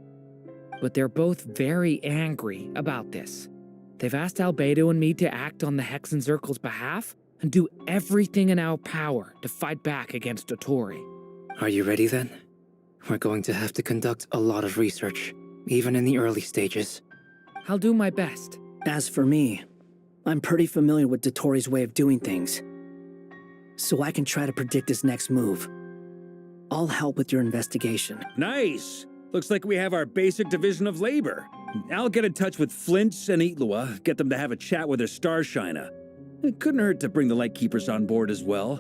But they're both very angry about this. They've asked Albedo and me to act on the Hexenzirkel's behalf and do everything in our power to fight back against Dottore. Are you ready then? We're going to have to conduct a lot of research, even in the early stages. I'll do my best. As for me, I'm pretty familiar with Dottore's way of doing things, so I can try to predict his next move. I'll help with your investigation. Nice! Looks like we have our basic division of labor. I'll get in touch with Flints and Itlua, get them to have a chat with their Starshiner. It couldn't hurt to bring the Lightkeepers on board as well.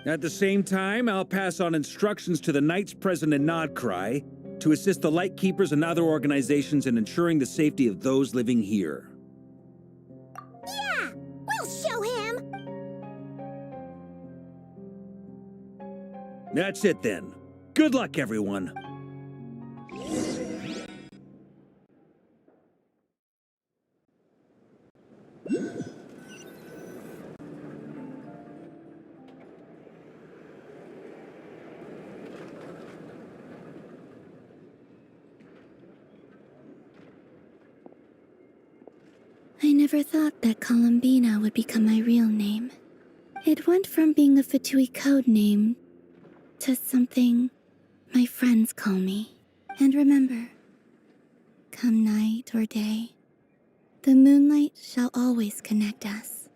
At the same time, I'll pass on instructions to the Knights present in Nod Krai to assist the Lightkeepers and other organizations in ensuring the safety of those living here. Yeah! We'll show him! That's it then. Good luck, everyone. I never thought that Columbina would become my real name. It went from being a Fatui code name to something my friends call me. And remember, come night or day, the moonlight shall always connect us.